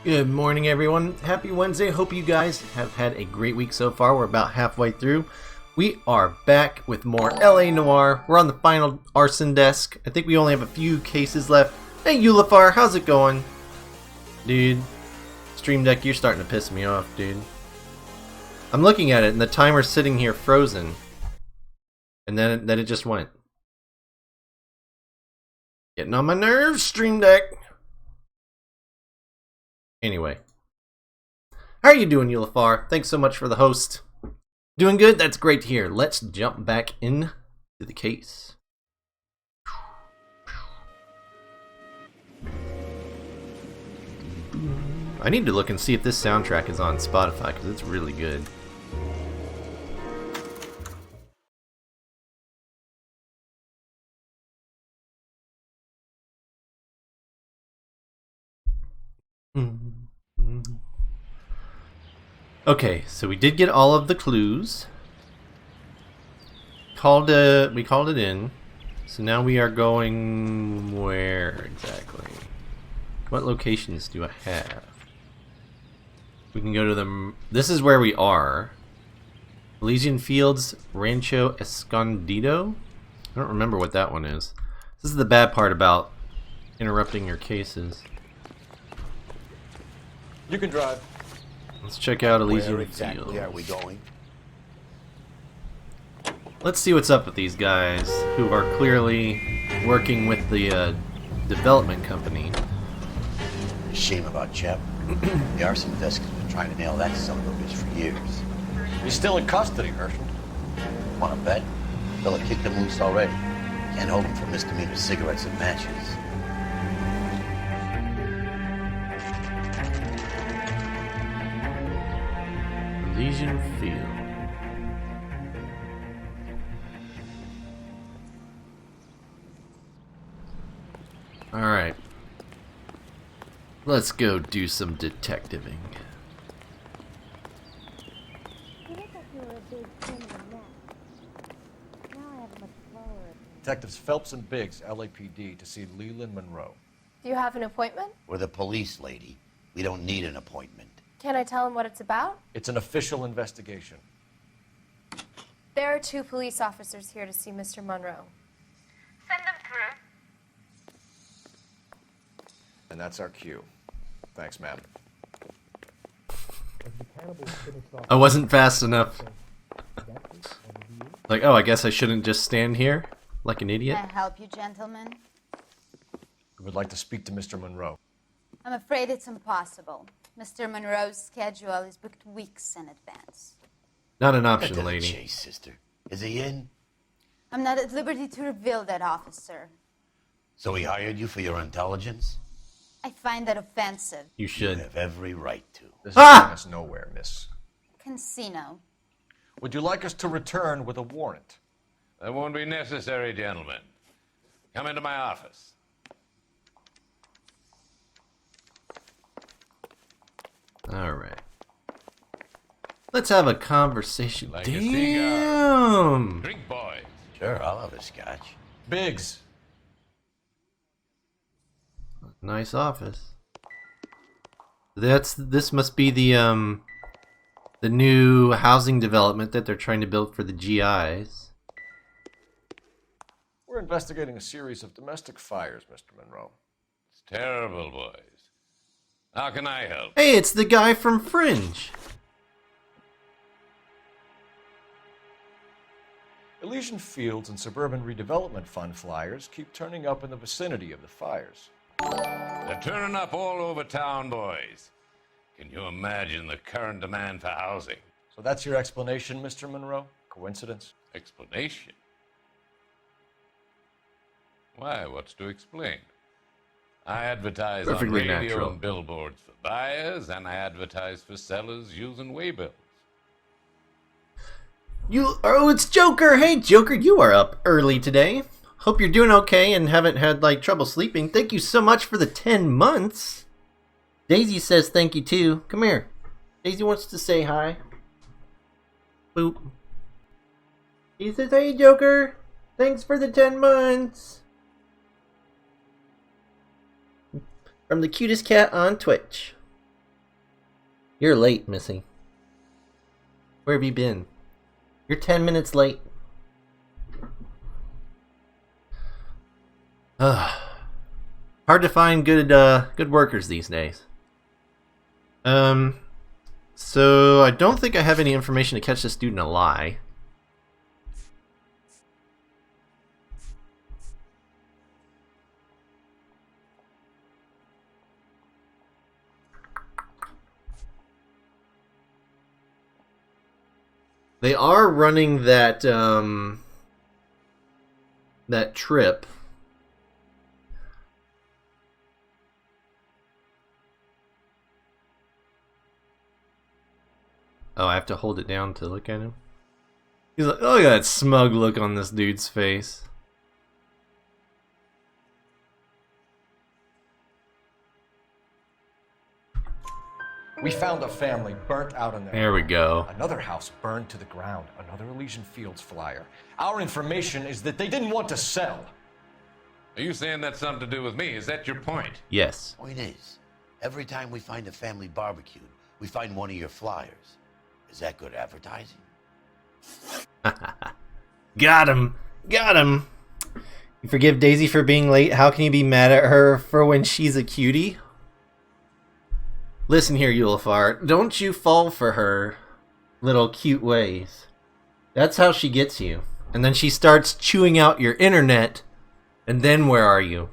Good morning, everyone. Happy Wednesday. Hope you guys have had a great week so far. We're about halfway through. We are back with more LA Noire. We're on the final arson desk. I think we only have a few cases left. Hey, Eulifar, how's it going? Dude, Stream Deck, you're starting to piss me off, dude. I'm looking at it, and the timer's sitting here frozen. And then it just went. Getting on my nerves, Stream Deck. Anyway, how are you doing, Eulifar? Thanks so much for the host. Doing good? That's great to hear. Let's jump back into the case. I need to look and see if this soundtrack is on Spotify because it's really good. Okay, so we did get all of the clues. We called it in. So now we are going where exactly? What locations do I have? We can go to them. This is where we are. Elysian Fields, Rancho Escondido. I don't remember what that one is. This is the bad part about interrupting your cases. You can drive. Let's check out Elysian Where exactly Fields. are we going? Let's see what's up with these guys who are clearly working with the development company. Shame about Chep. The arson desk has been trying to nail that son of a bitch for years. He's still in custody, Herschel. Want to bet? They'll have kicked him loose already. Can't hold him for misdemeanor cigarettes and matches. Elysian Field. Alright. Let's go do some detectiving. Detectives Phelps and Biggs, LAPD, to see Leland Monroe. Do you have an appointment? We're the police, lady. We don't need an appointment. Can I tell him what it's about? It's an official investigation. There are 2 police officers here to see Mr. Monroe. Send them through. And that's our cue. Thanks, ma'am. I wasn't fast enough. Like, oh, I guess I shouldn't just stand here like an idiot. Can I help you, gentlemen? We would like to speak to Mr. Monroe. I'm afraid it's impossible. Mr. Monroe's schedule is booked weeks in advance. Not an Cut option, to the lady. chase, sister. Is he in? I'm not at liberty to reveal that, officer. So he hired you for your intelligence? I find that offensive. You You should. have every right to. This is getting us nowhere, miss. Casino. Would you like us to return with a warrant? That won't be necessary, gentlemen. Come into my office. Alright. Let's have a conversation. Like a Damn! Drink, boys. Sure, I'll have a scotch. Biggs. Nice office. This must be the new housing development that they're trying to build for the GIs. We're investigating a series of domestic fires, Mr. Monroe. It's terrible, boys. How can I help? Hey, it's the guy from Fringe. Elysian Fields and Suburban Redevelopment Fund flyers keep turning up in the vicinity of the fires. They're turning up all over town, boys. Can you imagine the current demand for housing? So that's your explanation, Mr. Monroe? Coincidence? Explanation? Why, what's to explain? I advertise on Perfectly radio natural. and billboards for buyers, and I advertise for sellers using waybills. Oh, it's Joker. Hey, Joker, you are up early today. Hope you're doing okay and haven't had like trouble sleeping. Thank you so much for the 10 months. Daisy says thank you too. Come here. Daisy wants to say hi. Boop. He says, hey, Joker. Thanks for the 10 months. From the cutest cat on Twitch. You're late, Missy. Where have you been? You're 10 minutes late. Hard to find good workers these days. So I don't think I have any information to catch this dude in a lie. They are running that that trip. Oh, I have to hold it down to look at him. He's like, oh, look at that smug look on this dude's face. We found a family burnt out in their There we home. go. Another house burned to the ground. Another Elysian Fields flyer. Our information is that they didn't want to sell. Are you saying that's something to do with me? Is that your point? Yes. Point is, every time we find a family barbecued, we find one of your flyers. Is that good advertising? Got him. Got him. You forgive Daisy for being late. How can you be mad at her for when she's a cutie? Listen here, Ulafar. Don't you fall for her little cute ways. That's how she gets you. And then she starts chewing out your internet. And then where are you?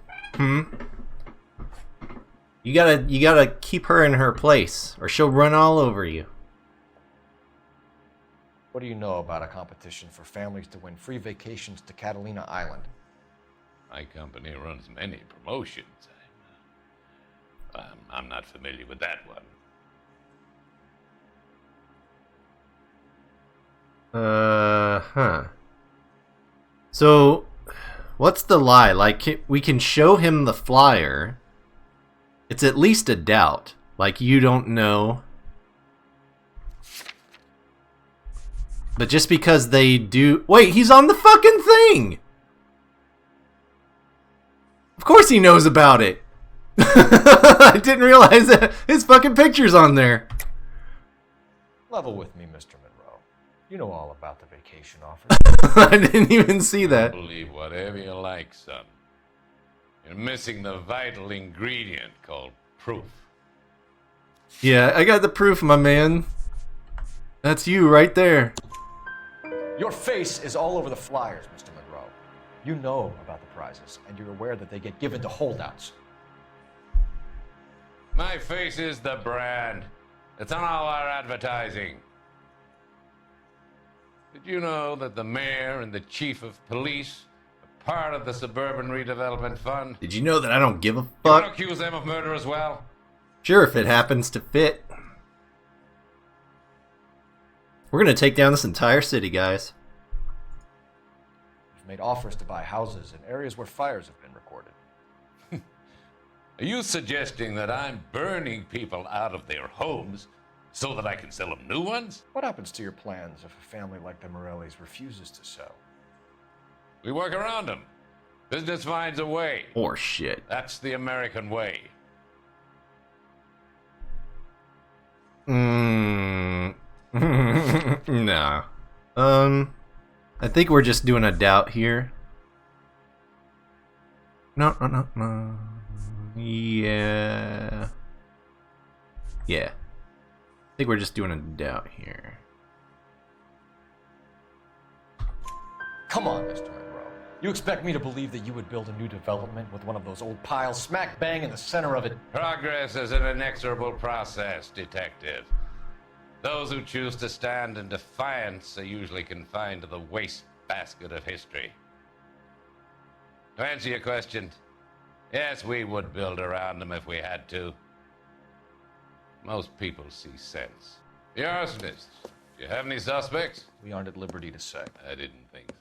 You gotta keep her in her place, or she'll run all over you. What do you know about a competition for families to win free vacations to Catalina Island? My company runs many promotions. I'm not familiar with that one. So, what's the lie? Like, we can show him the flyer. It's at least a doubt. Like, you don't know. But just because they do... Wait, he's on the fucking thing! Of course he knows about it! I didn't realize that his fucking picture's on there. Level with me, Mr. Monroe. You know all about the vacation offer. I didn't even see that. Believe whatever you like, son. You're missing the vital ingredient called proof. Yeah, I got the proof, my man. That's you right there. Your face is all over the flyers, Mr. Monroe. You know about the prizes, and you're aware that they get given to holdouts. My face is the brand. It's on all our advertising. Did you know that the mayor and the chief of police are part of the Suburban Redevelopment Fund? Did you know that I don't give a You want to fuck? accuse them of murder as well? Sure, if it happens to fit. We're gonna take down this entire city, guys. You've made offers to buy houses in areas where fires have been recorded. Are you suggesting that I'm burning people out of their homes so that I can sell them new ones? What happens to your plans if a family like the Morellis refuses to sell? We work around them. Business finds a way. Or shit. That's the American way. No. I think we're just doing a doubt here. No. Yeah. I think we're just doing a doubt here. Come on, Mr. Monroe. You expect me to believe that you would build a new development with one of those old piles smack bang in the center of it? Progress is an inexorable process, detective. Those who choose to stand in defiance are usually confined to the wastebasket of history. To answer your question, yes, we would build around them if we had to. Most people see sense. The arsonists, do you have any suspects? We aren't at liberty to say. I didn't think so.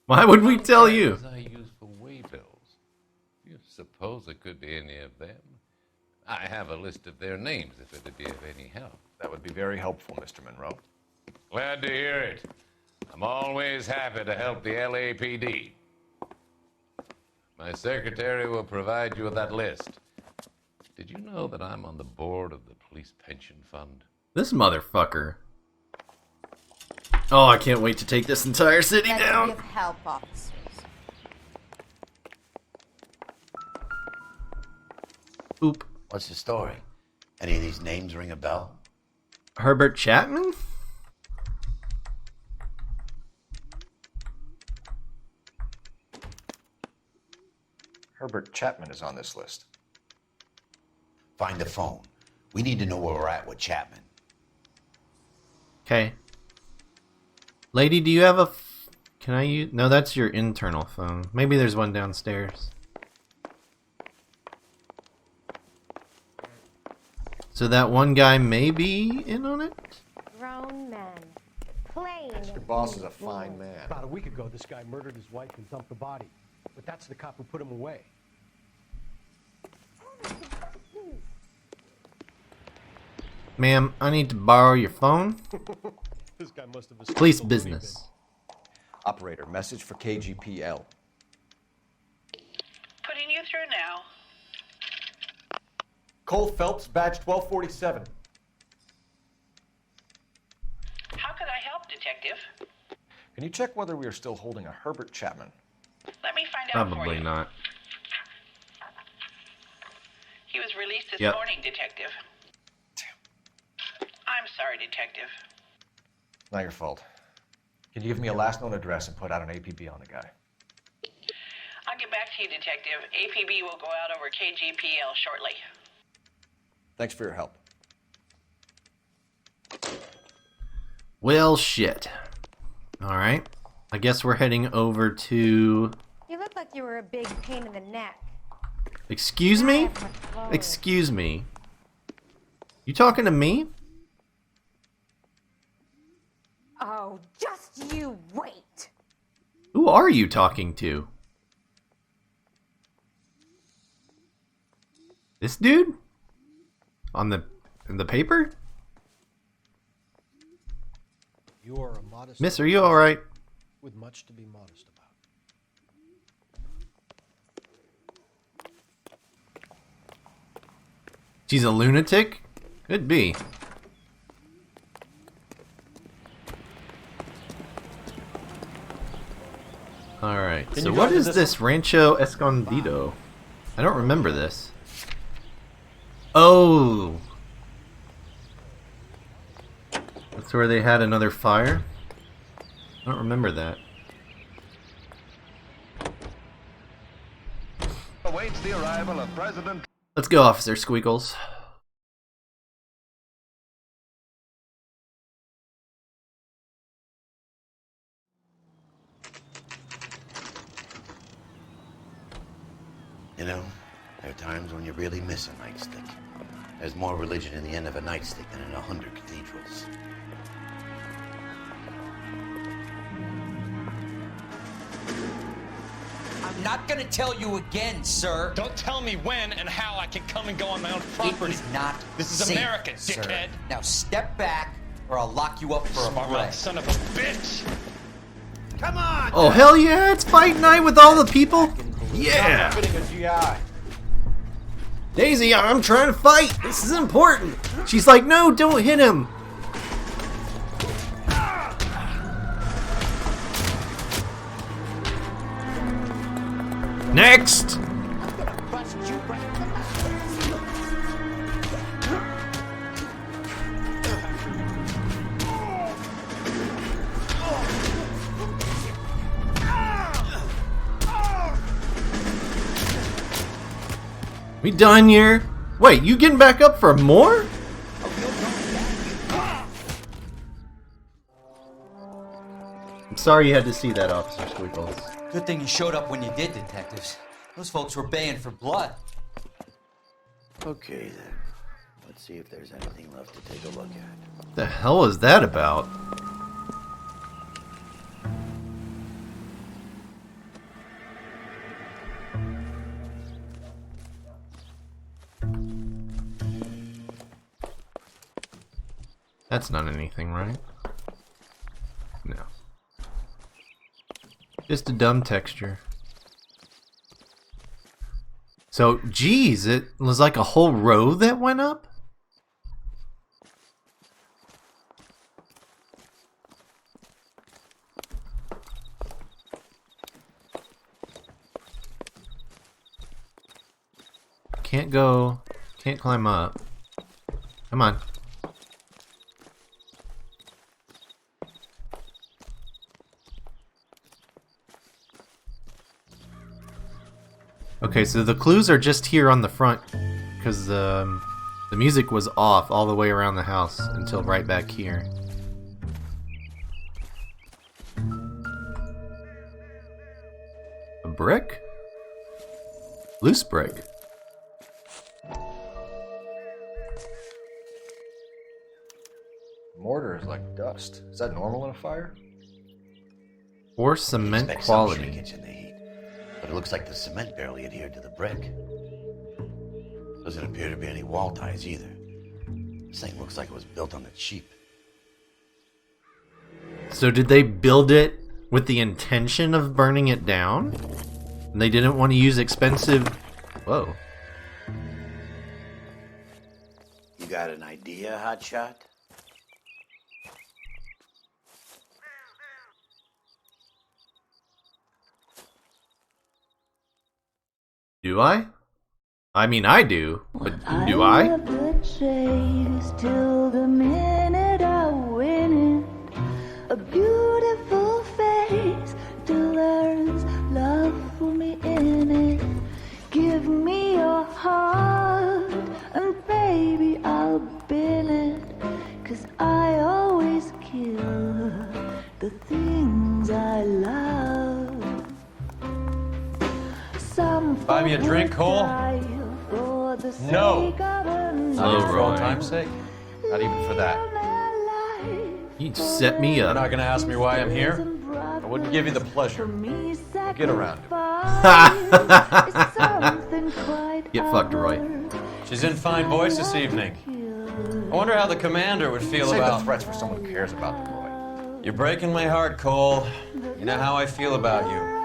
Why would we tell you? I use for way bills. Do you suppose it could be any of them? I have a list of their names if it'd be of any help. That would be very helpful, Mr. Monroe. Glad to hear it. I'm always happy to help the LAPD. My secretary will provide you with that list. Did you know that I'm on the board of the police pension fund? This motherfucker. Oh, I can't wait to take this entire city Let's down. give help, officers. Oop. What's the story? Any of these names ring a bell? Herbert Chapman? Herbert Chapman is on this list. Find the phone. We need to know where we're at with Chapman. Okay. Lady, do you have a... Can I use... No, that's your internal phone. Maybe there's one downstairs. So that one guy may be in on it? Grown men. Playing. Your boss is a fine man. About a week ago, this guy murdered his wife and dumped the body. But that's the cop who put him away. Ma'am, I need to borrow your phone. This guy must have escaped Police a loony business. Operator, message for KGPL. Putting you through now. Cole Phelps, badge 1247. How could I help, Detective? Can you check whether we are still holding a Herbert Chapman? Let me find out for Probably you. not. He was released this Yep. morning, Detective. I'm sorry, Detective. Not your fault. Can you give me a last known address and put out an APB on the guy? I'll get back to you, Detective. APB will go out over KGPL shortly. Thanks for your help. Well, shit. Alright. I guess we're heading over to... You look like you were a big pain in the neck. Excuse me? Excuse me. You talking to me? Oh, just you wait. Who are you talking to? This dude? In the paper? You are a modest Miss, are you alright? with much to be modest about. She's a lunatic? Could be. Alright, Can so you what go to is this this Rancho Escondido? I don't remember this. Oh! That's where they had another fire? I don't remember that. Awaits the arrival of President. Let's go, Officer Squeakles. You know, there are times when you really miss a nightstick. There's more religion in the end of a nightstick than in 100 cathedrals. I'm not gonna tell you again, sir. Don't tell me when and how I can come and go on my own property. It is not This is safe, America, sir. dickhead. Now step back, or I'll lock you up for a Smart break. mouth son of a bitch. Come on! Oh, hell yeah, it's fight night with all the people! Yeah! Fitting a GI. Daisy, I'm trying to fight! This is important! She's like, no, don't hit him! Next! We done here? Wait, you getting back up for more? I'm sorry you had to see that, Officer Squeakles. Good thing you showed up when you did, detectives. Those folks were baying for blood. Okay, then. Let's see if there's anything left to take a look at. What the hell is that about? That's not anything, right? No. Just a dumb texture. So So, geez, it was like a whole row that went up? Can't go, can't climb up. Come on. Okay, so the clues are just here on the front, because the music was off all the way around the house until right back here. A brick? Loose brick. Mortar is like dust. Is that normal in a fire? Or cement Expect some quality. shrinkage in the heat, but it looks like the cement barely adhered to the brick. Doesn't appear to be any wall ties either. This thing looks like it was built on the cheap. So did they build it with the intention of burning it down? And they didn't want to use expensive... Whoa. You got an idea, Hotshot? Do I? I mean, I do, but do I? love the chase till the minute I win it. A beautiful face till there's love for me in it. Give me your heart and baby I'll bill it. 'Cause I always kill the things I love. Buy me a drink, Cole? No. Hello, For Roy. old time's sake? Not even for that. You set me You're up. not gonna ask me why I'm here? I wouldn't give you the pleasure. Get around it. Get fucked, Roy. She's in fine voice this evening. I wonder how the commander would feel Save about... the threats for someone who cares about the boy. You're breaking my heart, Cole. You know how I feel about you.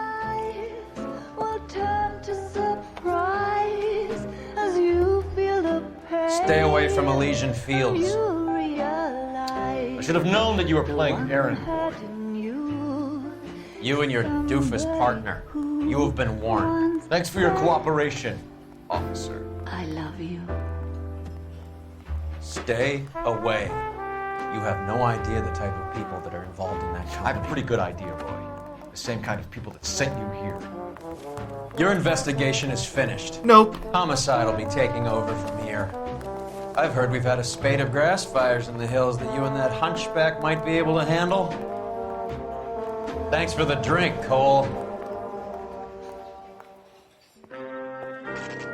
Stay away from Elysian Fields. I should have known that you were playing errand boy. You and your doofus partner. You have been warned. Thanks for your cooperation, officer. I love you. Stay away. You have no idea the type of people that are involved in that I company. have a pretty good idea, Roy. The same kind of people that sent you here. Your investigation is finished. Nope. Homicide will be taking over from here. I've heard we've had a spate of grass fires in the hills that you and that hunchback might be able to handle. Thanks for the drink, Cole.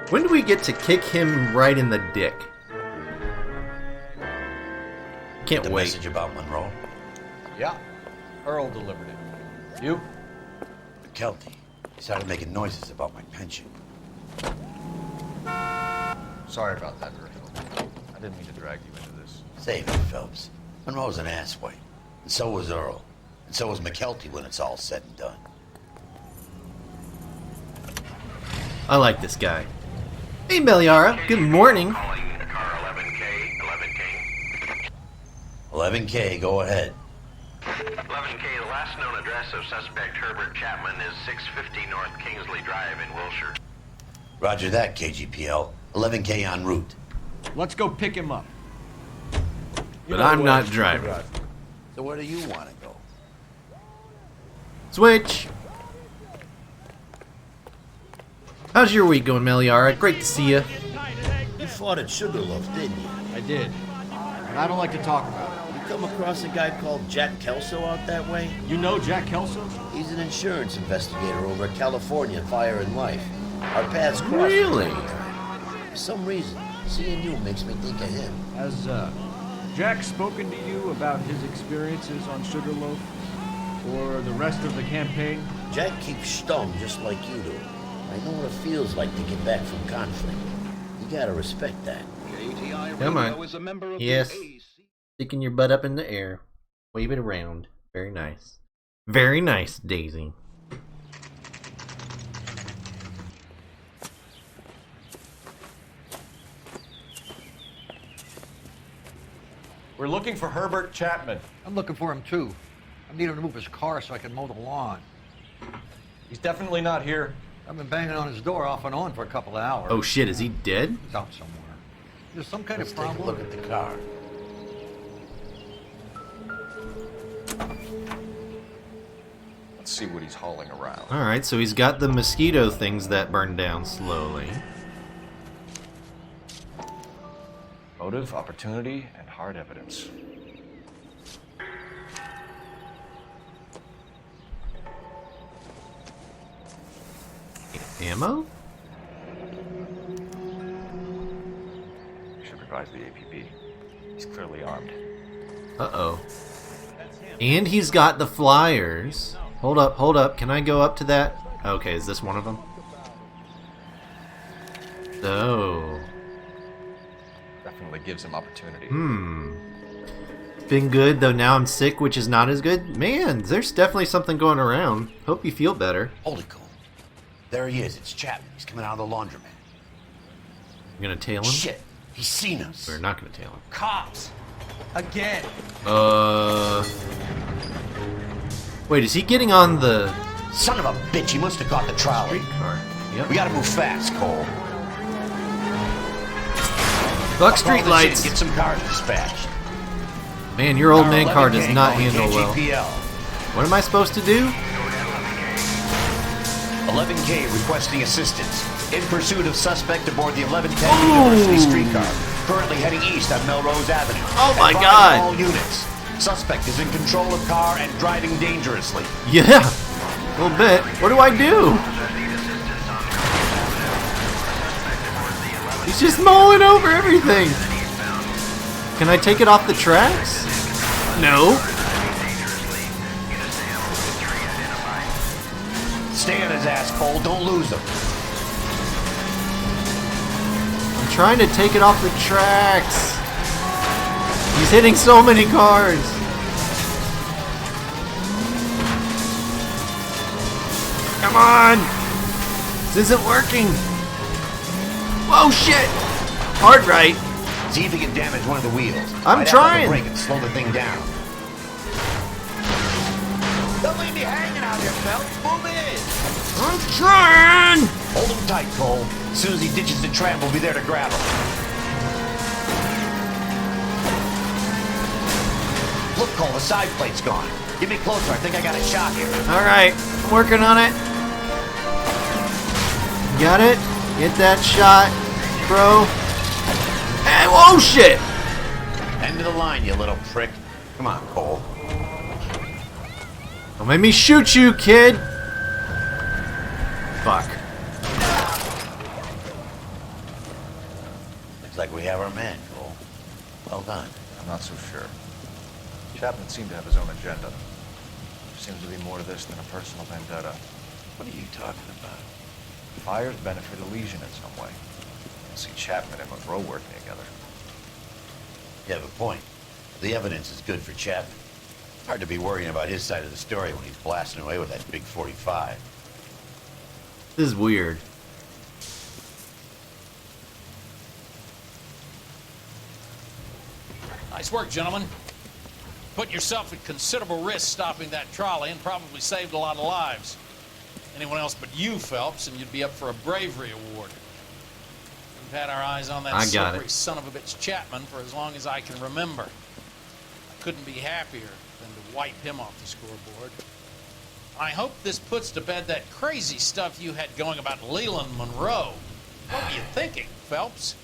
When do we get to kick him right in the dick? Can't The wait. message about Monroe? Yeah, Earl delivered it. You? McKelty. He started making noises about my pension. Sorry about that, Virgil. I didn't mean to drag you into this. Save it, Phelps. Monroe's an asswipe. And so was Earl. And so was McKelty when it's all said and done. I like this guy. Hey, Meliara. Good morning. 11K, go ahead. 11K, the last known address of suspect Herbert Chapman is 650 North Kingsley Drive in Wilshire. Roger that, KGPL. 11K en route. Let's go pick him up. But I'm not driving. So where do you want to go? Switch. How's your week going, Meliara? Great to see you. You fought at Sugarloaf, didn't you? I did. And I don't like to talk about it. You come across a guy called Jack Kelso out that way? You know Jack Kelso? He's an insurance investigator over at California Fire and Life. Our paths crossed. Really? For some reason, seeing you makes me think of him. Has Jack spoken to you about his experiences on Sugarloaf? Or the rest of the campaign? Jack keeps stum just like you do. I know what it feels like to get back from conflict. You gotta respect that. Come on. Yes. Sticking your butt up in the air. Wave it around. Very nice. Very nice, Daisy. We're looking for Herbert Chapman. I'm looking for him too. I need him to move his car so I can mow the lawn. He's definitely not here. I've been banging on his door off and on for a couple of hours. Oh shit, is he dead? He's out somewhere. There's some kind Let's of take problem. a look at the car. Let's see what he's hauling around. Alright, so he's got the mosquito things that burn down slowly. Motive, opportunity, and hard evidence. Ammo? We should revise the APB. He's clearly armed. Uh-oh. And he's got the flyers. Hold up. Can I go up to that? Okay, is this one of them? Oh. Definitely gives him opportunity. Been good, though now I'm sick, which is not as good. Man, there's definitely something going around. Hope you feel better. Holy cow. There he is. It's Chapman. He's coming out of the laundromat. You gonna tail him? Shit. He's seen us. We're not gonna tail him. Cops. Again. Wait, is he getting on the... Son of a bitch, he must have caught the trolley. Streetcar. Yep. We gotta move fast, Cole. Fuck street lights. Get some cars dispatched. Man, your old man car does not calling handle well. KGPL. What am I supposed to do? 11K requesting assistance. In pursuit of suspect aboard the 1110 University streetcar. Currently heading east on Melrose Avenue. Oh my Advise God. all units. Suspect is in control of car and driving dangerously. Yeah, a little bit. What do I do? He's just mowing over everything. Can I take it off the tracks? No. Stay on his ass, Cole. Don't lose him. I'm trying to take it off the tracks. He's hitting so many cars. Come on. This isn't working. Whoa, shit. Hard right. See if he can damage one of the wheels. I'm trying. Break and slow the thing down. Don't leave me hanging out here, Phelps. Move in. I'm trying. Hold him tight, Cole. As soon as he ditches the tram, we'll be there to grab him. Look, Cole, the side plate's gone. Get me closer. I think I got a shot here. All right, working on it. Got it. Get that shot, bro. Hey, whoa, shit. End of the line, you little prick. Come on, Cole. Don't make me shoot you, kid. Fuck. Looks like we have our man, Cole. Well done. I'm not so sure. Chapman seemed to have his own agenda. There seems to be more to this than a personal vendetta. What are you talking about? Fires benefit Elysian in some way. I see Chapman and Monroe working together. You have a point. The evidence is good for Chapman. Hard to be worrying about his side of the story when he's blasting away with that big 45. This is weird. Nice work, gentlemen. Put yourself at considerable risk stopping that trolley and probably saved a lot of lives. Anyone else but you, Phelps, and you'd be up for a bravery award. We've had our eyes on that slippery son of a bitch Chapman for as long as I can remember. I couldn't be happier than to wipe him off the scoreboard. I hope this puts to bed that crazy stuff you had going about Leland Monroe. What were you thinking, Phelps?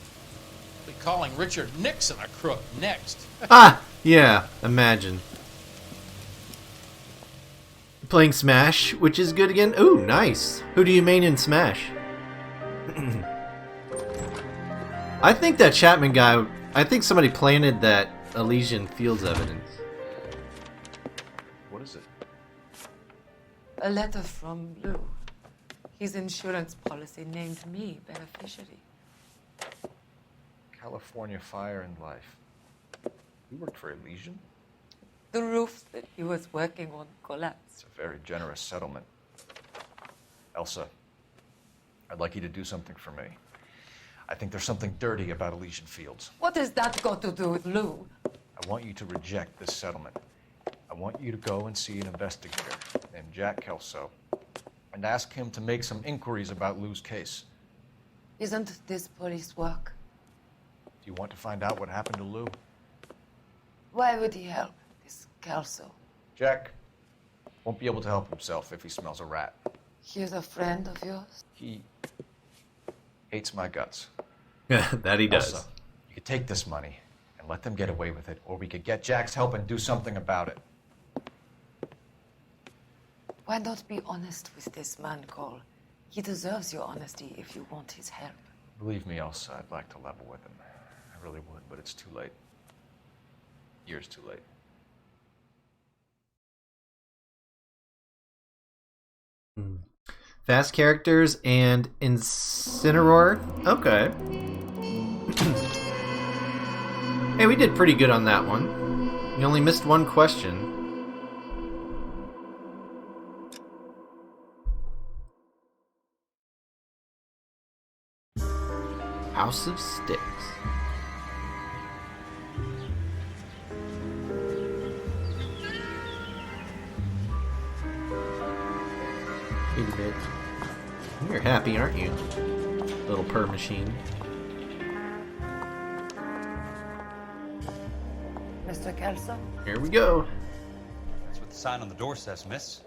Be calling Richard Nixon a crook next. Ah, yeah, imagine. Playing Smash, which is good again. Ooh, nice. Who do you main in Smash? I think that Chapman guy, I think somebody planted that Elysian Fields evidence. What is it? A letter from Lou. His insurance policy named me beneficiary. California Fire and Life. You worked for Elysian? The roof that he was working on collapsed. It's a very generous settlement. Elsa, I'd like you to do something for me. I think there's something dirty about Elysian Fields. What has that got to do with Lou? I want you to reject this settlement. I want you to go and see an investigator named Jack Kelso and ask him to make some inquiries about Lou's case. Isn't this police work? Do you want to find out what happened to Lou? Why would he help, this Kelso? Jack won't be able to help himself if he smells a rat. He's a friend of yours? He hates my guts. That he does. Also, you could take this money and let them get away with it, or we could get Jack's help and do something about it. Why not be honest with this man, Cole? He deserves your honesty if you want his help. Believe me, Elsa, I'd like to level with him. I really would, but it's too late. Years too late. Fast characters and Incineroar. Okay. Hey, we did pretty good on that one. We only missed one question. House of Sticks. Hey, bitch. You're happy, aren't you? Little purr machine. Mr. Kelso? Here we go. That's what the sign on the door says, miss.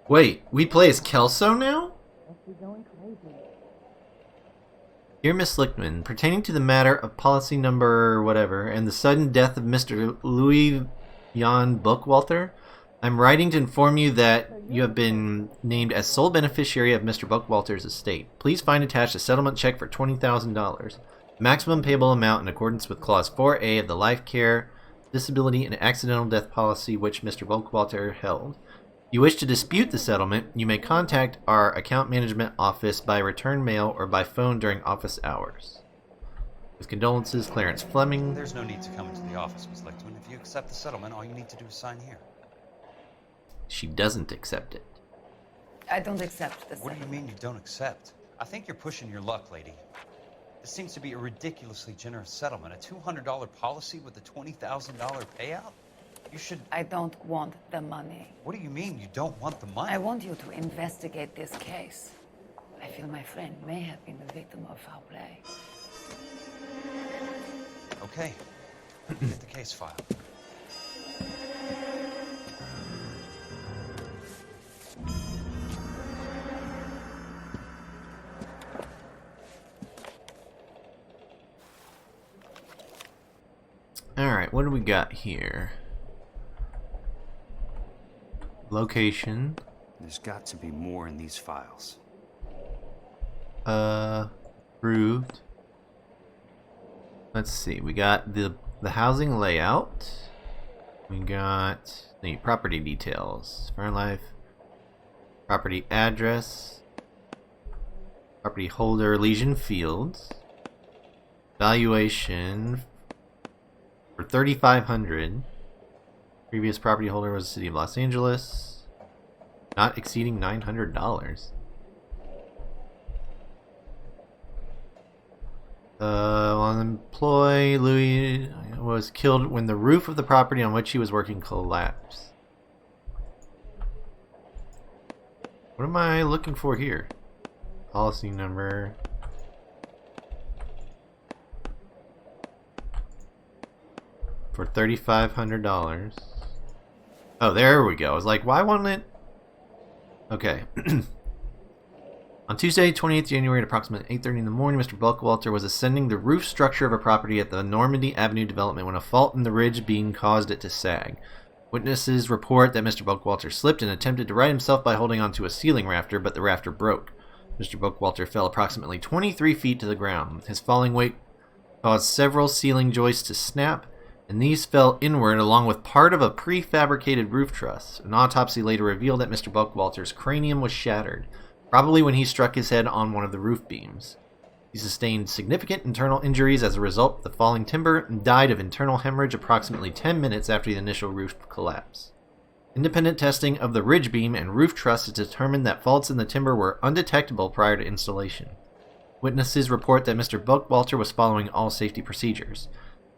Wait, we play as Kelso now? Dear Miss Lichtman, pertaining to the matter of policy number whatever and the sudden death of Mr. Louis Jan Buckwalter, I'm writing to inform you that you have been named as sole beneficiary of Mr. Buckwalter's estate. Please find attached a settlement check for $20,000. Maximum payable amount in accordance with Clause 4A of the Life Care, Disability, and Accidental Death Policy which Mr. Buckwalter held. If you wish to dispute the settlement, you may contact our account management office by return mail or by phone during office hours. With condolences, Clarence Fleming. There's no need to come into the office, Miss Lichtman. If you accept the settlement, all you need to do is sign here. She doesn't accept it. I don't accept this. What do you mean you don't accept? I think you're pushing your luck, lady. This seems to be a ridiculously generous settlement. A $200 policy with a $20,000 payout? You should... I don't want the money. What do you mean you don't want the money? I want you to investigate this case. I feel my friend may have been the victim of foul play. Okay. Get the case filed. Alright, what do we got here? Location. There's got to be more in these files. Approved. Let's see, we got the housing layout. We got the property details. Fire life. Property address. Property holder Legion Fields. Valuation for $3,500. Previous property holder was the city of Los Angeles. Not exceeding $900. On employee, Louis was killed when the roof of the property on which he was working collapsed. What am I looking for here? Policy number. For $3,500. Oh, there we go. I was like, why won't it? Okay. On Tuesday, 28th January at approximately 8:30 in the morning, Mr. Buckwalter was ascending the roof structure of a property at the Normandy Avenue development when a fault in the ridge beam caused it to sag. Witnesses report that Mr. Buckwalter slipped and attempted to right himself by holding onto a ceiling rafter, but the rafter broke. Mr. Buckwalter fell approximately 23 feet to the ground. His falling weight caused several ceiling joists to snap, and these fell inward along with part of a prefabricated roof truss. An autopsy later revealed that Mr. Buckwalter's cranium was shattered, probably when he struck his head on one of the roof beams. He sustained significant internal injuries as a result of the falling timber and died of internal hemorrhage approximately 10 minutes after the initial roof collapse. Independent testing of the ridge beam and roof truss has determined that faults in the timber were undetectable prior to installation. Witnesses report that Mr. Buckwalter was following all safety procedures.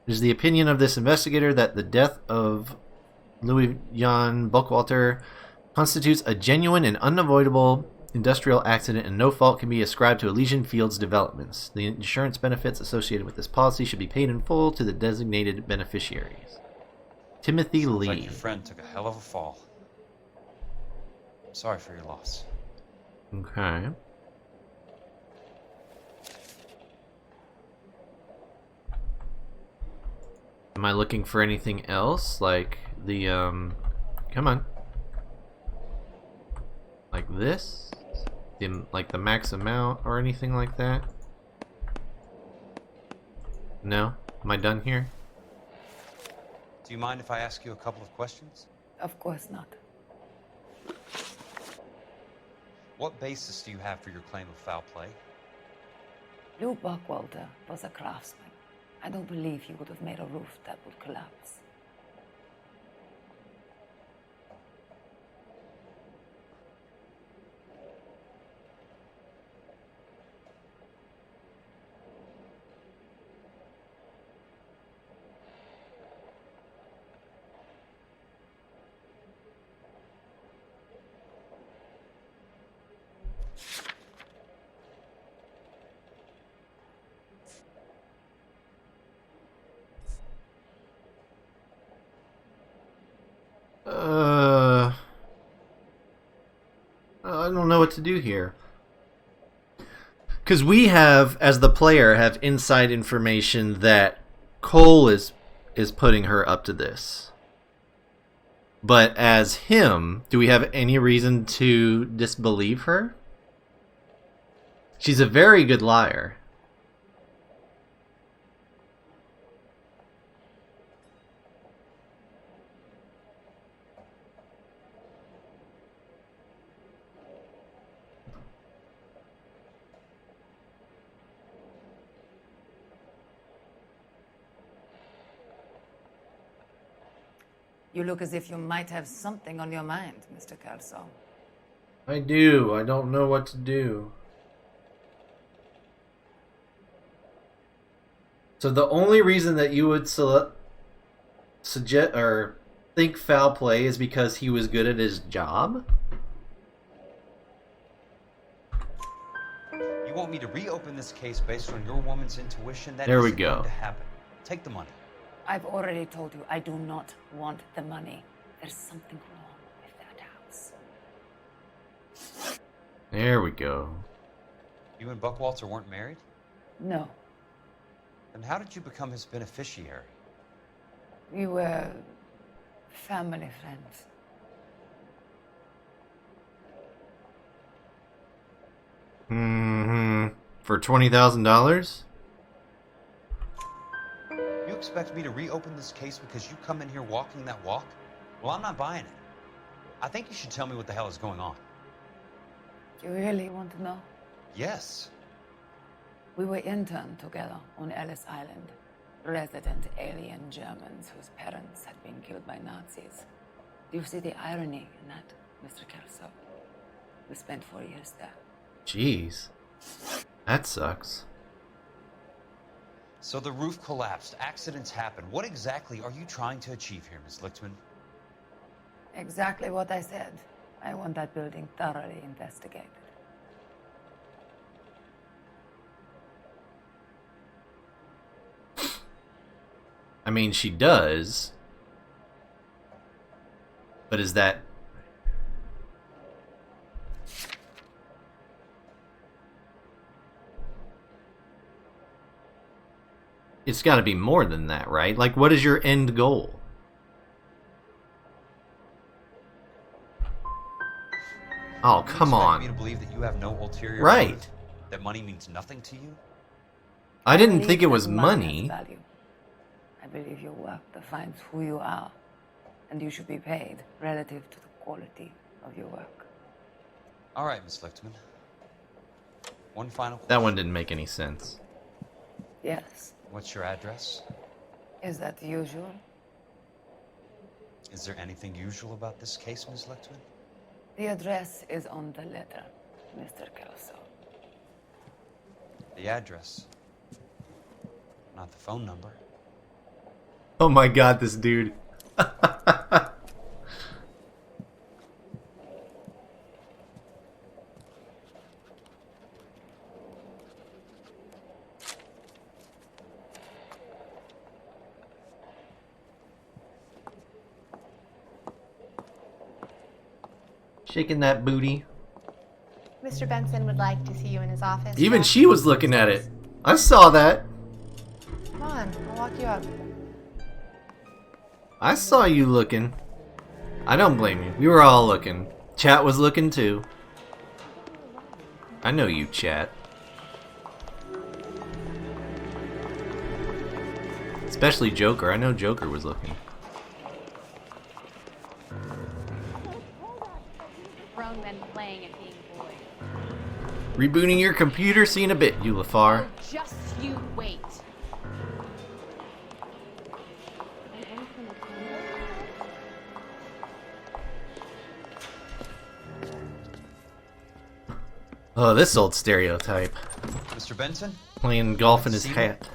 It is the opinion of this investigator that the death of Louis Jan Buckwalter constitutes a genuine and unavoidable industrial accident, and no fault can be ascribed to Elysian Fields developments. The insurance benefits associated with this policy should be paid in full to the designated beneficiaries. Timothy Sounds Lee. like your friend took a hell of a fall. I'm sorry for your loss. Okay. Am I looking for anything else? Like the, come on. Like this? Like the max amount or anything like that? No? Am I done here? Do you mind if I ask you a couple of questions? Of course not. What basis do you have for your claim of foul play? Lou Buckwalter was a craftsman. I don't believe he would have made a roof that would collapse. I don't know what to do here. Because we have, as the player, have inside information that Cole is putting her up to this. But as him, do we have any reason to disbelieve her? She's a very good liar. You look as if you might have something on your mind, Mr. Kelso. I do. I don't know what to do. So the only reason that you would suggest or think foul play is because he was good at his job? You want me to reopen this case based on your woman's intuition? That There we isn't go. going to happen. Take the money. I've already told you I do not want the money. There's something wrong with that house. There we go. You and Buckwalter weren't married? No, Then how did you become his beneficiary? we were family friends. For $20,000? You expect me to reopen this case because you come in here walking that walk? Well, I'm not buying it. I think you should tell me what the hell is going on. You really want to know? Yes. We were interned together on Ellis Island. Resident alien Germans whose parents had been killed by Nazis. Do you see the irony in that, Mr. Kelso? We spent 4 years there. Jeez. That sucks. So the roof collapsed, accidents happen. What exactly are you trying to achieve here, Ms. Lichtman? Exactly what I said. I want that building thoroughly investigated. I mean, she does. But is that... It's got to be more than that, right? Like, what is your end goal? Oh, come on. You expect me to believe that you have no ulterior Right. motive? That money means nothing to you? I didn't think it believe was that money. has value. I believe your work defines who you are, and you should be paid relative to the quality of your work. All right, Ms. Lichtman. One final question. That one didn't make any sense. Yes. What's your address? Is that usual? Is there anything usual about this case, Ms. Lichtman? The address is on the letter, Mr. Kelso. The address. Not the phone number. Oh my god, this dude. Shaking that booty. Mr. Benson would like to see you in his office. Even she was looking at it. I saw that. Come on, I'll walk you up. I saw you looking. I don't blame you. We were all looking. Chat was looking too. I know you, chat. Especially Joker. I know Joker was looking. Grown men playing at being boys. Rebooting your computer? See you in a bit, Ulafar. Oh, just you wait. Oh, this old stereotype. Mr. Benson? Playing golf in his hat.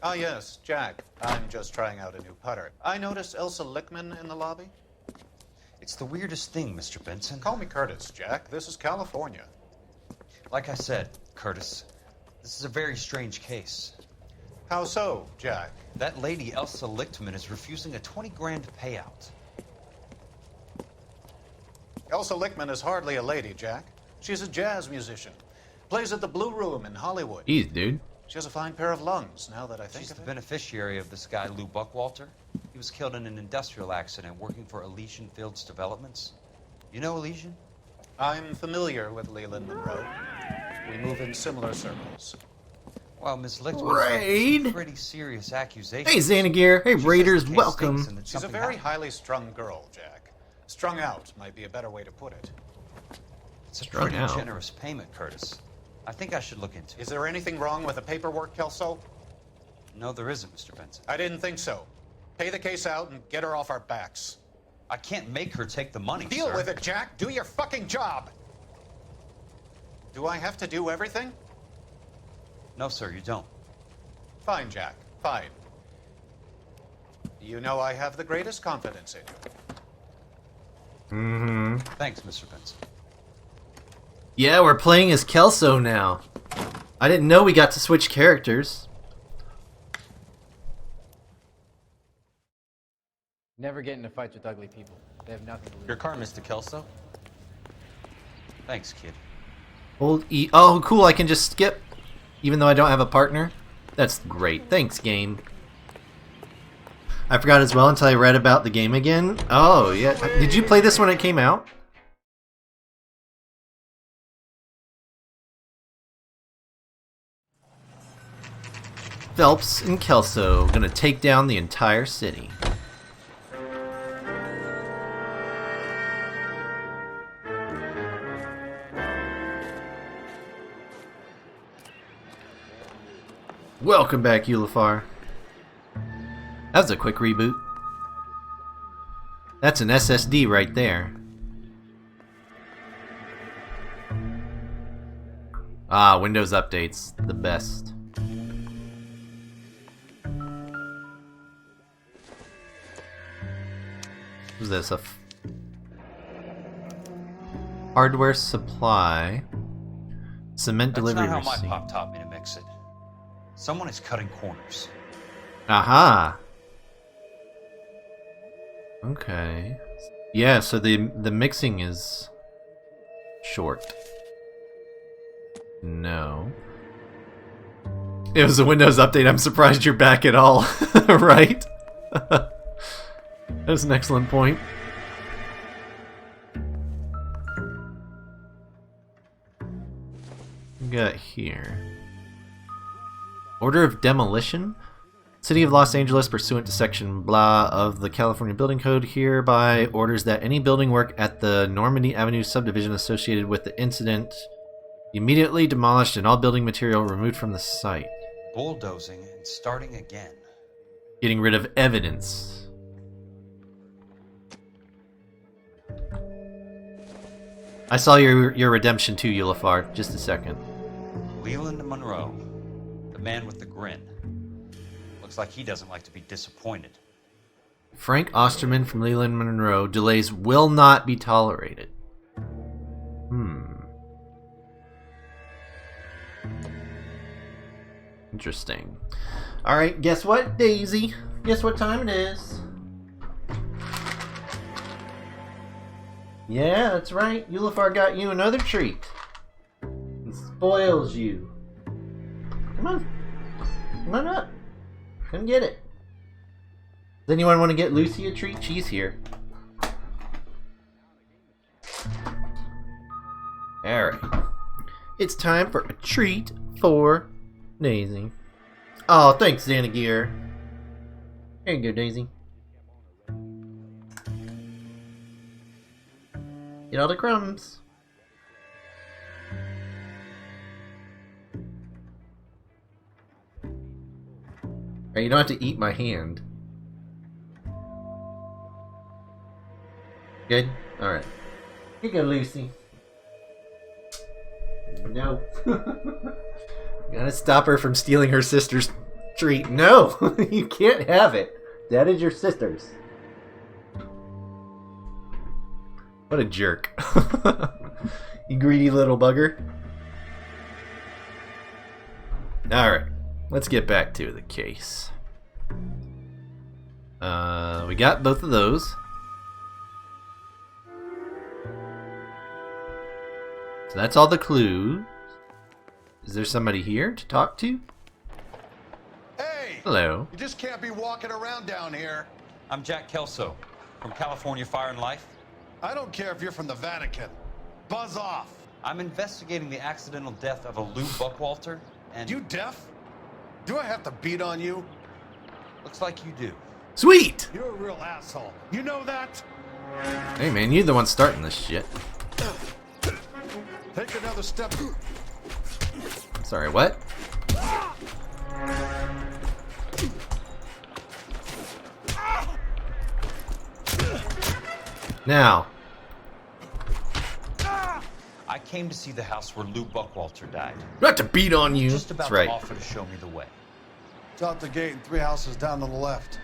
Ah, yes, Jack. I'm just trying out a new putter. I noticed Elsa Lichtman in the lobby. It's the weirdest thing, Mr. Benson. Call me Curtis, Jack. This is California. Like I said, Curtis, this is a very strange case. How so, Jack? That lady, Elsa Lichtman, is refusing a 20 grand payout. Elsa Lichtman is hardly a lady, Jack. She's a jazz musician. Plays at the Blue Room in Hollywood. Jeez, dude. She has a fine pair of lungs, now that I think She's of the it. beneficiary of this guy, Lou Buckwalter. He was killed in an industrial accident working for Elysian Fields Developments. You know Elysian? I'm familiar with Leland Monroe. We move in similar circles. Well, Miss Lichtman Raid. pretty serious accusations. Hey, Xanagir. Hey, She Raiders, says the case welcome. stinks and that She's a something very happened. highly strung girl, Jack. Strung out might be a better way to put it. It's a Strung pretty out. generous payment, Curtis. I think I should look into it. Is there anything wrong with the paperwork, Kelso? No, there isn't, Mr. Benson. I didn't think so. Pay the case out and get her off our backs. I can't make her take the money, Deal sir. with it, Jack. Do your fucking job. Do I have to do everything? No, sir, you don't. Fine, Jack. Fine. You know I have the greatest confidence in you. Mm-hmm. Thanks, Mr. Benson. Yeah, we're playing as Kelso now. I didn't know we got to switch characters. Never get into fights with ugly people. They have nothing to lose. Your car, Mr. Kelso. Thanks, kid. Hold E. Oh, cool. I can just skip, even though I don't have a partner. That's great. Thanks, game. I forgot as well until I read about the game again. Oh, yeah. Did you play this when it came out? Phelps and Kelso gonna take down the entire city. Welcome back, Ulafar. That was a quick reboot. That's an SSD right there. Ah, Windows updates, the best. What's this? Hardware supply. Cement That's delivery not how receipt. my pop taught me to mix it. Someone is cutting corners. Aha. Okay. Yeah, so the mixing is short. No. It was a Windows update. I'm surprised you're back at all. Right? That's an excellent point. We got here. Order of demolition? City of Los Angeles, pursuant to section blah of the California Building Code, hereby orders that any building work at the Normandy Avenue subdivision associated with the incident be immediately demolished and all building material removed from the site. Bulldozing and starting again. Getting rid of evidence. I saw your redemption too, Eulifar. Just a second. Leland Monroe, the man with the grin. Looks like he doesn't like to be disappointed. Frank Osterman from Leland Monroe. Delays will not be tolerated. Interesting. Alright, guess what, Daisy? Guess what time it is? Yeah, that's right. Eulifar got you another treat. He spoils you. Come on. Come on up. Come get it. Does anyone want to get Lucy a treat? She's here. Alright. It's time for a treat for Daisy. Oh, thanks, Xanagear. There you go, Daisy. Get all the crumbs. Hey, you don't have to eat my hand. Good? Alright. Here you go, Lucy. No. Gotta stop her from stealing her sister's treat. No! You can't have it. That is your sister's. What a jerk. You greedy little bugger. Alright. Let's get back to the case. We got both of those. So that's all the clues. Is there somebody here to talk to? Hey! Hello. You just can't be walking around down here. I'm Jack Kelso from California Fire and Life. I don't care if you're from the Vatican. Buzz off. I'm investigating the accidental death of a Lou Buckwalter, and... You deaf? Do I have to beat on you? Looks like you do. Sweet! You're a real asshole. You know that? Hey man, you're the one starting this shit. Take another step. Sorry, what? Now. I came to see the house where Lou Buckwalter died. Not to beat on you. Just about That's right. to offer to show me the way. It's out the gate and 3 houses down on the left.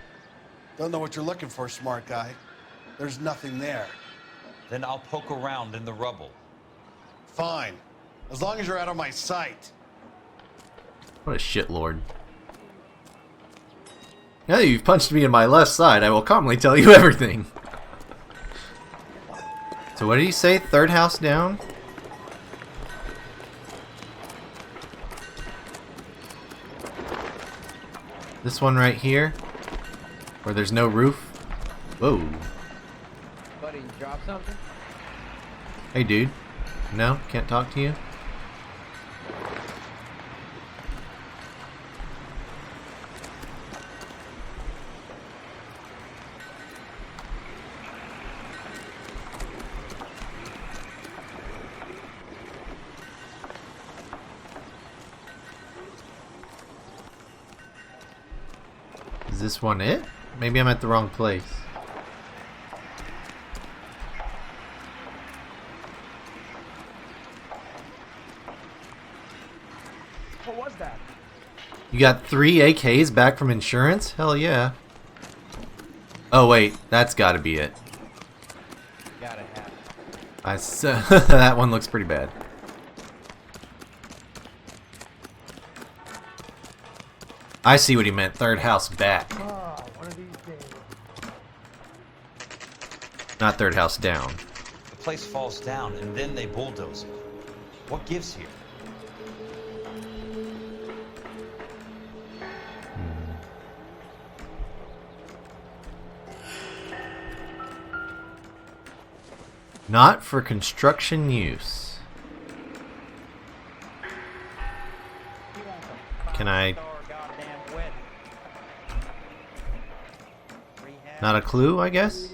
Don't know what you're looking for, smart guy. There's nothing there. Then I'll poke around in the rubble. Fine. As long as you're out of my sight. What a shitlord. Now that you've punched me in my left side, I will calmly tell you everything. So what did he say? Third house down? This one right here? Where there's no roof? Whoa. Buddy, you drop something? Hey dude. No? Can't talk to you? Is this one it? Maybe I'm at the wrong place. What was that? You got 3 AKs back from insurance? Hell yeah. Oh wait, that's gotta be it. Gotta have it. That one looks pretty bad. I see what he meant. Third house back. Oh, one of these days. Not third house down. The place falls down and then they bulldoze it. What gives here? Not for construction use. Can I... Not a clue, I guess?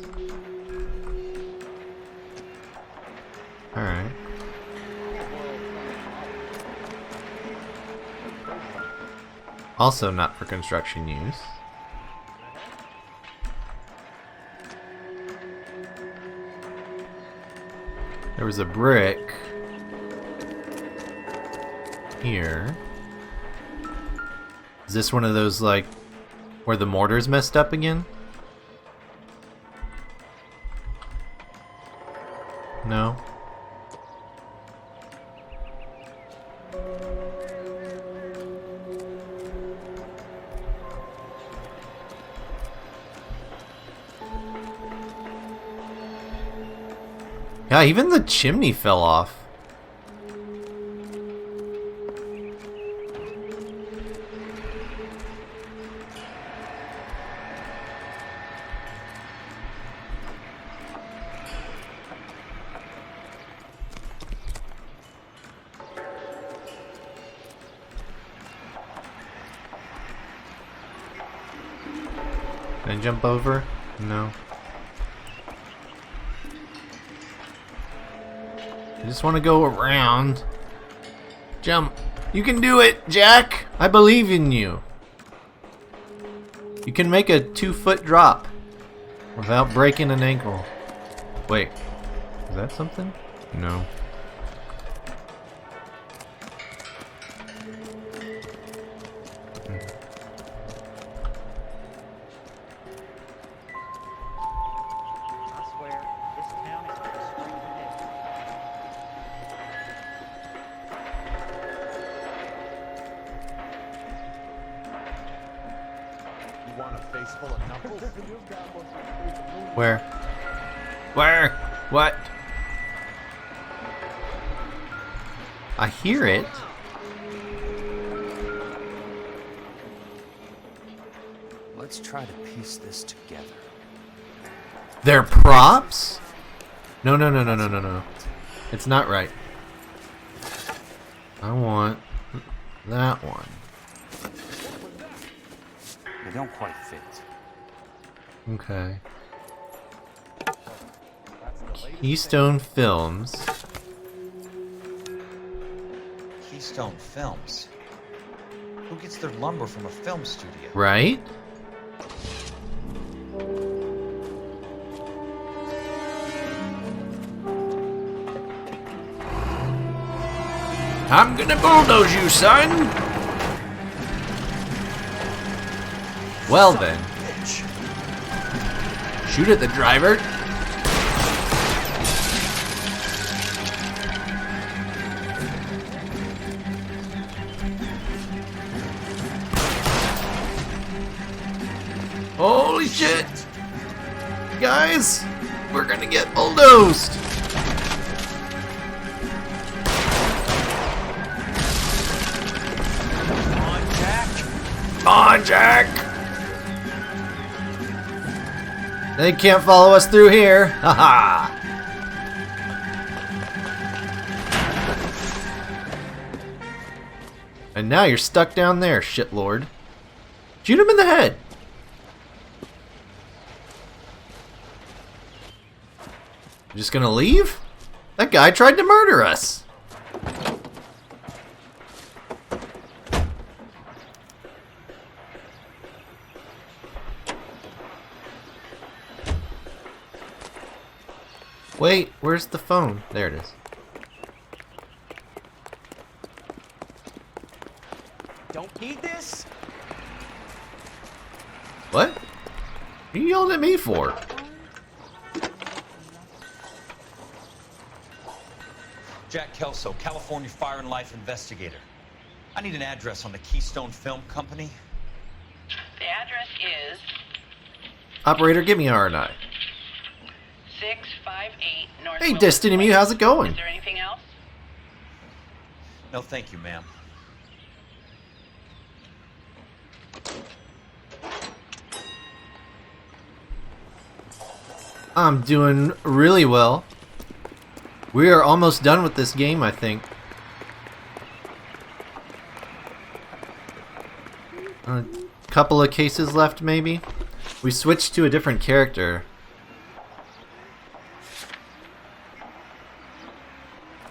Alright. Also not for construction use. There was a brick here. Is this one of those, like, where the mortar's messed up again? No. Yeah, even the chimney fell off. Can I jump over? No. I just want to go around. Jump. You can do it, Jack. I believe in you. You can make a 2-foot drop without breaking an ankle. Wait. Is that something? No. Where? Where? What? I hear it. Let's try to piece this together. They're props? No, no, no, no, no, no, no. It's not right. I want that one. They don't quite fit. Okay. Keystone Films. Keystone Films? Who gets their lumber from a film studio? Right? I'm gonna bulldoze you, son! Well then. Shoot at the driver. Holy shit! Guys, we're gonna get bulldozed! Come on, Jack! They can't follow us through here. Haha! And now you're stuck down there, shitlord. Shoot him in the head! You just gonna leave? That guy tried to murder us! Wait, where's the phone? There it is. Don't need this? What? What are you yelling at me for? Jack Kelso, California Fire and Life investigator. I need an address on the Keystone Film Company. The address is Operator, give me R&I. 658 North. Hey, Destiny Mew, how's it going? Is there anything else? No, thank you, ma'am. I'm doing really well. We are almost done with this game, I think. A couple of cases left, maybe? We switched to a different character.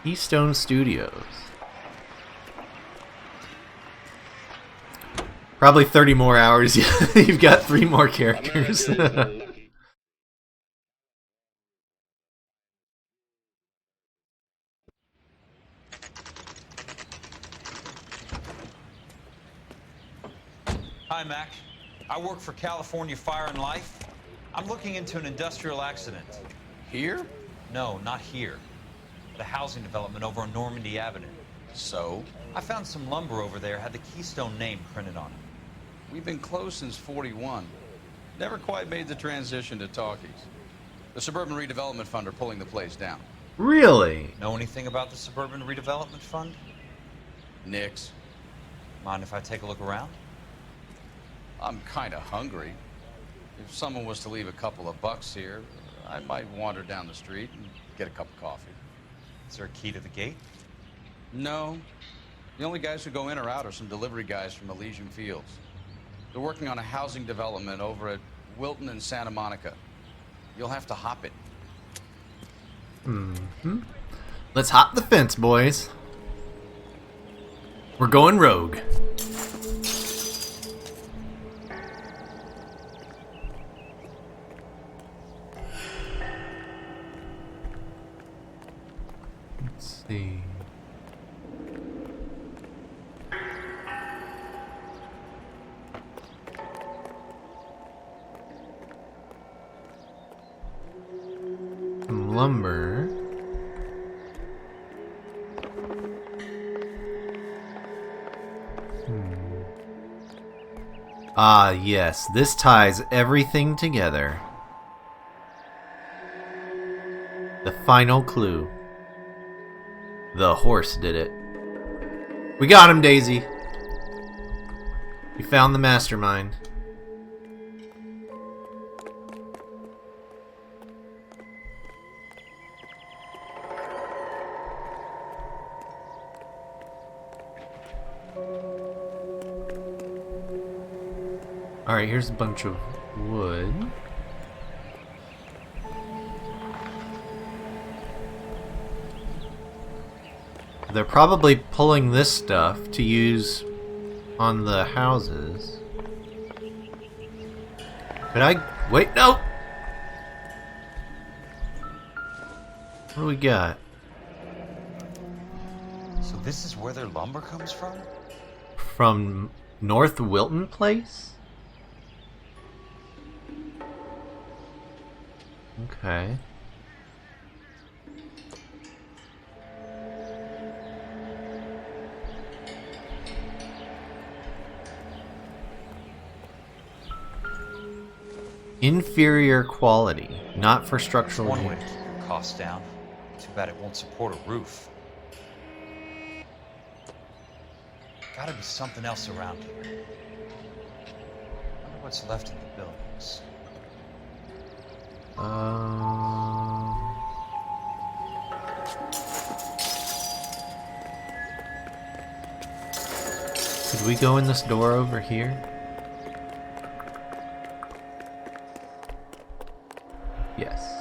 Keystone Studios. Probably 30 more hours. You've got 3 more characters. Hi, Mac. I work for California Fire and Life. I'm looking into an industrial accident. Here? No, not here. The housing development over on Normandy Avenue. So? I found some lumber over there, had the Keystone name printed on it. We've been closed since '41. Never quite made the transition to talkies. The Suburban Redevelopment Fund are pulling the place down. Really? Know anything about the Suburban Redevelopment Fund? Nix. Mind if I take a look around? I'm kind of hungry. If someone was to leave a couple of bucks here, I might wander down the street and get a cup of coffee. Is there a key to the gate? No. The only guys who go in or out are some delivery guys from Elysian Fields. They're working on a housing development over at Wilton and Santa Monica. You'll have to hop it. Mm-hmm. Let's hop the fence, boys. We're going rogue. Let's see. Some lumber. Ah, yes, this ties everything together. The final clue. The horse did it. We got him, Daisy. We found the mastermind. Alright, here's a bunch of wood. They're probably pulling this stuff to use on the houses. Could I... Wait, no! What do we got? So this is where their lumber comes from? From North Wilton Place? Okay. Inferior quality, not for structural One way use. to keep your costs down. Too bad it won't support a roof. Gotta be something else around here. Wonder what's left in the buildings. Could we go in this door over here? Yes.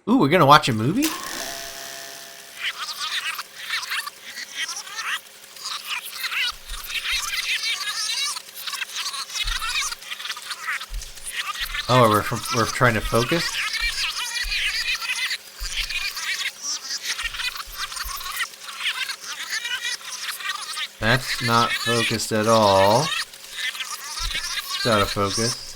Ooh, we're gonna watch a movie? Oh, we're trying to focus? That's not focused at all. It's out of focus.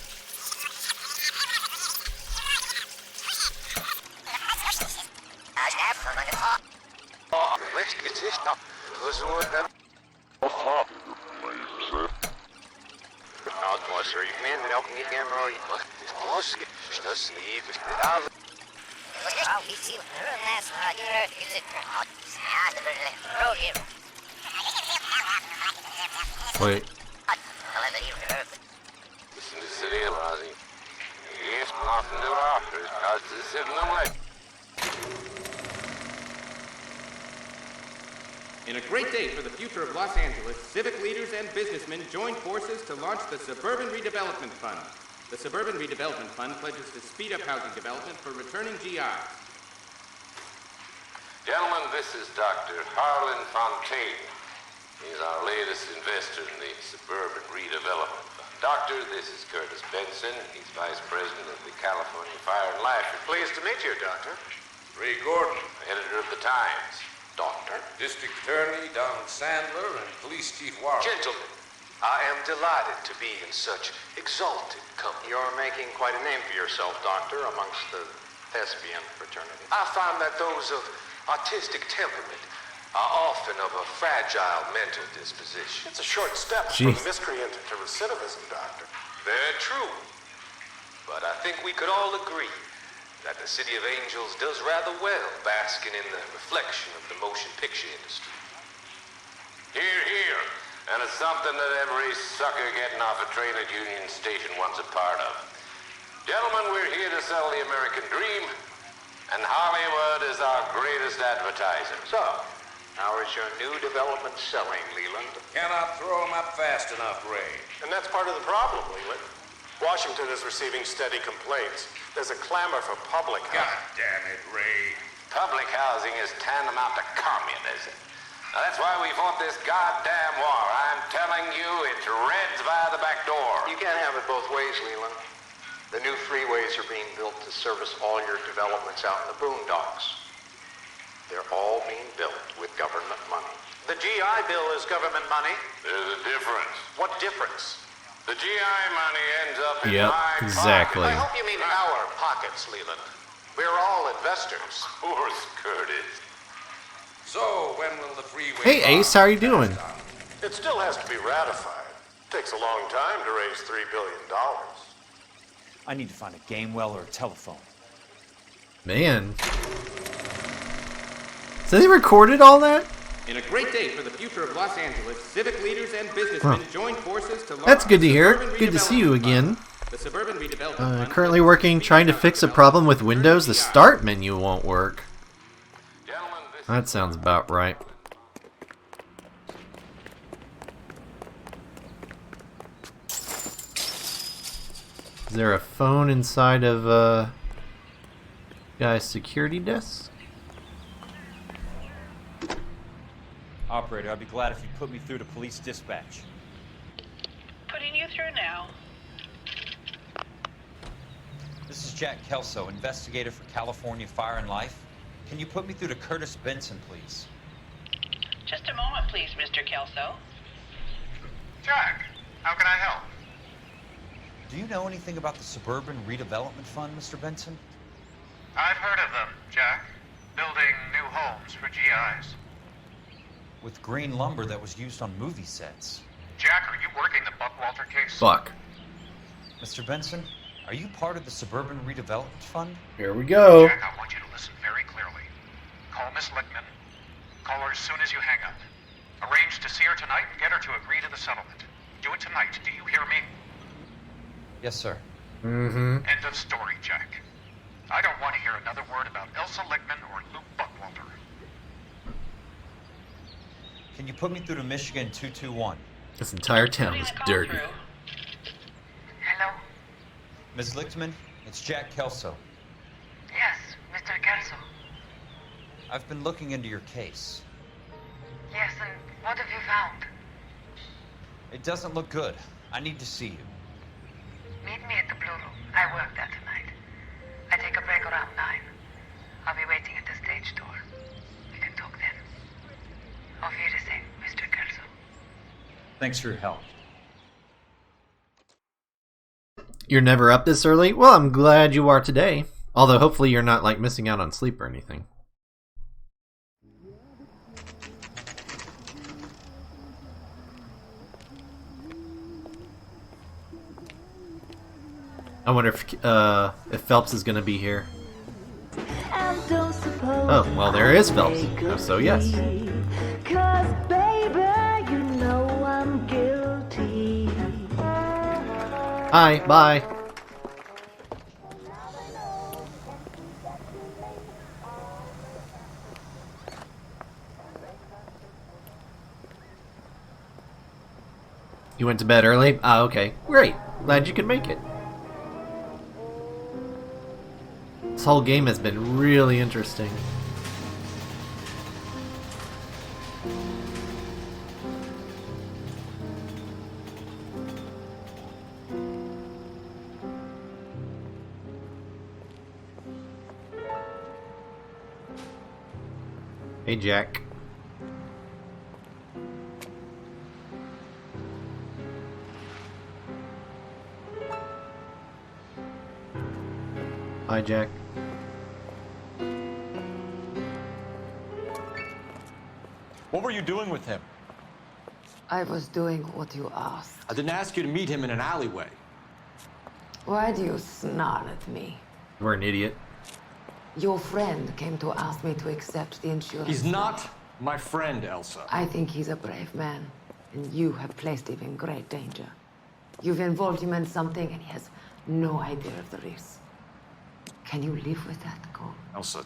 Wait. In a great day for the future of Los Angeles, civic leaders and businessmen joined forces to launch the Suburban Redevelopment Fund. The Suburban Redevelopment Fund pledges to speed up housing development for returning GIs. Gentlemen, this is Dr. Harlan Fontaine. He's our latest investor in the Suburban Redevelopment Fund. Doctor, this is Curtis Benson. He's Vice President of the California Fire and Life. Pleased to meet you, Doctor. Ray Gordon, editor of the Times. Doctor. District Attorney Donald Sandler and Police Chief Warren. Gentlemen, I am delighted to be in such exalted company. You're making quite a name for yourself, Doctor, amongst the thespian fraternity. I find that those of artistic temperament are often of a fragile mental disposition. It's a short step from miscreant to recidivism, Doctor. Very true. But I think we could all agree that the City of Angels does rather well basking in the reflection of the motion picture industry. Here, here. And it's something that every sucker getting off a train at Union Station wants a part of. Gentlemen, we're here to sell the American dream, and Hollywood is our greatest advertiser. So, how is your new development selling, Leland? Cannot throw them up fast enough, Ray. And that's part of the problem, Leland. Washington is receiving steady complaints. There's a clamor for public housing. God damn it, Ray. Public housing is tantamount to communism. Now, that's why we fought this goddamn war. I'm telling you, it's Reds via the back door. You can't have it both ways, Leland. The new freeways are being built to service all your developments out in the boondocks. They're all being built with government money. The GI Bill is government money. There's a difference. What difference? The GI money ends up in Yep, my exactly. pocket. I hope you mean our pockets, Leland. We're all investors. Of course, Curtis. So, when will the freeway... Hey Ace, how are you doing? It still has to be ratified. Takes a long time to raise $3 billion. I need to find a game well or a telephone. Man. So they recorded all that? In a great day for the future of Los Angeles, civic leaders and businessmen joined forces to launch That's good to hear. the Good to see you again. The Suburban Redevelopment Fund Currently working trying to fix a problem with Windows. The start menu won't work. That sounds about right. Is there a phone inside of guy's security desk? Operator, I'd be glad if you put me through to police dispatch. Putting you through now. This is Jack Kelso, investigator for California Fire and Life. Can you put me through to Curtis Benson, please? Just a moment, please, Mr. Kelso. Jack, how can I help? Do you know anything about the Suburban Redevelopment Fund, Mr. Benson? I've heard of them, Jack. Building new homes for GIs. With green lumber that was used on movie sets. Jack, are you working the Buckwalter case? Fuck. Mr. Benson, are you part of the Suburban Redevelopment Fund? Here we go. Jack, I want you to listen very clearly. Call Miss Lickman. Call her as soon as you hang up. Arrange to see her tonight and get her to agree to the settlement. Do it tonight, do you hear me? Yes, sir. Mm-hmm. End of story, Jack. I don't want to hear another word about Elsa Lickman or Luke Buckwalter. Can you put me through to Michigan 221? This entire town is dirty. Hello? Ms. Lichtman, it's Jack Kelso. Yes, Mr. Kelso. I've been looking into your case. Yes, and what have you found? It doesn't look good. I need to see you. Meet me at the Blue Room. I work there tonight. I take a break around 9. I'll be waiting at the stage door. We can talk then. Auf Wiedersehen, Mr. Kelso. Thanks for your help. You're never up this early? Well, I'm glad you are today. Although hopefully you're not like missing out on sleep or anything. I wonder if Phelps is going to be here. Oh, well, there is Phelps. Oh, so yes. 'Cause baby, you know I'm guilty. Hi, bye. You went to bed early? Ah, okay. Great. Glad you could make it. This whole game has been really interesting. Hey, Jack. Hi, Jack. What were you doing with him? I was doing what you asked. I didn't ask you to meet him in an alleyway. Why do you snarl at me? We're an idiot. Your friend came to ask me to accept the insurance. He's not my friend, Elsa. I think he's a brave man, and you have placed him in great danger. You've involved him in something, and he has no idea of the risk. Can you live with that, Cole? Elsa,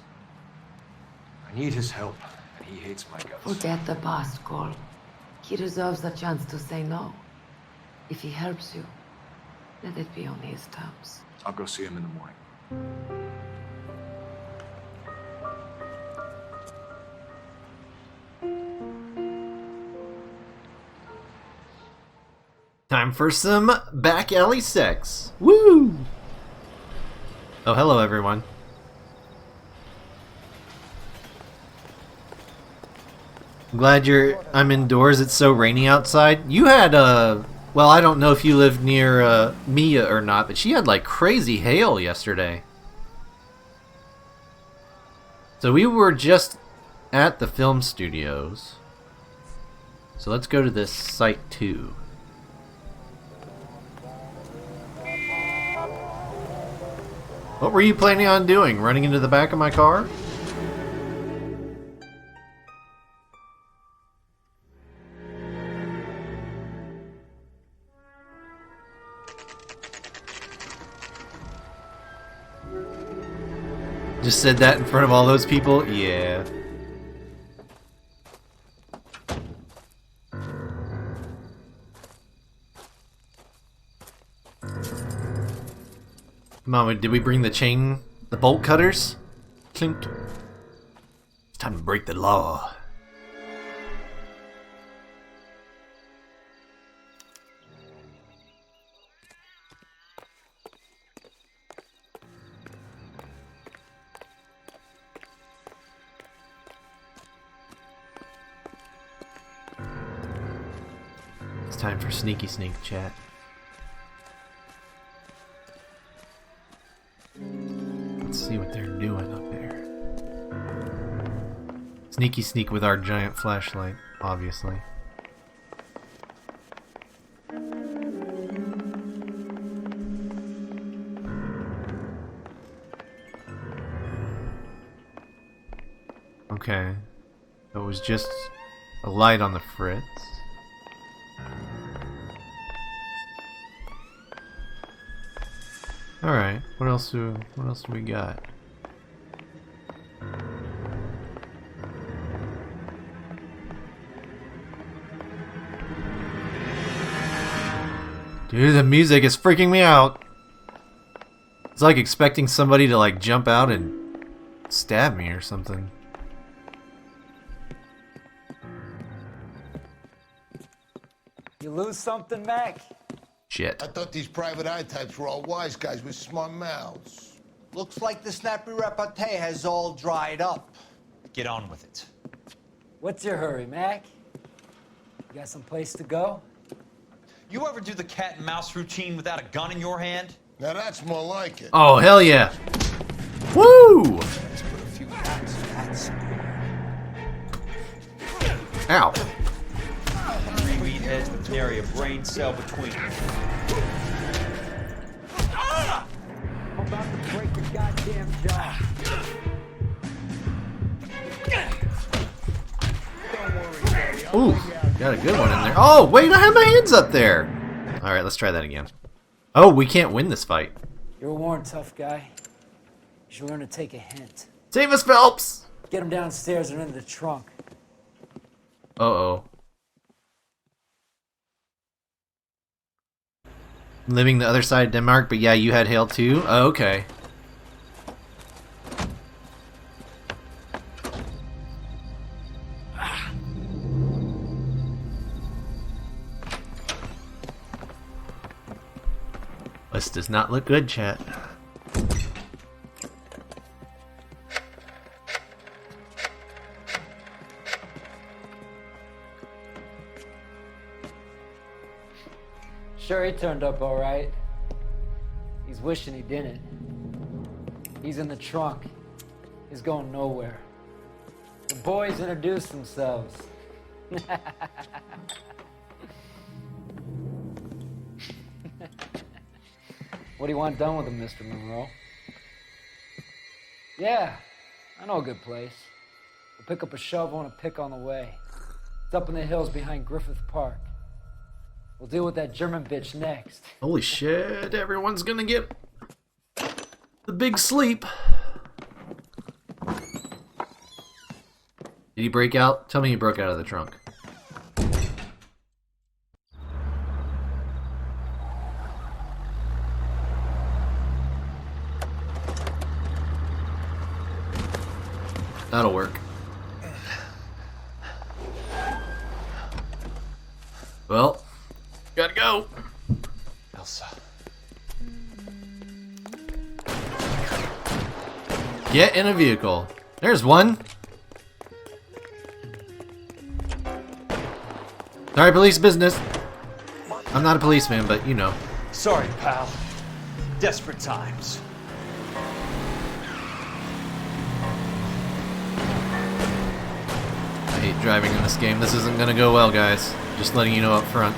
I need his help, and he hates my guts. Forget the past, Cole. He deserves a chance to say no. If he helps you, let it be on his terms. I'll go see him in the morning. Time for some back alley sex. Woo! Oh, hello, everyone. I'm glad I'm indoors. It's so rainy outside. You had well, I don't know if you lived near Mia or not, but she had like crazy hail yesterday. So we were just at the film studios. So let's go to this site 2. What were you planning on doing? Running into the back of my car? Just said that in front of all those people? Yeah. Come on, did we bring the chain, the bolt cutters? Clink. It's time to break the law. It's time for sneaky sneak chat. Let's see what they're doing up there. Sneaky sneak with our giant flashlight, obviously. Okay. So it was just a light on the fritz. Alright, what else do we got? Dude, the music is freaking me out. It's like expecting somebody to like jump out and stab me or something. You lose something, Mac? Shit. I thought these private eye types were all wise guys with smart mouths. Looks like the snappy repartee has all dried up. Get on with it. What's your hurry, Mac? You got some place to go? You ever do the cat and mouse routine without a gun in your hand? Now that's more like it. Oh, hell yeah. Woo! Ow. Weed heads with nary a brain cell between them. I'm about to break the goddamn jaw. Ooh, got a good one in there. Oh, wait, I have my hands up there. All right, let's try that again. Oh, we can't win this fight. You're a worn tough guy. You should learn to take a hint. Save us, Phelps! Get him downstairs and into the trunk. Uh-oh. Living the other side of Denmark, but yeah, you had hail too? Oh, okay. does not look good, chat. Sure, he turned up all right. He's wishing he didn't. He's in the trunk. He's going nowhere. The boys introduced themselves. What do you want done with him, Mr. Monroe? Yeah, I know a good place. We'll pick up a shovel and a pick on the way. It's up in the hills behind Griffith Park. We'll deal with that German bitch next. Holy shit, everyone's gonna get the big sleep. Did he break out? Tell me he broke out of the trunk. That'll work. Well, gotta go. Elsa. Get in a vehicle. There's one. Sorry, police business. I'm not a policeman, but you know. Sorry, pal. Desperate times. I hate driving in this game. This isn't gonna go well, guys. Just letting you know up front.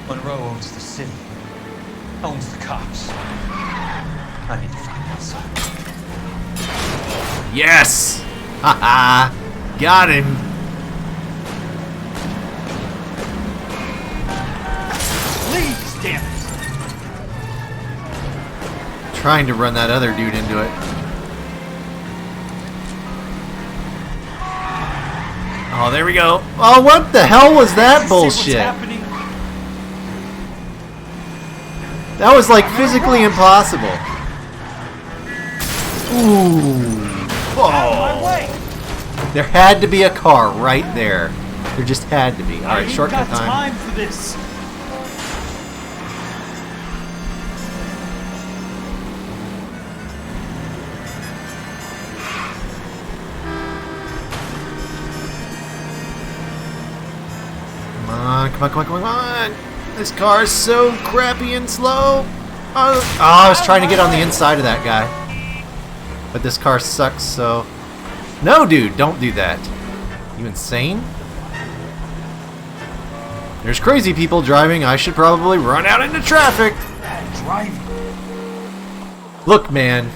Monroe owns the city. Owns the cops. I need to find Elsa. Yes! Haha! Got him! Please, damn it! Trying to run that other dude into it. Oh, there we go. Oh, what the hell was that bullshit? That was like physically impossible. Ooh. Oh. There had to be a car right there. There just had to be. Alright, shortcut time. Time for this. Come on, come on, come on! This car is so crappy and slow! Oh, I was trying to get on the inside of that guy. But this car sucks, so... No, dude, don't do that. You insane? There's crazy people driving. I should probably run out into traffic. Driving. Look, man.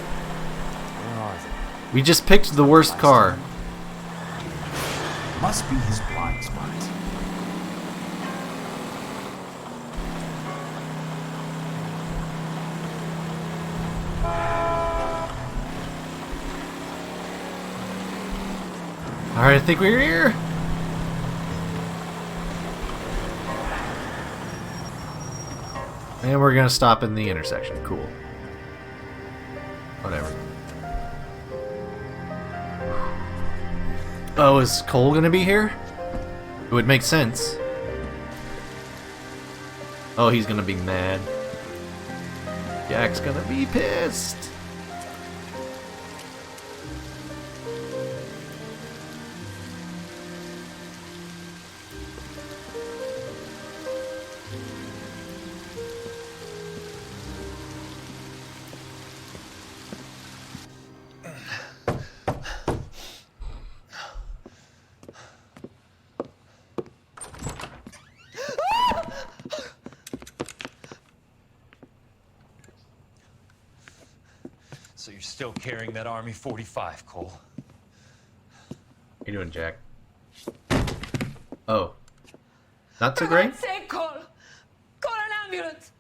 We just picked the worst car. Must be his blind spot. Alright, I think we're here. And we're gonna stop in the intersection. Cool. Whatever. Oh, is Cole gonna be here? It would make sense. Oh, he's gonna be mad. Jack's gonna be pissed. So you're still carrying that Army 45, Cole? How you doing, Jack? Oh. Not so great? Say, call an ambulance.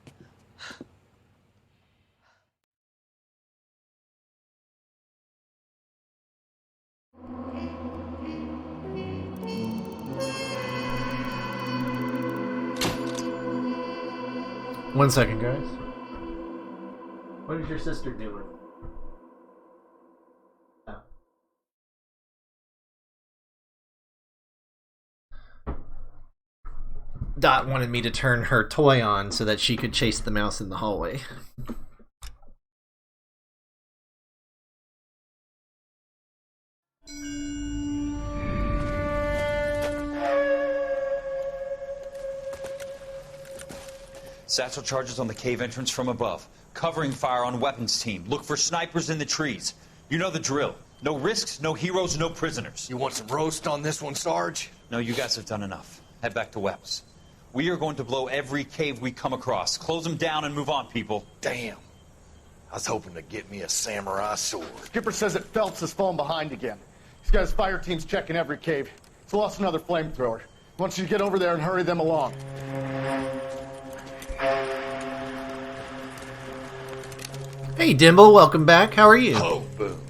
One second, guys. What is your sister doing? Oh. Dot wanted me to turn her toy on so that she could chase the mouse in the hallway. Satchel charges on the cave entrance from above. Covering fire on weapons team. Look for snipers in the trees. You know the drill. No risks, no heroes, no prisoners. You want some roast on this one, Sarge? No, you guys have done enough. Head back to Webb's. We are going to blow every cave we come across. Close them down and move on, people. Damn. I was hoping to get me a samurai sword. Skipper says that Phelps has fallen behind again. He's got his fire teams checking every cave. He's lost another flamethrower. He wants you to get over there and hurry them along. Hey, Dimble, welcome back. How are you? Oh, boom.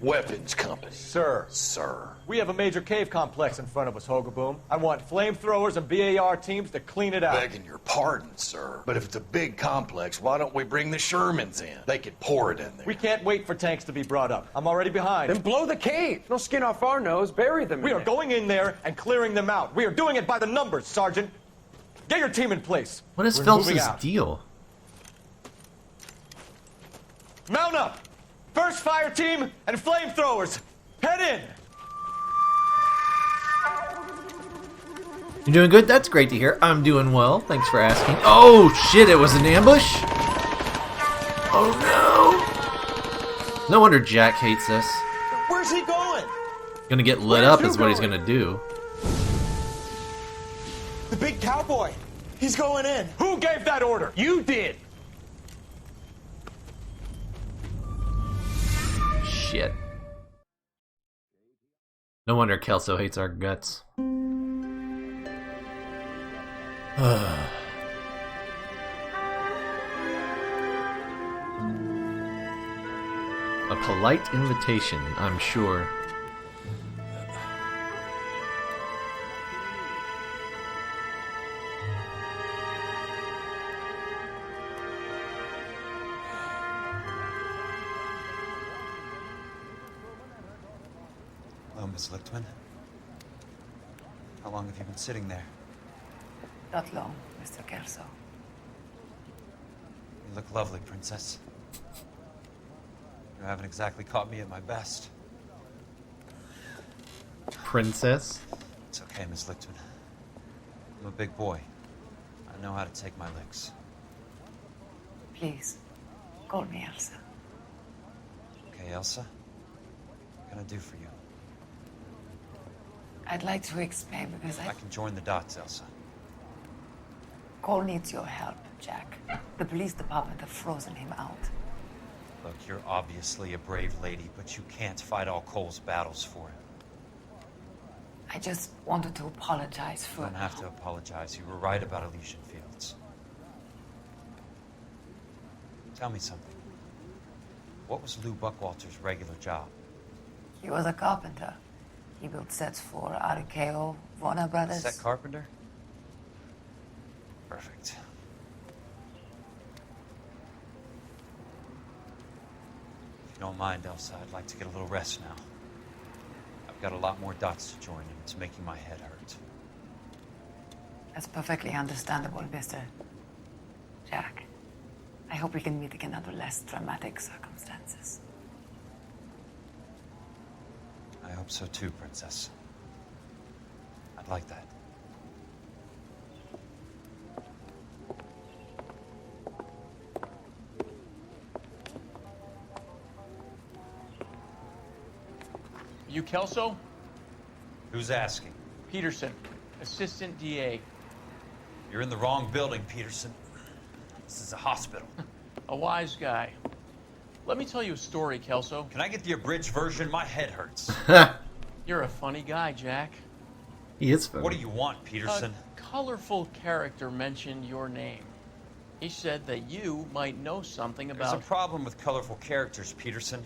Weapons company. Sir. Sir. We have a major cave complex in front of us, Hogaboom. I want flamethrowers and BAR teams to clean it out. Begging your pardon, sir. But if it's a big complex, why don't we bring the Shermans in? They could pour it in there. We can't wait for tanks to be brought up. I'm already behind. Then blow the cave. No skin off our nose. Bury them. We are going in there and clearing them out. We are doing it by the numbers, Sergeant. Get your team in place. What is We're Phelps' moving out. deal? Mount up! First fire team and flamethrowers! Head in! You're doing good? That's great to hear. I'm doing well. Thanks for asking. Oh, shit, it was an ambush? Oh, no. No wonder Jack hates us. Where's he going? Gonna get lit up is what he's gonna do. The big cowboy. He's going in. Who gave that order? You did. Shit. No wonder Kelso hates our guts. A polite invitation, I'm sure. Hello, Miss Lichtman. How long have you been sitting there? Not long, Mr. Kelso. You look lovely, Princess. You haven't exactly caught me at my best. Princess? It's okay, Miss Lichtman. I'm a big boy. I know how to take my licks. Please, call me Elsa. Okay, Elsa? What can I do for you? I'd like to explain because I can join the dots, Elsa. Cole needs your help, Jack. The police department have frozen him out. Look, you're obviously a brave lady, but you can't fight all Cole's battles for him. I just wanted to apologize for... You don't have to apologize. You were right about Elysian Fields. Tell me something. What was Lou Buckwalter's regular job? He was a carpenter. He built sets for RKO, Warner Brothers. Set carpenter? Perfect. If you don't mind, Elsa, I'd like to get a little rest now. I've got a lot more dots to join, and it's making my head hurt. That's perfectly understandable, Mr. Jack. I hope we can meet again under less dramatic circumstances. I hope so too, Princess. I'd like that. You Kelso? Who's asking? Peterson, Assistant DA. You're in the wrong building, Peterson. This is a hospital. A wise guy. Let me tell you a story, Kelso. Can I get the abridged version? My head hurts. You're a funny guy, Jack. He is funny. What do you want, Peterson? A colorful character mentioned your name. He said that you might know something about... There's a problem with colorful characters, Peterson.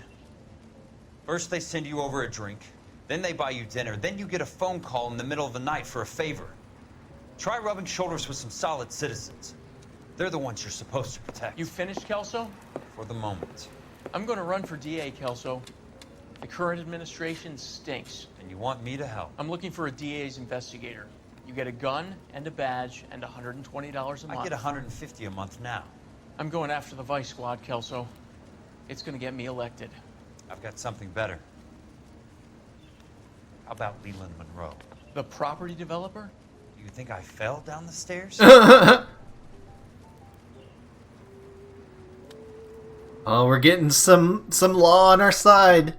First they send you over a drink, then they buy you dinner, then you get a phone call in the middle of the night for a favor. Try rubbing shoulders with some solid citizens. They're the ones you're supposed to protect. You finished, Kelso? For the moment. I'm going to run for DA, Kelso. The current administration stinks. And you want me to help? I'm looking for a DA's investigator. You get a gun and a badge and $120 a month. I get $150 a month now. I'm going after the Vice Squad, Kelso. It's gonna get me elected. I've got something better. How about Leland Monroe? The property developer? Do you think I fell down the stairs? Oh, we're getting some law on our side.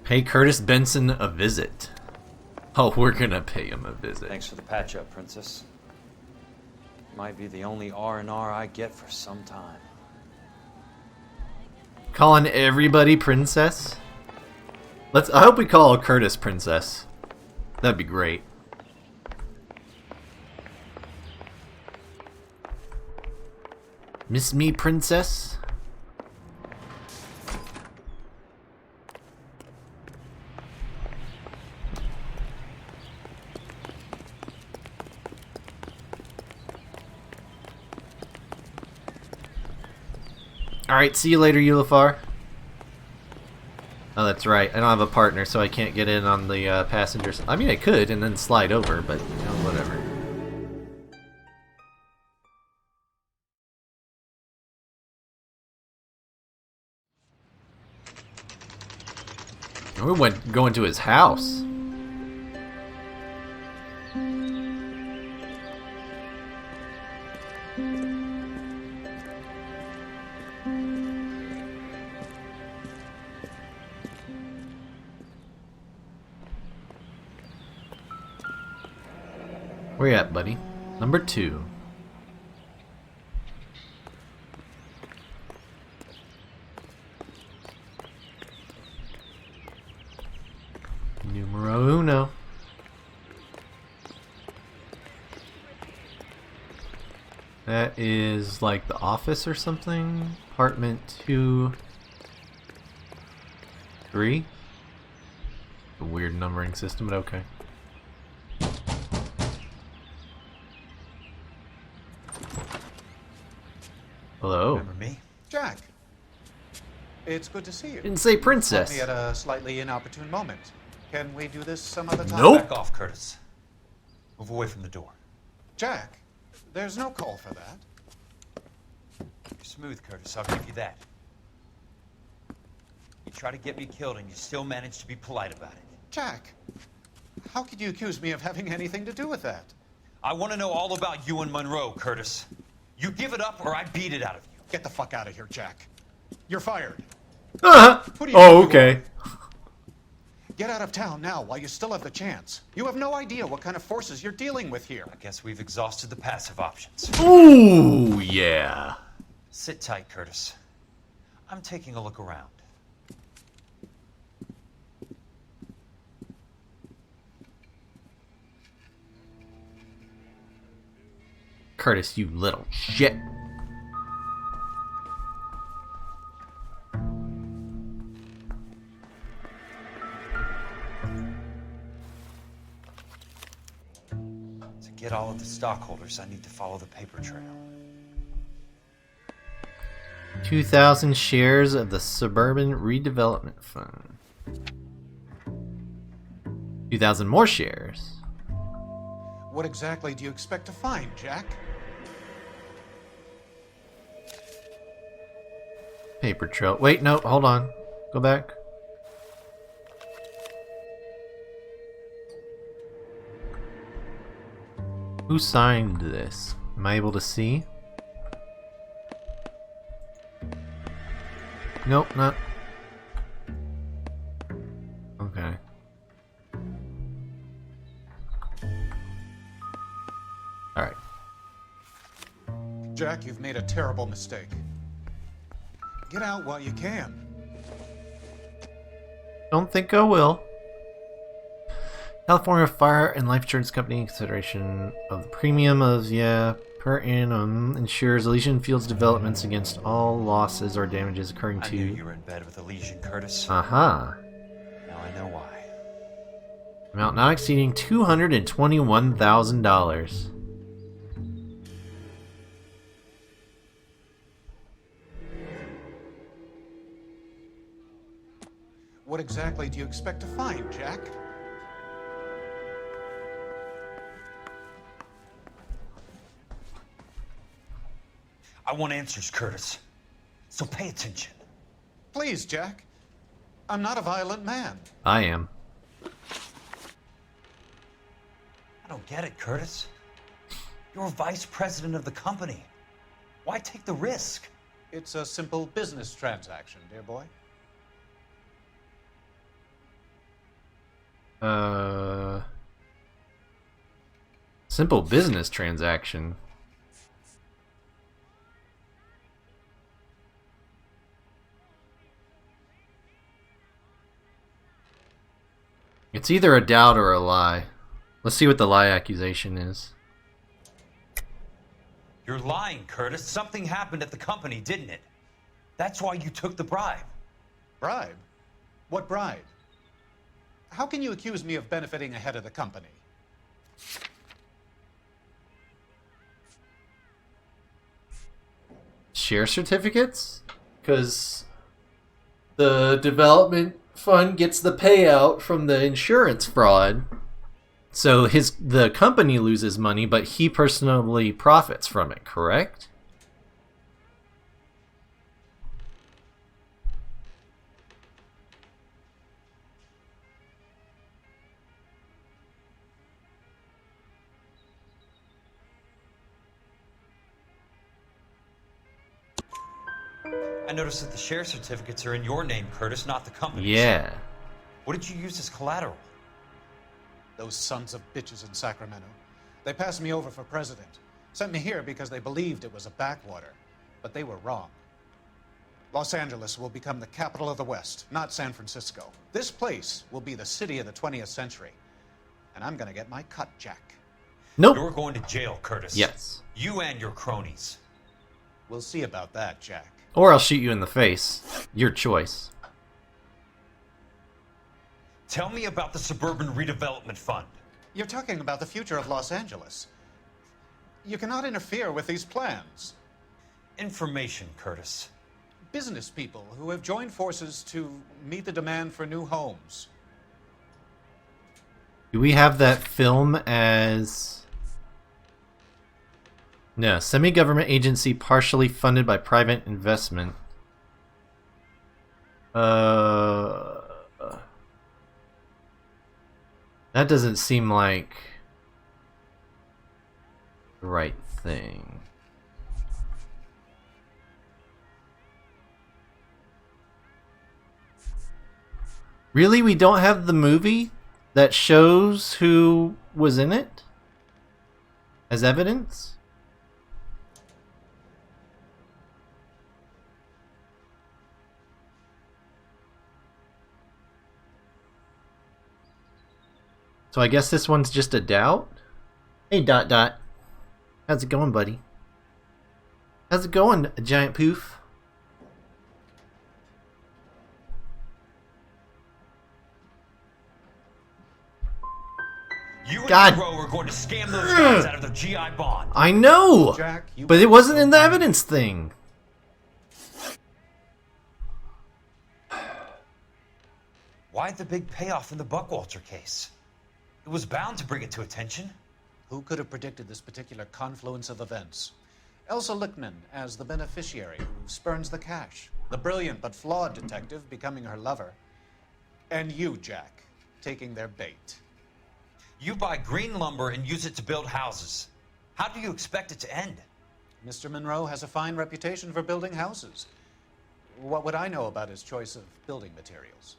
Pay Curtis Benson a visit. Oh, we're gonna pay him a visit. Thanks for the patch-up, Princess. Might be the only R&R I get for some time. Calling everybody princess? I hope we call Curtis princess. That'd be great. Miss me, princess? Alright, see you later, Eulifar. Oh, that's right. I don't have a partner, so I can't get in on the passengers. I mean, I could and then slide over, but, you know, whatever. We went going to his house. Where you at, buddy? Number 2. Numero uno. That is like the office or something. Apartment 2, 3. A weird numbering system, but okay. Hello. Remember me? Jack. It's good to see you. Didn't say princess. Caught me at a slightly inopportune moment. Can we do this some other time? Nope. Back off, Curtis. Move away from the door. Jack, there's no call for that. You're smooth, Curtis. I'll give you that. You try to get me killed and you still manage to be polite about it. Jack, how could you accuse me of having anything to do with that? I want to know all about you and Monroe, Curtis. You give it up or I beat it out of you. Get the fuck out of here, Jack. You're fired. Oh, okay. Get out of town now while you still have the chance. You have no idea what kind of forces you're dealing with here. I guess we've exhausted the passive options. Ooh, yeah. Sit tight, Curtis. I'm taking a look around. Curtis, you little shit. To get all of the stockholders, I need to follow the paper trail. 2,000 shares of the Suburban Redevelopment Fund. 2,000 more shares. What exactly do you expect to find, Jack? Paper trail. Wait, no, hold on. Go back. Who signed this? Am I able to see? Nope, not. Okay. Alright. Jack, you've made a terrible mistake. Get out while you can. Don't think I will. California Fire and Life Insurance Company, consideration of the premium of, per annum, insures Elysian Fields developments against all losses or damages occurring to... I knew you were in bed with Elysian, Curtis. Aha. Now I know why. Amount not exceeding $221,000. What exactly do you expect to find, Jack? I want answers, Curtis. So pay attention. Please, Jack. I'm not a violent man. I am. I don't get it, Curtis. You're vice president of the company. Why take the risk? It's a simple business transaction, dear boy. Simple business transaction. It's either a doubt or a lie. Let's see what the lie accusation is. You're lying, Curtis. Something happened at the company, didn't it? That's why you took the bribe. Bribe? What bribe? How can you accuse me of benefiting a head of the company? Share certificates? Because the development fund gets the payout from the insurance fraud. So the company loses money, but he personally profits from it, correct? I noticed that the share certificates are in your name, Curtis, not the company's. Yeah. What did you use as collateral? Those sons of bitches in Sacramento. They passed me over for president. Sent me here because they believed it was a backwater. But they were wrong. Los Angeles will become the capital of the West, not San Francisco. This place will be the city of the 20th century. And I'm gonna get my cut, Jack. Nope. You're going to jail, Curtis. Yes. You and your cronies. We'll see about that, Jack. Or I'll shoot you in the face. Your choice. Tell me about the Suburban Redevelopment Fund. You're talking about the future of Los Angeles. You cannot interfere with these plans. Information, Curtis. Business people who have joined forces to meet the demand for new homes. Do we have that film as... No, semi-government agency partially funded by private investment. That doesn't seem like the right thing. Really? We don't have the movie that shows who was in it as evidence? So I guess this one's just a doubt? Hey, Dot Dot. How's it going, buddy? How's it going, Giant Poof? You and God. Monroe are going to scam those guys out of their GI bond. I know! Jack, But it wasn't in the evidence thing. Why the big payoff in the Buckwalter case? It was bound to bring it to attention. Who could have predicted this particular confluence of events? Elsa Lichtman as the beneficiary who spurns the cash. The brilliant but flawed detective becoming her lover. And you, Jack, taking their bait. You buy green lumber and use it to build houses. How do you expect it to end? Mr. Monroe has a fine reputation for building houses. What would I know about his choice of building materials?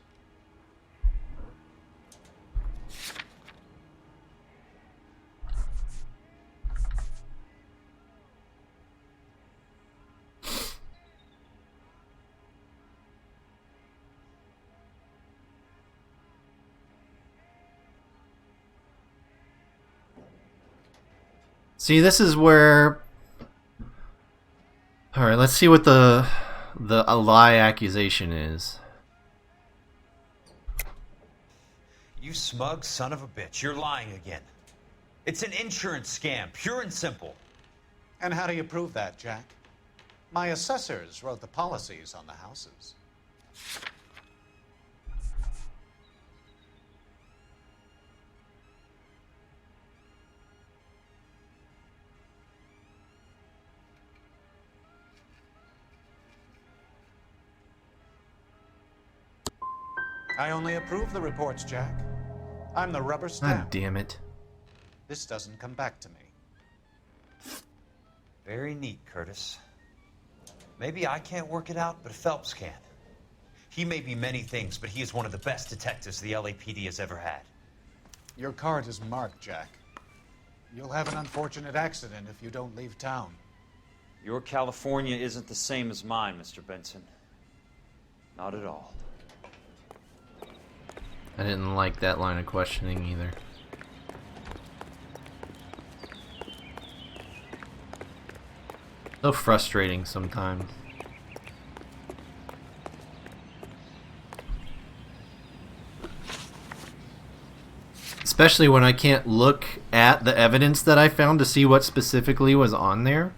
See, this is where... Alright, let's see what the lie accusation is. You smug son of a bitch, you're lying again. It's an insurance scam, pure and simple. And how do you prove that, Jack? My assessors wrote the policies on the houses. I only approve the reports, Jack. I'm the rubber stamp. God damn it. This doesn't come back to me. Very neat, Curtis. Maybe I can't work it out, but Phelps can. He may be many things, but he is one of the best detectives the LAPD has ever had. Your card is marked, Jack. You'll have an unfortunate accident if you don't leave town. Your California isn't the same as mine, Mr. Benson. Not at all. I didn't like that line of questioning either. So frustrating sometimes. Especially when I can't look at the evidence that I found to see what specifically was on there.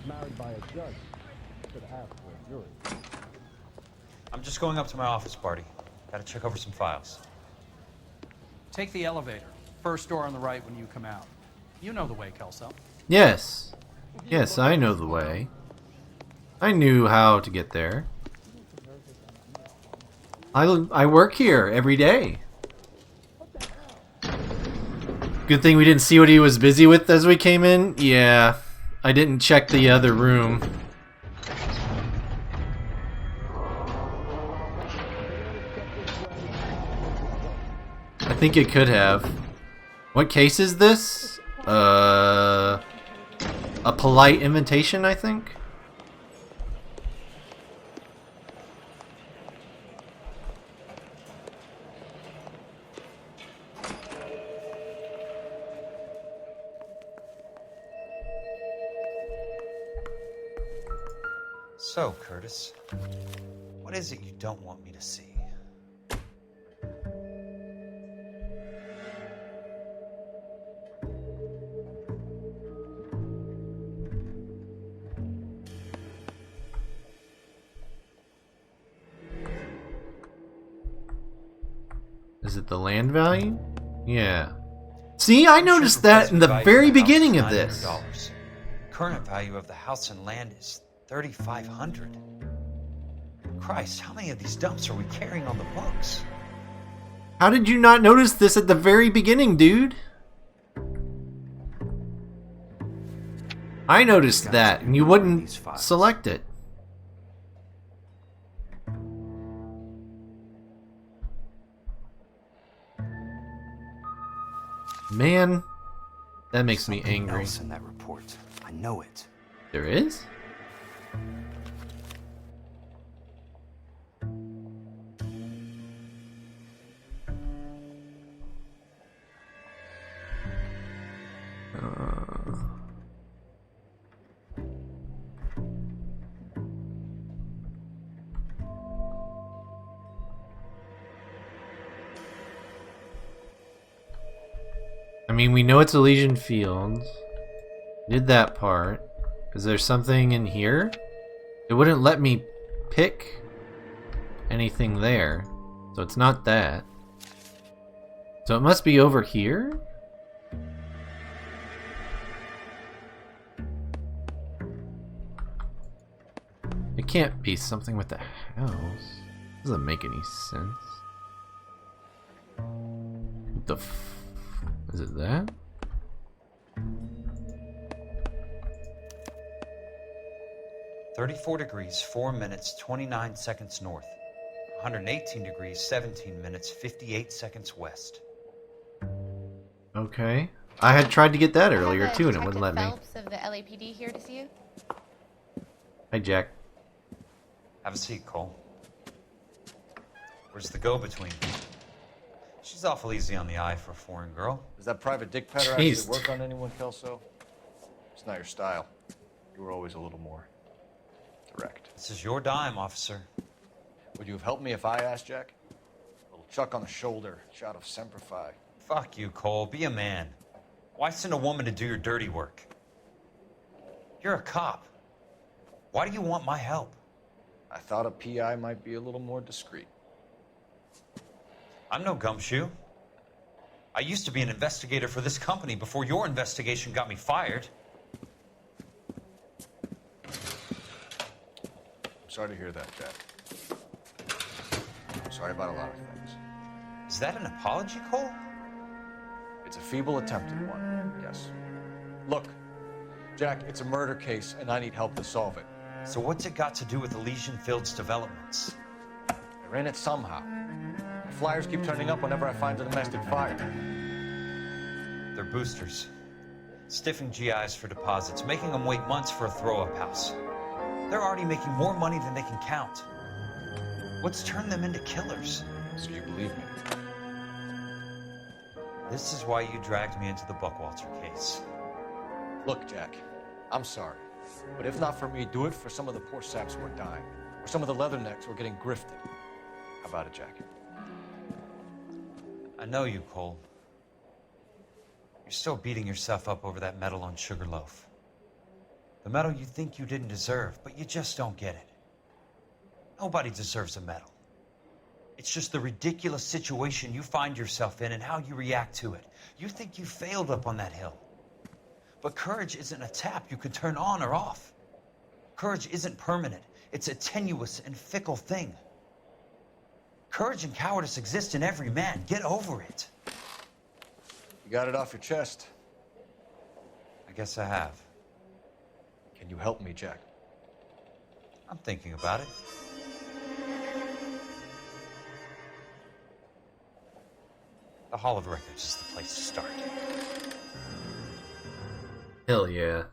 Married by a judge. Should ask for a jury. I'm just going up to my office, Barty. Gotta check over some files. Take the elevator. First door on the right when you come out. You know the way, Kelso. Yes. Yes, I know the way. I knew how to get there. I work here every day. Good thing we didn't see what he was busy with as we came in. Yeah. I didn't check the other room. I think it could have. What case is this? A polite invitation, I think? So, Curtis, what is it you don't want me to see? Is it the land value? Yeah. See, I noticed that in the very beginning of this. Current value of the house and land is $3,500. Christ, how many of these dumps are we carrying on the books? How did you not notice this at the very beginning, dude? I noticed that, and you wouldn't select it. Man, that makes me angry. Else in that report. I know it. There is? I mean, we know it's Elysian Fields. Did that part. Is there something in here? It wouldn't let me pick anything there. So it's not that. So it must be over here? It can't be something with the house. Doesn't make any sense. What the is it that? $34 4 minutes 29 seconds north. 118 degrees 17 minutes 58 seconds west. Okay. I had tried to get that earlier too, and it wouldn't let me. Phelps of the LAPD here to see you. Hi, Jack. Have a seat, Cole. Where's the go-between? She's awful easy on the eye for a foreign girl. Does that private dick petter actually work on anyone, Kelso? It's not your style. You were always a little more direct. This is your dime, officer. Would you have helped me if I asked, Jack? A little chuck on the shoulder, shot of Semper Fi. Fuck you, Cole. Be a man. Why send a woman to do your dirty work? You're a cop. Why do you want my help? I thought a PI might be a little more discreet. I'm no gumshoe. I used to be an investigator for this company before your investigation got me fired. I'm sorry to hear that, Jack. I'm sorry about a lot of things. Is that an apology, Cole? It's a feeble attempted one, yes. Look, Jack, it's a murder case, and I need help to solve it. So what's it got to do with Elysian Fields developments? They're in it somehow. The flyers keep turning up whenever I find a domestic fire. They're boosters. Stiffing GIs for deposits, making them wait months for a throw-up house. They're already making more money than they can count. What's turned them into killers? So you believe me? This is why you dragged me into the Buckwalter case. Look, Jack, I'm sorry. But if not for me, do it for some of the poor saps who are dying. Or some of the leathernecks who are getting grifted. How about it, Jack? I know you, Cole. You're still beating yourself up over that medal on Sugarloaf. The medal you think you didn't deserve, but you just don't get it. Nobody deserves a medal. It's just the ridiculous situation you find yourself in and how you react to it. You think you failed up on that hill. But courage isn't a tap you can turn on or off. Courage isn't permanent. It's a tenuous and fickle thing. Courage and cowardice exist in every man. Get over it. You got it off your chest. I guess I have. Can you help me, Jack? I'm thinking about it. The Hall of Records is the place to start. Hell yeah.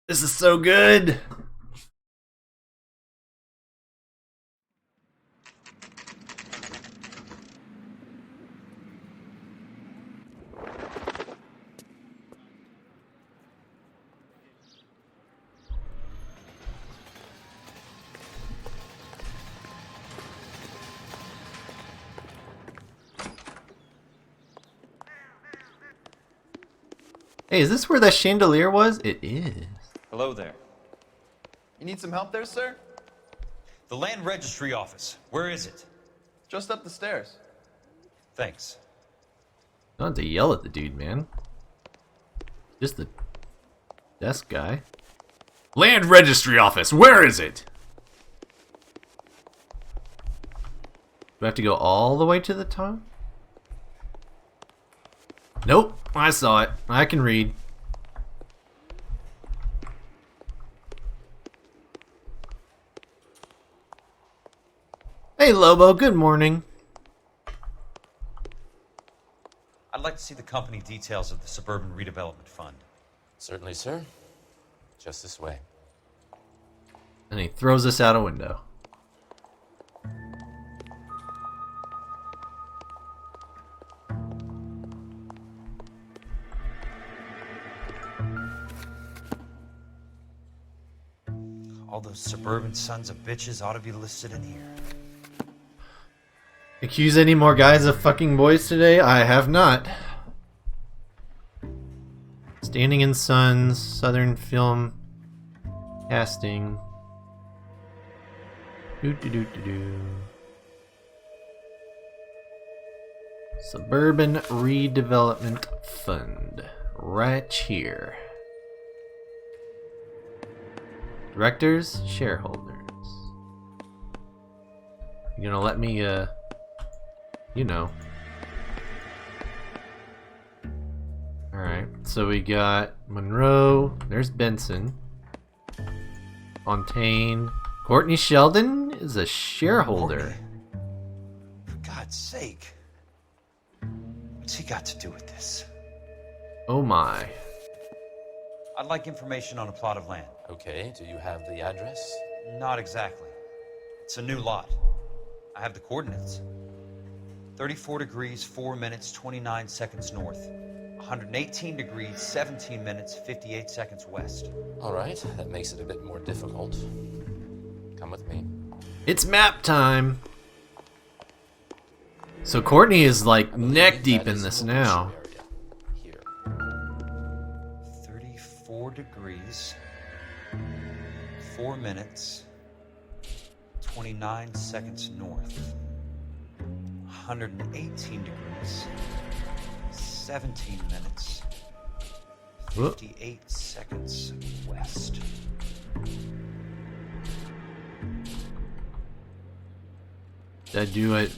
This is so good! Hey, is this where that chandelier was? It is. Hello there. You need some help there, sir? The Land Registry Office. Where is it? Just up the stairs. Thanks. Don't have to yell at the dude, man. Just the desk guy. Land Registry Office, where is it? Do I have to go all the way to the top? Nope, I saw it. I can read. Hey Lobo, good morning. I'd like to see the company details of the Suburban Redevelopment Fund. Certainly, sir. Just this way. And he throws us out a window. All those suburban sons of bitches ought to be listed in here. Accuse any more guys of fucking boys today? I have not. Standing in Suns, Southern Film Casting. Doo-doo-doo-doo-doo. Suburban Redevelopment Fund. Right here. Directors, shareholders. You gonna let me, you know. Alright, so we got Monroe, there's Benson. Fontaine. Courtney Sheldon is a shareholder. For God's sake. What's he got to do with this? Oh my. I'd like information on a plot of land. Okay, do you have the address? Not exactly. It's a new lot. I have the coordinates. 34 degrees, 4 minutes, 29 seconds north. 118 degrees, 17 minutes, 58 seconds west. All right, that makes it a bit more difficult. Come with me. It's map time. So Courtney is like neck deep in this now. 34 degrees, 4 minutes, 29 seconds north, 118 degrees, 17 minutes, 58 seconds west. Did I do it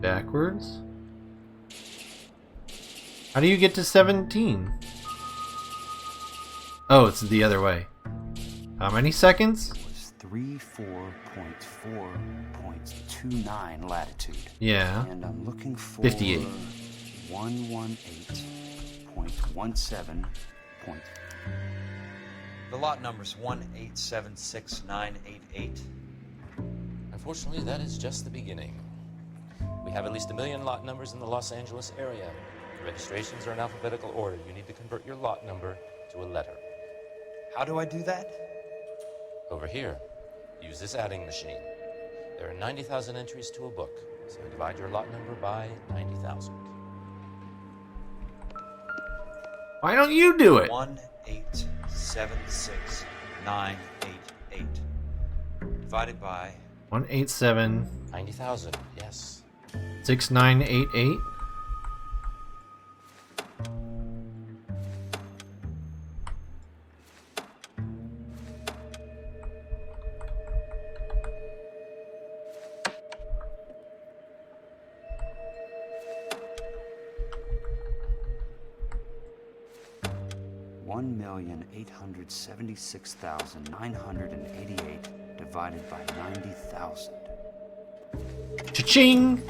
backwards? How do you get to 17? Oh, it's the other way. How many seconds? It was 34.4.29 latitude. Yeah. And I'm looking for 58. 118.17. The lot number's 1876988. Unfortunately, that is just the beginning. We have at least 1 million lot numbers in the Los Angeles area. The registrations are in alphabetical order. You need to convert your lot number to a letter. How do I do that? Over here, use this adding machine. There are 90,000 entries to a book, so divide your lot number by 90,000. Why don't you do it? 1876988 divided by 187 90,000. Yes. 6988. $1,876,988 divided by 90,000. Cha-ching!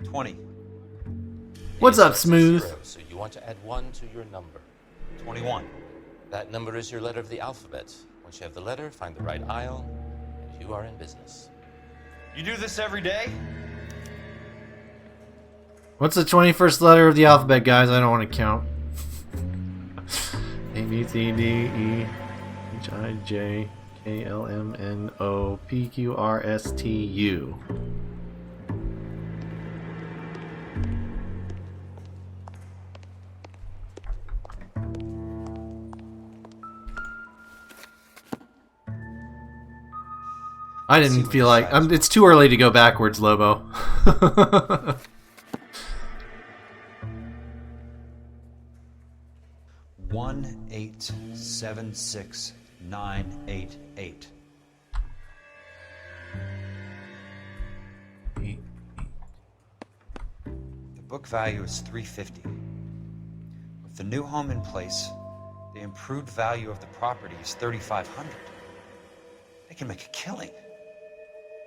20. What's up, Smooth? So you want to add 1 to your number. 21. That number is your letter of the alphabet. Once you have the letter, find the right aisle, and you are in business. You do this every day? What's the 21st letter of the alphabet, guys? I don't want to count. A, B, C, D, E, H, I, J, K, L, M, N, O, P, Q, R, S, T, U. I didn't feel like... it's too early to go backwards, Lobo. One 1876988. The book value is $350. With the new home in place, the improved value of the property is $3,500. They can make a killing.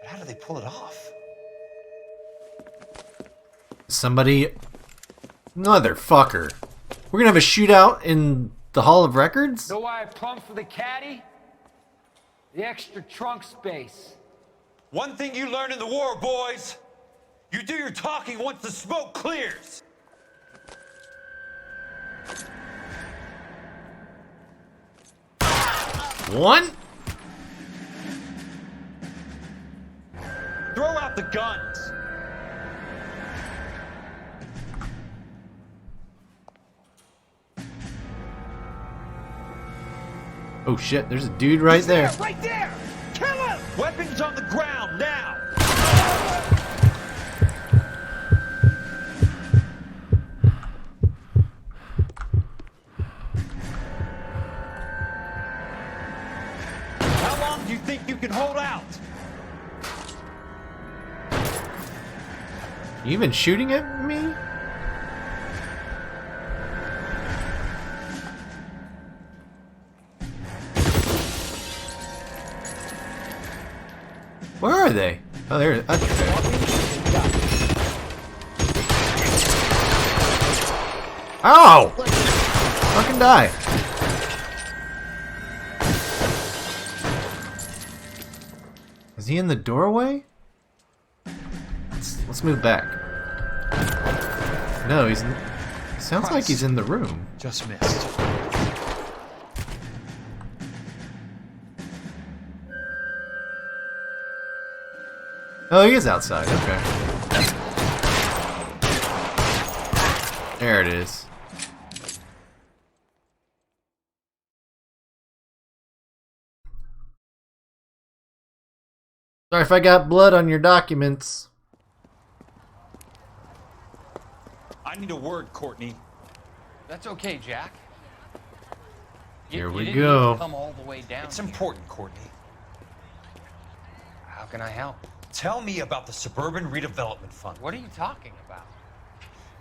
But how do they pull it off? Somebody... Motherfucker. We're gonna have a shootout in the Hall of Records? Know why I plumbed for the caddy? The extra trunk space. One thing you learn in the war, boys. You do your talking once the smoke clears. One? Throw out the guns. Oh shit, there's a dude right there. Right there! Kill him! Weapons on the ground, now! How long do you think you can hold out? You even shooting at me? Where are they? Oh, there. Ow! Fucking die. Is he in the doorway? Let's move back. No, he's... Sounds like he's in the room. Just missed. Oh, he is outside. Okay. There it is. Sorry if I got blood on your documents. I need a word, Courtney. That's okay, Jack. Here we you didn't go. Need to come all the way down. It's here. important, Courtney. How can I help? Tell me about the Suburban Redevelopment Fund. What are you talking about?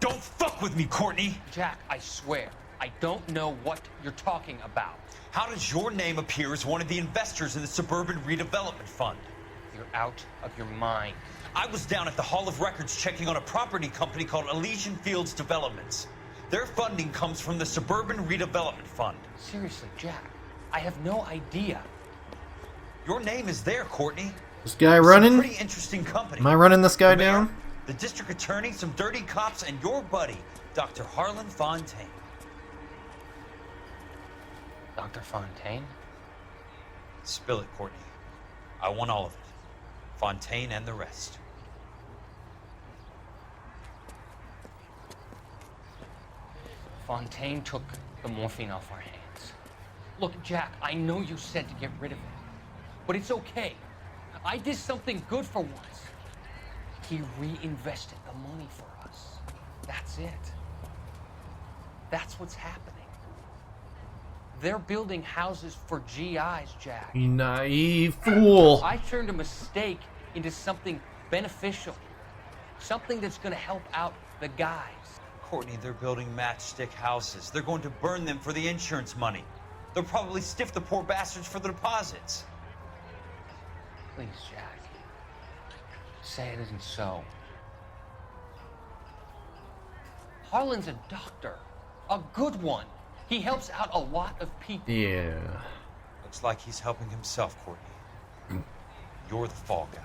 Don't fuck with me, Courtney! Jack, I swear, I don't know what you're talking about. How does your name appear as one of the investors in the Suburban Redevelopment Fund? You're out of your mind. I was down at the Hall of Records checking on a property company called Elysian Fields Developments. Their funding comes from the Suburban Redevelopment Fund. Seriously, Jack, I have no idea. Your name is there, Courtney. This guy It's running? a pretty interesting company. Am I running this guy The mayor, down? The district attorney, some dirty cops, and your buddy, Dr. Harlan Fontaine. Dr. Fontaine? Spill it, Courtney. I want all of it. Fontaine and the rest. Fontaine took the morphine off our hands. Look, Jack, I know you said to get rid of it, but it's okay. I did something good for once. He reinvested the money for us. That's it. That's what's happening. They're building houses for GIs, Jack. You naive fool. I turned a mistake into something beneficial. Something that's gonna help out the guys. Courtney, they're building matchstick houses. They're going to burn them for the insurance money. They'll probably stiff the poor bastards for the deposits. Please, Jack. Say it isn't so. Harlan's a doctor. A good one. He helps out a lot of people. Yeah. Looks like he's helping himself, Courtney. You're the fall guy.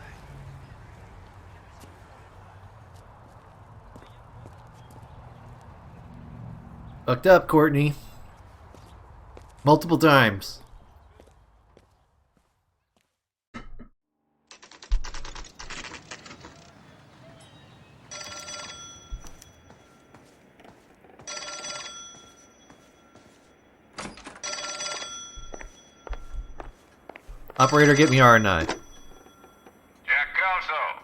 Fucked up, Courtney. Multiple times. Operator, get me R9. Jack Kelso.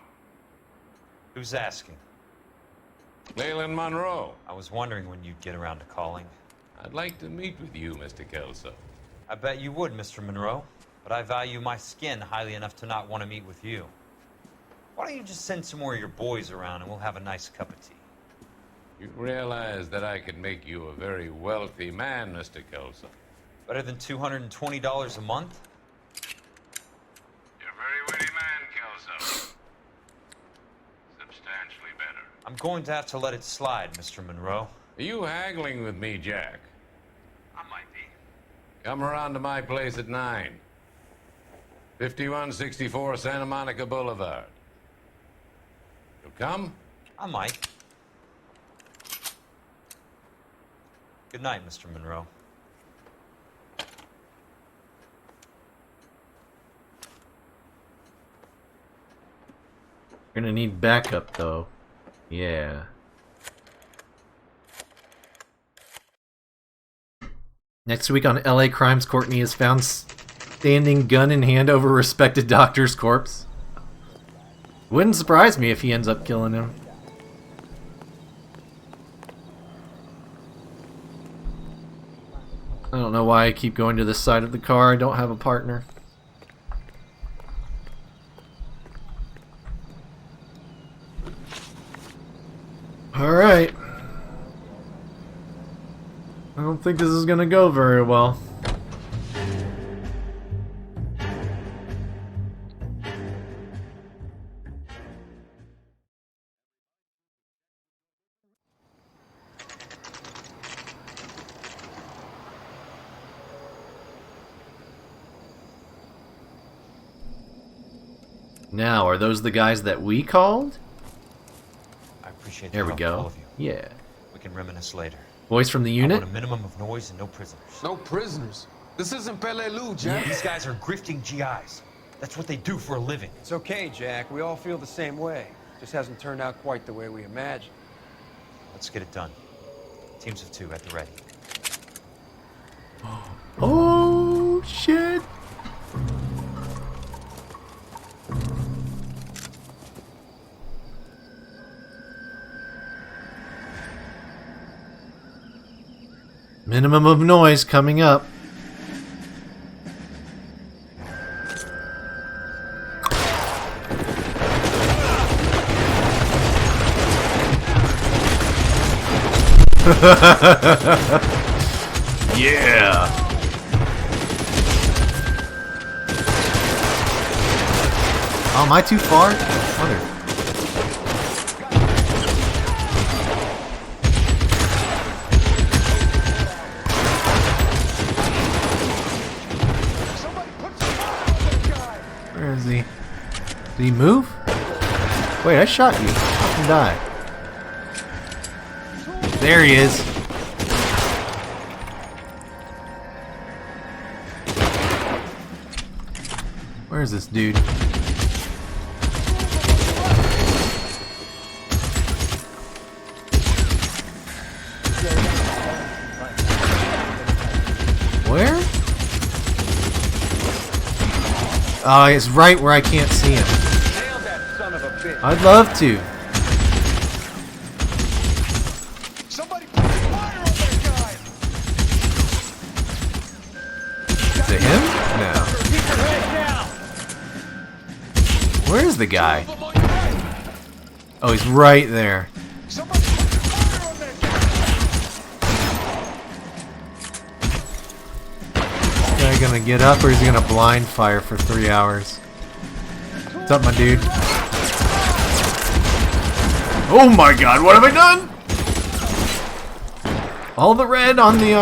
Who's asking? Leyland Monroe. I was wondering when you'd get around to calling. I'd like to meet with you, Mr. Kelso. I bet you would, Mr. Monroe. But I value my skin highly enough to not want to meet with you. Why don't you just send some more of your boys around and we'll have a nice cup of tea? You realize that I could make you a very wealthy man, Mr. Kelso. Better than $220 a month? You're a very witty man, Kelso. Substantially better. I'm going to have to let it slide, Mr. Monroe. Are you haggling with me, Jack? I might be. Come around to my place at 9. 5164 Santa Monica Boulevard. You'll come? I might. Good night, Mr. Monroe. We're gonna need backup, though. Yeah. Next week on LA Crimes, Courtney is found standing gun in hand over a respected doctor's corpse. Wouldn't surprise me if he ends up killing him. I don't know why I keep going to this side of the car. I don't have a partner. Alright. I don't think this is gonna go very well. Now, are those the guys that we called? I appreciate There we the help, all go. of you. Yeah. We can reminisce later. Voice from the unit? I want a minimum of noise and no prisoners. No prisoners. This isn't Peleliu, Jack. These guys are grifting GIs. That's what they do for a living. It's okay, Jack. We all feel the same way. Just hasn't turned out quite the way we imagined. Let's get it done. Teams of 2 at the ready. Oh, shit. Minimum of noise coming up. Yeah. Oh, am I too far? Mother. Where is he? Did he move? Wait, I shot you. How can die? There he is. Where is this dude? Where? Oh, it's right where I can't see him. I'd love to. Is it him? No. Where's the guy? Oh, he's right there. Is this guy gonna get up or is he gonna blind fire for 3 hours? What's up, my dude? Oh my god, what have I done? All the red on the,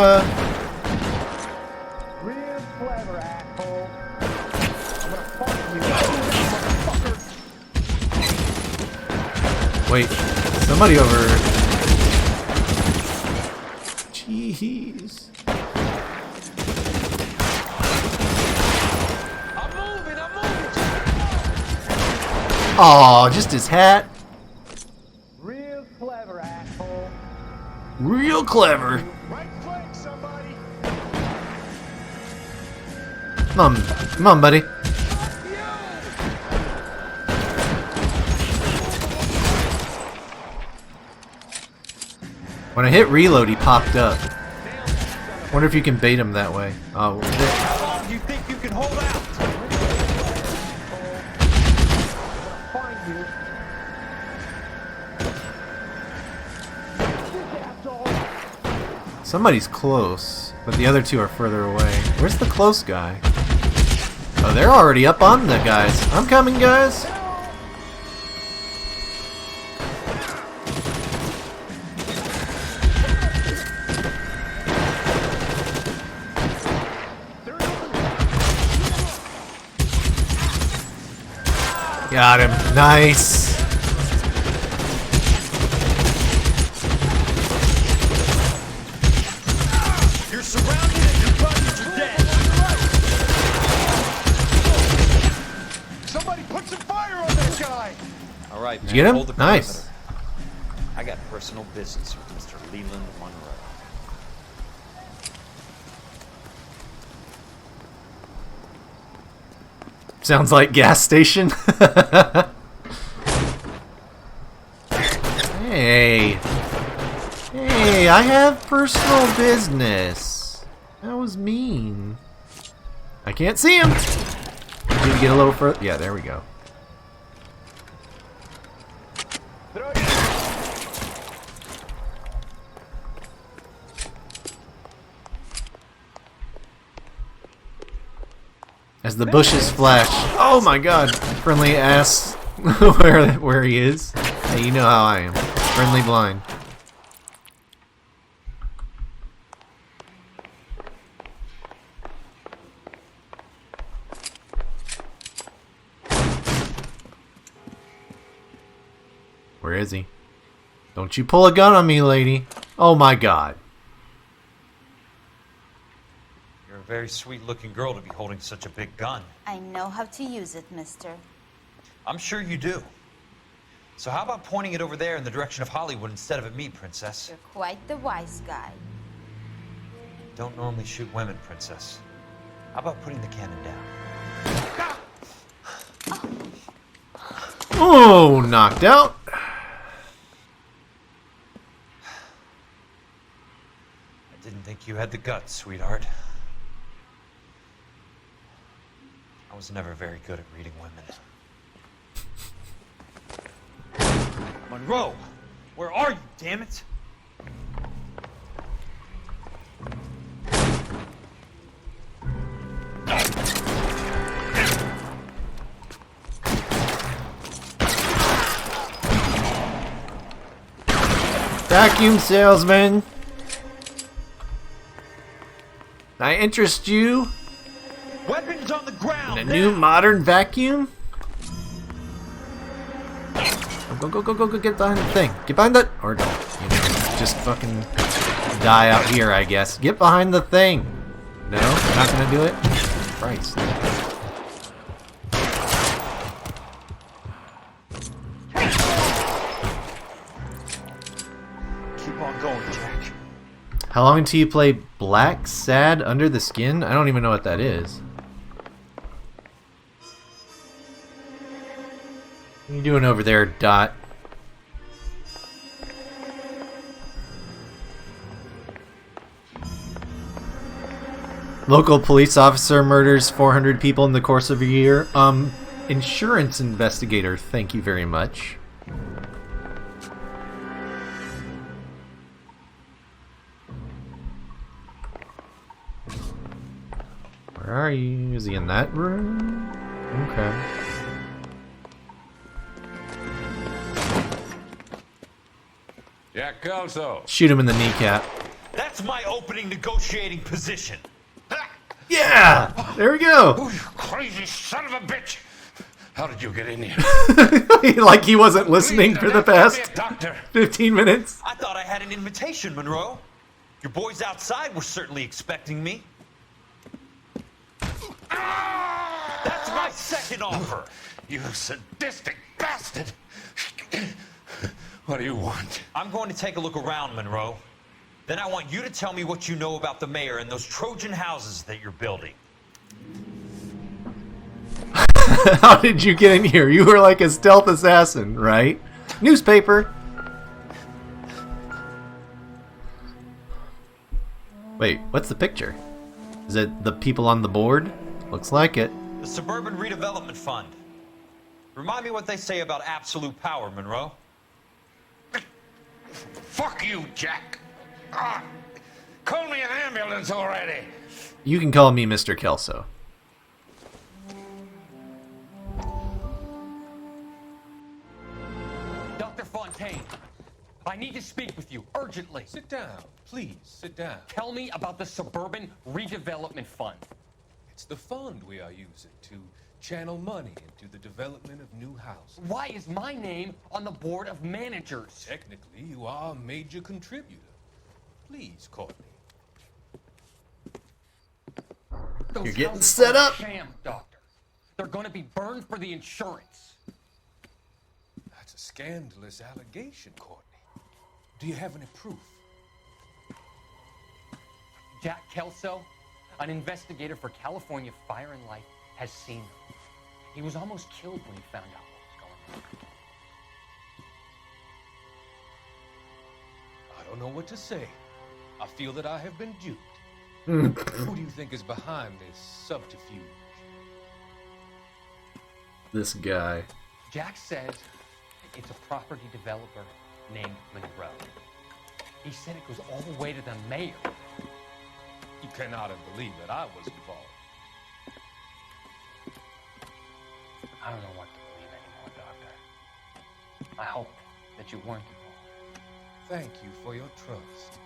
Wait, somebody over... Jeez. Aw, just his hat. Real clever, asshole. Real clever. Right flank, somebody. Come on, buddy. When I hit reload, he popped up. Wonder if you can bait him that way. Oh, How long do you think you can hold out? somebody's close, but the other two are further away. Where's the close guy? Oh, they're already up on the guys. I'm coming, guys. Got him. Nice. You're surrounded and your buddies are dead. Somebody put some fire on that guy. All right, Did man. you get him? Hold the Nice. perimeter. I got personal business with Mr. Leland Monroe. Sounds like gas station. Hey. Hey, I have personal business. That was mean. I can't see him. Need to get a little further. Yeah, there we go. As the bushes flash. Oh my god. Friendly asks where he is. Hey, you know how I am. Friendly blind. Where is he? Don't you pull a gun on me, lady. Oh my god. You're very sweet-looking girl to be holding such a big gun. I know how to use it, mister. I'm sure you do. So how about pointing it over there in the direction of Hollywood instead of at me, Princess? You're quite the wise guy. Don't normally shoot women, Princess. How about putting the cannon down? Oh, knocked out. I didn't think you had the guts, sweetheart. I was never very good at reading women. Monroe! Where are you, damn it? Vacuum salesman. I interest you Weapons on the ground! in a new modern vacuum? Go, go, go, go, go, get behind the thing. Get behind the... Or don't. You know, just fucking die out here, I guess. Get behind the thing. No? You're not gonna do it? Christ. Keep on going, Jack. How long until you play Black Sad Under the Skin? I don't even know what that is. What are you doing over there, Dot? Local police officer murders 400 people in the course of a year. Insurance investigator, thank you very much. Where are you? Is he in that room? Okay. Jack Kelso. Shoot him in the kneecap. That's my opening negotiating position. Yeah! There we go! Oh, you crazy son of a bitch! How did you get in here? Like he wasn't listening for the past doctor. 15 minutes. I thought I had an invitation, Monroe. Your boys outside were certainly expecting me. That's my second offer. You sadistic bastard! What do you want? I'm going to take a look around, Monroe. Then I want you to tell me what you know about the mayor and those Trojan houses that you're building. How did you get in here? You were like a stealth assassin, right? Newspaper. Wait, what's the picture? Is it the people on the board? Looks like it. The Suburban Redevelopment Fund. Remind me what they say about absolute power, Monroe. Fuck you, Jack. Call me an ambulance already. You can call me Mr. Kelso. Dr. Fontaine, I need to speak with you urgently. Sit down. Please, sit down. Tell me about the Suburban Redevelopment Fund. It's the fund we are using to channel money into the development of new houses. Why is my name on the board of managers? Technically, you are a major contributor. Please, Courtney. Those You're getting houses set are a up. Sham, Doctor. They're going to be burned for the insurance. That's a scandalous allegation, Courtney. Do you have any proof? Jack Kelso, an investigator for California Fire and Life, has seen them. He was almost killed when he found out what was going on. I don't know what to say. I feel that I have been duped. Who do you think is behind this subterfuge? This guy. Jack says it's a property developer named Monroe. He said it goes all the way to the mayor. You cannot have believed that I was involved. I don't know what to believe anymore, Doctor. I hope that you weren't involved. Thank you for your trust,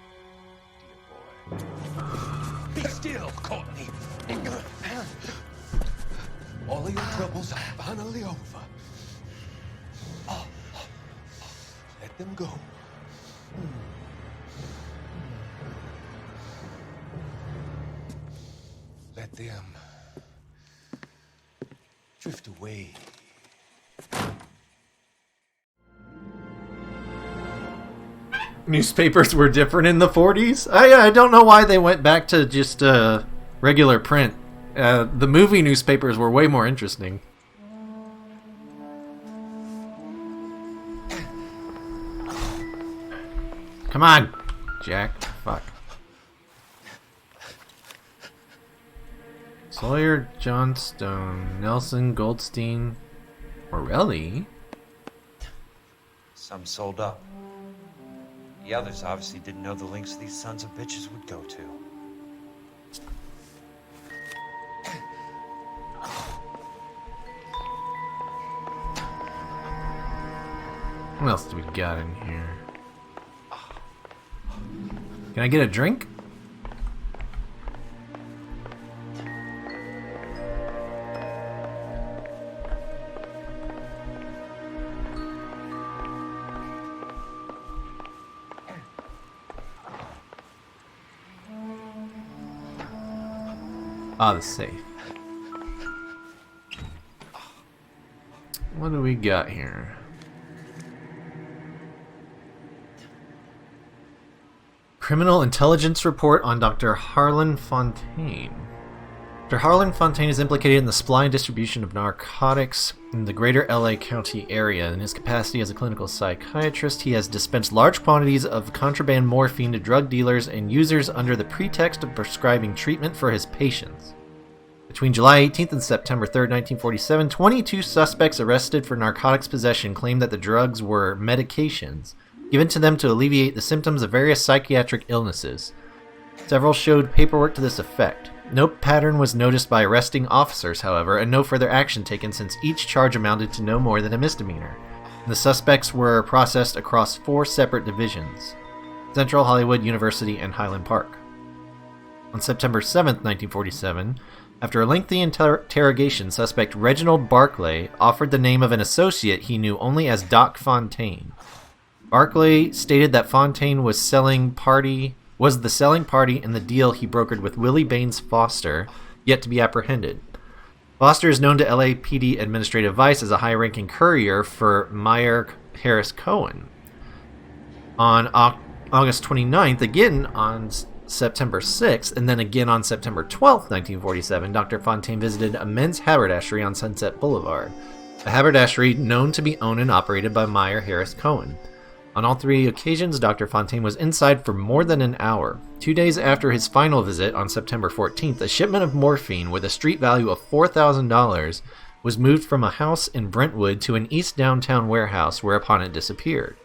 dear boy. Be still, Courtney. All of your troubles are finally over. Let them go. let them drift away. Newspapers were different in the 40s? I don't know why they went back to just regular print. The movie newspapers were way more interesting. Come on, Jack. Fuck. Sawyer, Johnstone, Nelson, Goldstein, Morelli? Some sold up. The others obviously didn't know the lengths these sons of bitches would go to. What else do we got in here? Can I get a drink? Ah, the safe. What do we got here? Criminal intelligence report on Dr. Harlan Fontaine. Dr. Harlan Fontaine is implicated in the supply and distribution of narcotics in the greater LA County area. In his capacity as a clinical psychiatrist, he has dispensed large quantities of contraband morphine to drug dealers and users under the pretext of prescribing treatment for his patients. Between July 18th and September 3rd, 1947, 22 suspects arrested for narcotics possession claimed that the drugs were medications given to them to alleviate the symptoms of various psychiatric illnesses. Several showed paperwork to this effect. No pattern was noticed by arresting officers, however, and no further action taken since each charge amounted to no more than a misdemeanor. The suspects were processed across 4 separate divisions: Central, Hollywood, University, and Highland Park. On September 7th, 1947, after a lengthy interrogation, suspect Reginald Barclay offered the name of an associate he knew only as Doc Fontaine. Barclay stated that Fontaine was the selling party in the deal he brokered with Willie Baines Foster, yet to be apprehended. Foster is known to LAPD Administrative Vice as a high-ranking courier for Meyer Harris Cohen. On August 29th, again on September 6th, and then again on September 12th, 1947, Dr. Fontaine visited a men's haberdashery on Sunset Boulevard, a haberdashery known to be owned and operated by Meyer Harris Cohen. On all 3 occasions, Dr. Fontaine was inside for more than an hour. 2 days after his final visit on September 14th, a shipment of morphine with a street value of $4,000 was moved from a house in Brentwood to an east downtown warehouse, whereupon it disappeared.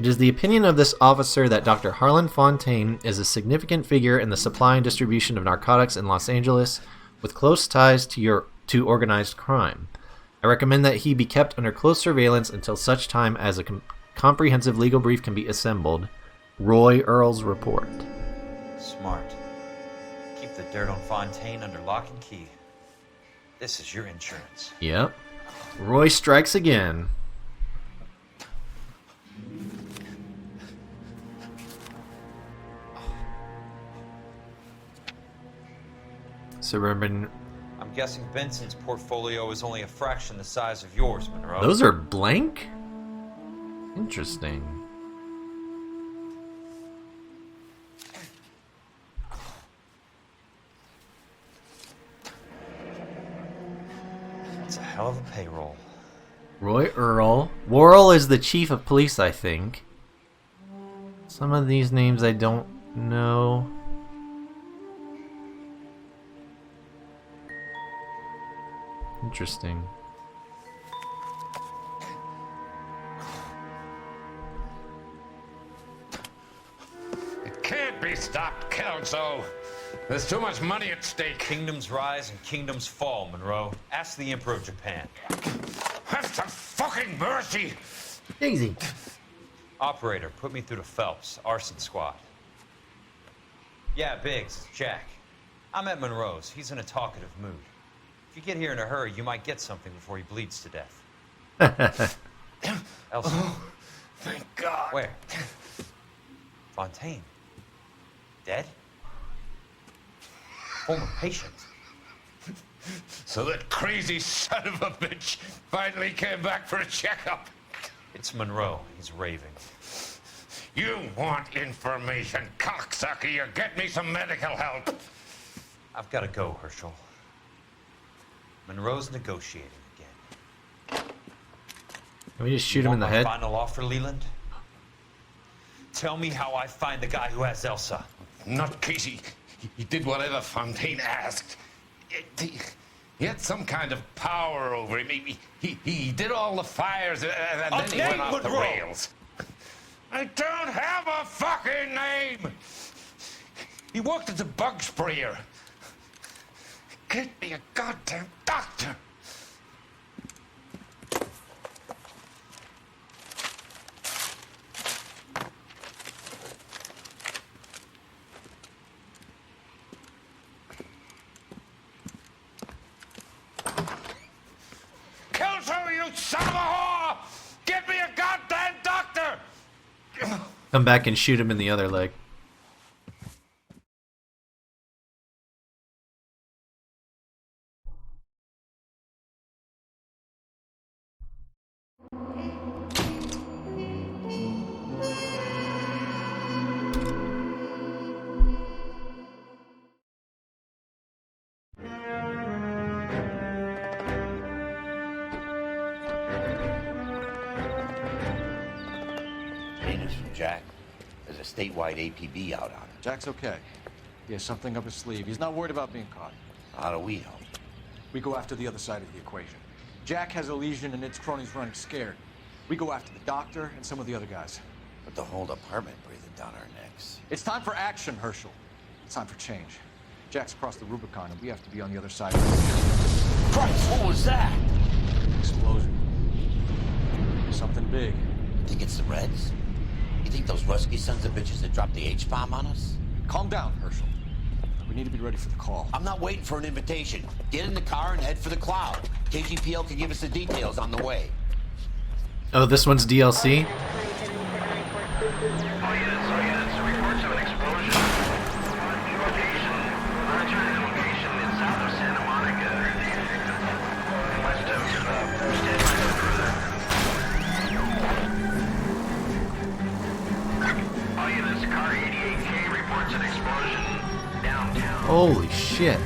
It is the opinion of this officer that Dr. Harlan Fontaine is a significant figure in the supply and distribution of narcotics in Los Angeles, with close ties to organized crime. I recommend that he be kept under close surveillance until such time as a comprehensive legal brief can be assembled. Roy Earle's report. Smart. Keep the dirt on Fontaine under lock and key. This is your insurance. Yep. Roy strikes again. Suburban. I'm guessing Benson's portfolio is only a fraction the size of yours, Monroe. Those are blank? Interesting. That's a hell of a payroll. Roy Earle. Worrell is the chief of police, I think. Some of these names I don't know. Interesting. Can't be stopped, Kelso. There's too much money at stake. Kingdoms rise and kingdoms fall, Monroe. Ask the Emperor of Japan. Have some fucking mercy. Easy. Operator, put me through to Phelps, arson squad. Yeah, Biggs, it's Jack. I'm at Monroe's. He's in a talkative mood. If you get here in a hurry, you might get something before he bleeds to death. Elsa. Oh, thank God. Where? Fontaine. Dead? Former patient. So that crazy son of a bitch finally came back for a checkup. It's Monroe. He's raving. You want information, cocksucker. You get me some medical help. I've got to go, Herschel. Monroe's negotiating again. Can we just shoot him in the head? Final offer, Leland? Tell me how I find the guy who has Elsa. Not Casey. He did whatever Fontaine asked. He had some kind of power over him. He did all the fires, and then he went off the rails. I don't have a fucking name! He worked as a bug sprayer. Get me a goddamn doctor! Kelso, you son of a whore! Get me a goddamn doctor! Come back and shoot him in the other leg. Maintenance from Jack. There's a statewide APB out on him. Jack's okay. He has something up his sleeve. He's not worried about being caught. How do we help? We go after the other side of the equation. Jack has a legion and its cronies running scared. We go after the doctor and some of the other guys. But the whole department breathing down our necks. It's time for action, Herschel. It's time for change. Jack's crossed the Rubicon and we have to be on the other side. Christ, what was that? Explosion. Something big. You think it's the Reds? You think those Rusky sons of bitches that dropped the H-bomb on us? Calm down, Herschel. We need to be ready for the call. I'm not waiting for an invitation. Get in the car and head for the cloud. KGPL can give us the details on the way. Oh, this one's DLC? Holy shit.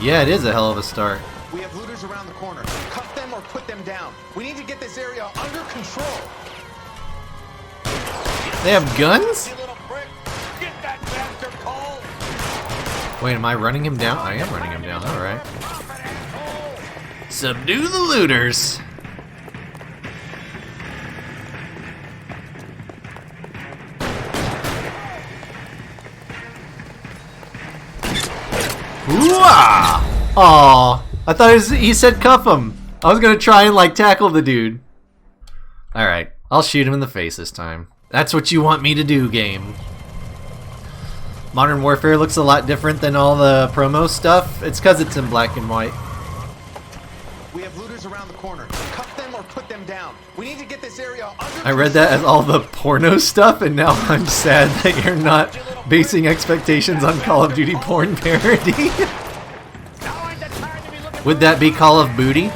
Yeah, it is a hell of a start. We have looters around the corner. Cuff them or put them down. We need to get this area under control. They have guns? Wait, am I running him down? I am running him down, alright. Subdue the looters! Ooh-ah! Aw, I thought he said cuff him. I was gonna try and like tackle the dude. Alright, I'll shoot him in the face this time. That's what you want me to do, game. Modern Warfare looks a lot different than all the promo stuff. It's because it's in black and white. We have looters around the corner. Cuff them or put them down. We need to get this area under I read that as all the porno stuff, and now I'm sad that you're not basing expectations on Call of Duty porn parody. Would that be Call of Booty?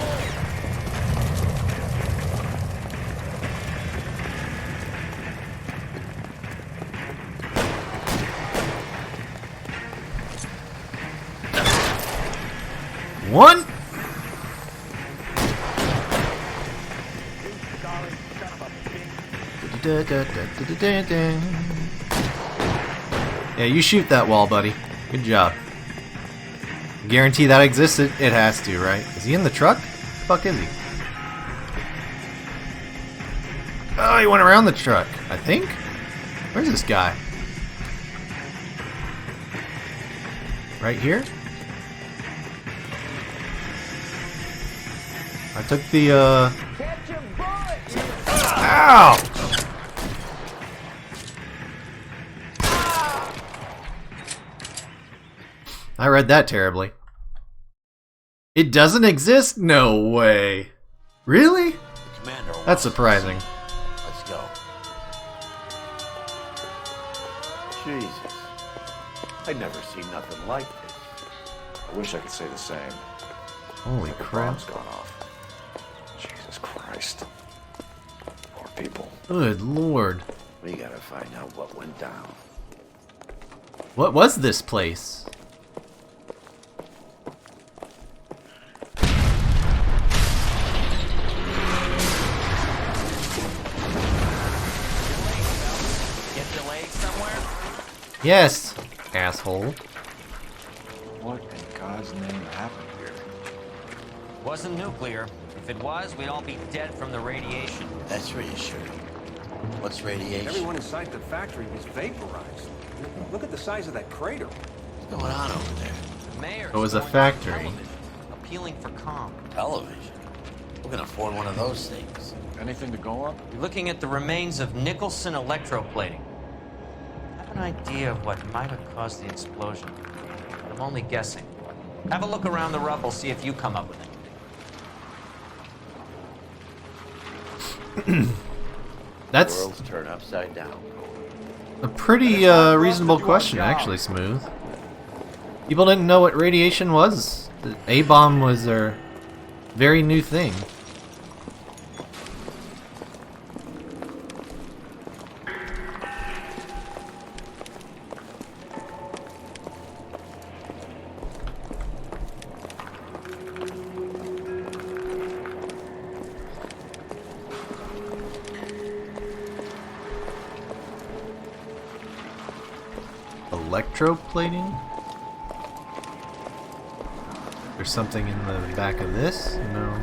One. Yeah, you shoot that wall, buddy. Good job. Guarantee that existed. It has to, right? Is he in the truck? The fuck is he? Oh, he went around the truck, I think. Where's this guy? Right here? I took the, Ow! I read that terribly. It doesn't exist? No way. Really? Commander, that's surprising. Let's go. Jesus. I never seen nothing like this. I wish I could say the same. Holy The crap. bomb's gone off. Jesus Christ. Poor people. Good lord. We gotta find out what went down. What was this place? Get delayed somewhere? Yes, asshole. What in God's name happened here? Wasn't nuclear. If it was, we'd all be dead from the radiation. That's reassuring. What's radiation? Everyone inside the factory was vaporized. Look at the size of that crater. What's going on over there? The mayor's It was a going on factory. television, appealing for calm. Television. Who can afford one of those things? Anything to go on? You're looking at the remains of Nicholson electroplating. I have an idea of what might have caused the explosion, but I'm only guessing. Have a look around the rubble, see if you come up with it. That's The world's turned upside down. a pretty reasonable question, actually, Smooth. People didn't know what radiation was. The A-bomb was a very new thing. Electroplating? There's something in the back of this? No.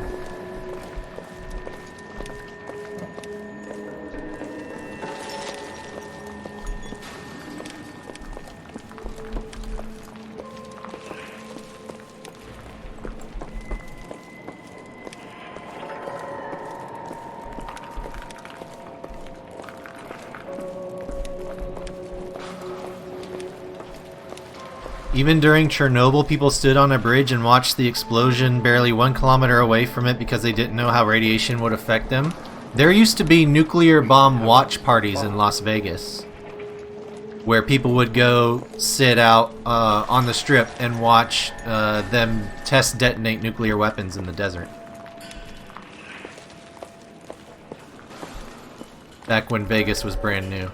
Even during Chernobyl, people stood on a bridge and watched the explosion barely 1 kilometer away from it because they didn't know how radiation would affect them. There used to be nuclear bomb watch parties in Las Vegas, where people would go sit out on the strip and watch them test detonate nuclear weapons in the desert. Back when Vegas was brand new.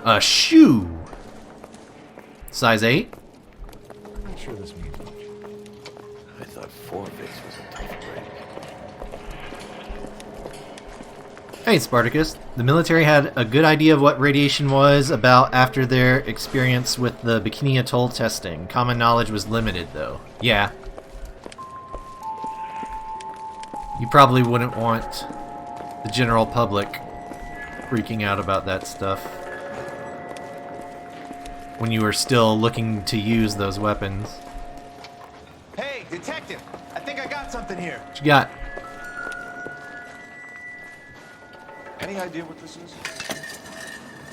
A shoe! Size 8? I'm not sure this means much. I thought 4 bits was a tough break. Hey Spartacus, the military had a good idea of what radiation was about after their experience with the Bikini Atoll testing. Common knowledge was limited though. Yeah. You probably wouldn't want the general public freaking out about that stuff when you were still looking to use those weapons. Hey, detective! I think I got something here. What you got? Any idea what this is?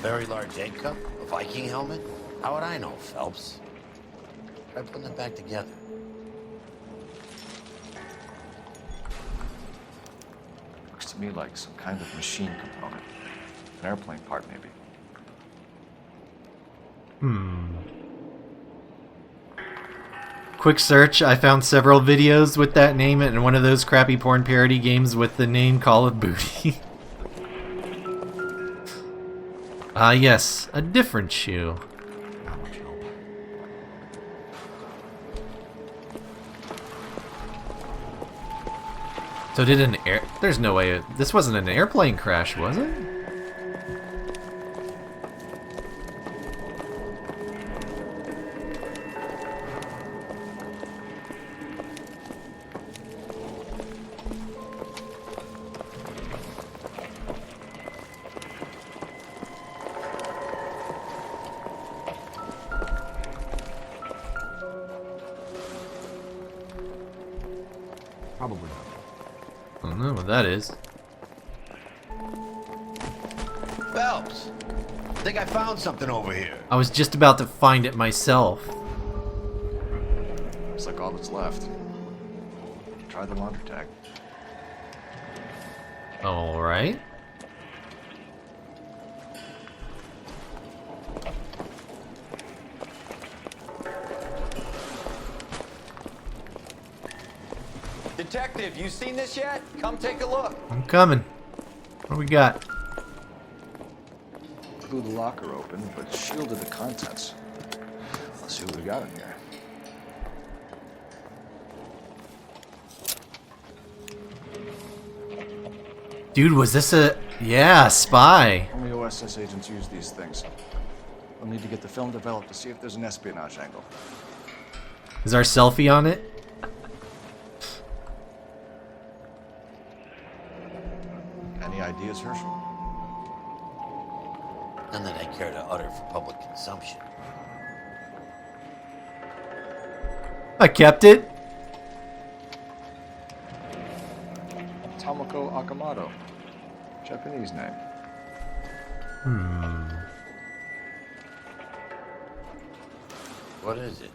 Very large egg cup? A Viking helmet? How would I know, Phelps? Try putting it back together. Looks to me like some kind of machine component. An airplane part, maybe. Quick search, I found several videos with that name in one of those crappy porn parody games with the name Call of Booty. Ah yes, a different shoe. Not much help. So did an air... There's no way... This wasn't an airplane crash, was it? Probably not. I don't know what that is. Phelps, I think I found something over here. I was just about to find it myself. Looks like all that's left. Try the laundry tag. All right. Detective, you seen this yet? Come take a look. I'm coming. What do we got? Blew the locker open, but shielded the contents. Let's see what we got in here. Dude, was this a... Yeah, spy. Only OSS agents use these things. We'll need to get the film developed to see if there's an espionage angle. Is our selfie on it? Any ideas, Herschel? None that I care to utter for public consumption. I kept it. Tomoko Akamoto. Japanese name. What is it?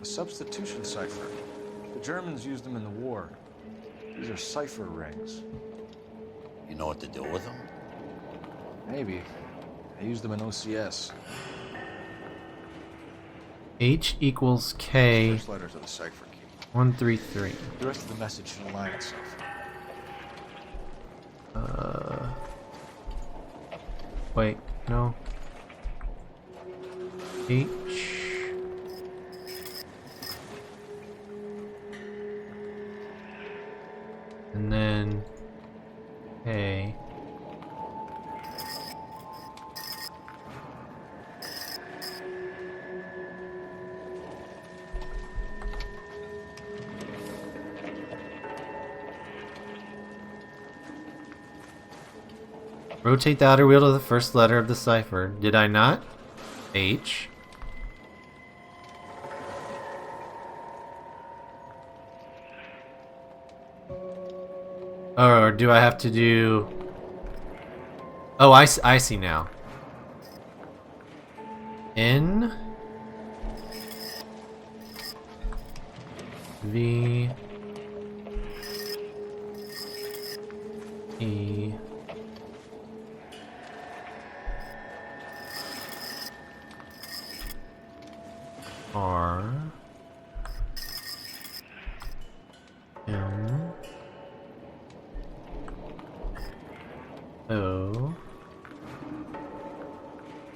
A substitution cipher. The Germans used them in the war. These are cipher rings. You know what to do with them? Maybe. I used them in OCS. H equals K. First letters of the cipher key. 133. The rest of the message should align itself. Wait, no. H. And then A. Rotate the outer wheel to the first letter of the cipher. Did I not? H. Or do I have to do... Oh, I see now. N. V. E. R. M. O.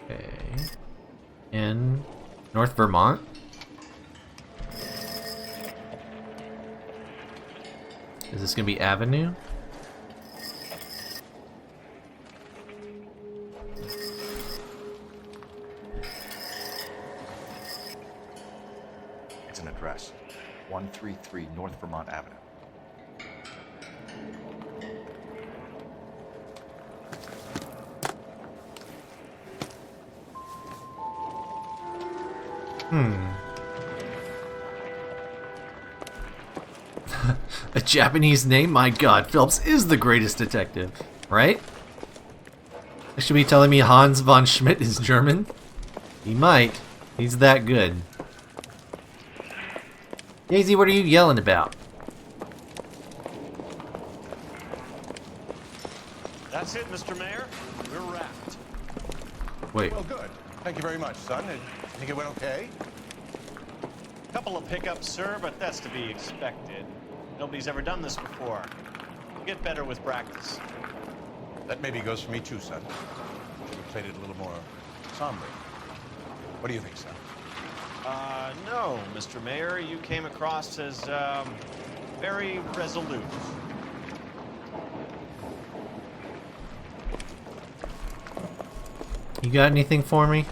K. N. North Vermont? Is this gonna be Avenue? It's an address. 133 North Vermont Avenue. A Japanese name? My god, Phelps is the greatest detective, right? I should be telling me Hans von Schmidt is German? He might. He's that good. Daisy, what are you yelling about? That's it, Mr. Mayor. We're wrapped. Wait. Well, good. Thank you very much, son. I think it went okay? Couple of pickups, sir, but that's to be expected. Nobody's ever done this before. We'll get better with practice. That maybe goes for me too, son. Should have played it a little more somber. What do you think, son? No, Mr. Mayor. You came across as, very resolute. You got anything for me?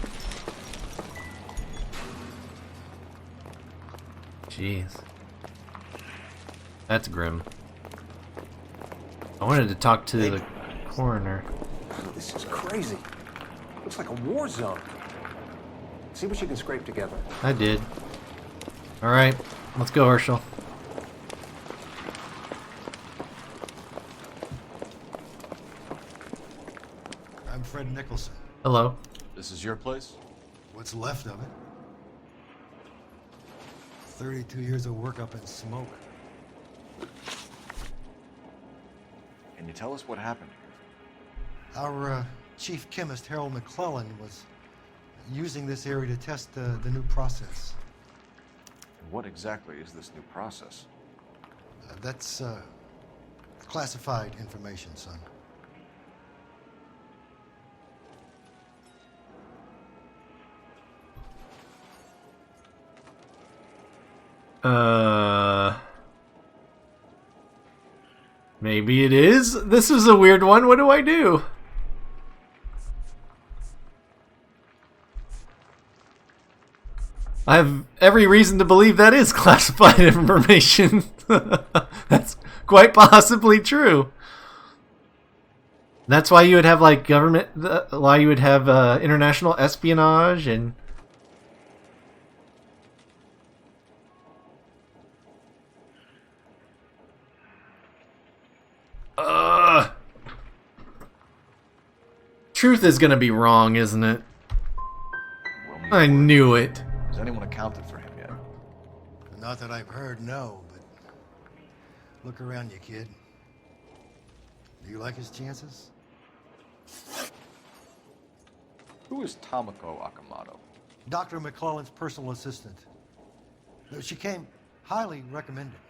Jeez. That's grim. I wanted to talk to the coroner. This is crazy. Looks like a war zone. See what you can scrape together. I did. Alright, let's go, Herschel. I'm Fred Nicholson. Hello. This is your place? What's left of it. 32 years of work up in smoke. Can you tell us what happened here? Our chief chemist, Harold McClellan, was using this area to test the new process. And what exactly is this new process? That's classified information, son. Maybe it is? This is a weird one. What do I do? I have every reason to believe that is classified information. That's quite possibly true. That's why you would have like government, why you would have international espionage and... Truth is gonna be wrong, isn't it? I knew it. Has anyone accounted for him yet? Not that I've heard, no, but look around you, kid. Do you like his chances? Who is Tomoko Akamoto? Dr. McClellan's personal assistant. She came highly recommended.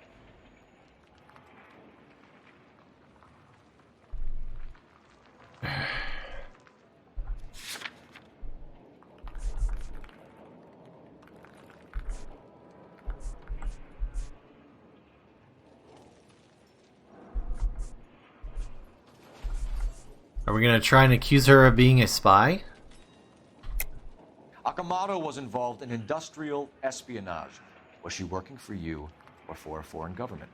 Are we gonna try and accuse her of being a spy? Akamoto was involved in industrial espionage. Was she working for you or for a foreign government?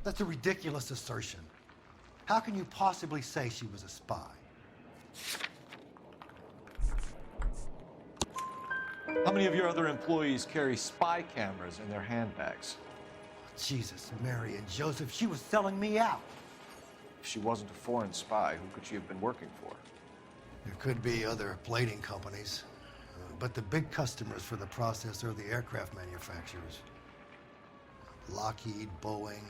That's a ridiculous assertion. How can you possibly say she was a spy? How many of your other employees carry spy cameras in their handbags? Jesus, Mary and Joseph, she was selling me out. If she wasn't a foreign spy, who could she have been working for? There could be other plating companies, but the big customers for the process are the aircraft manufacturers. Lockheed, Boeing,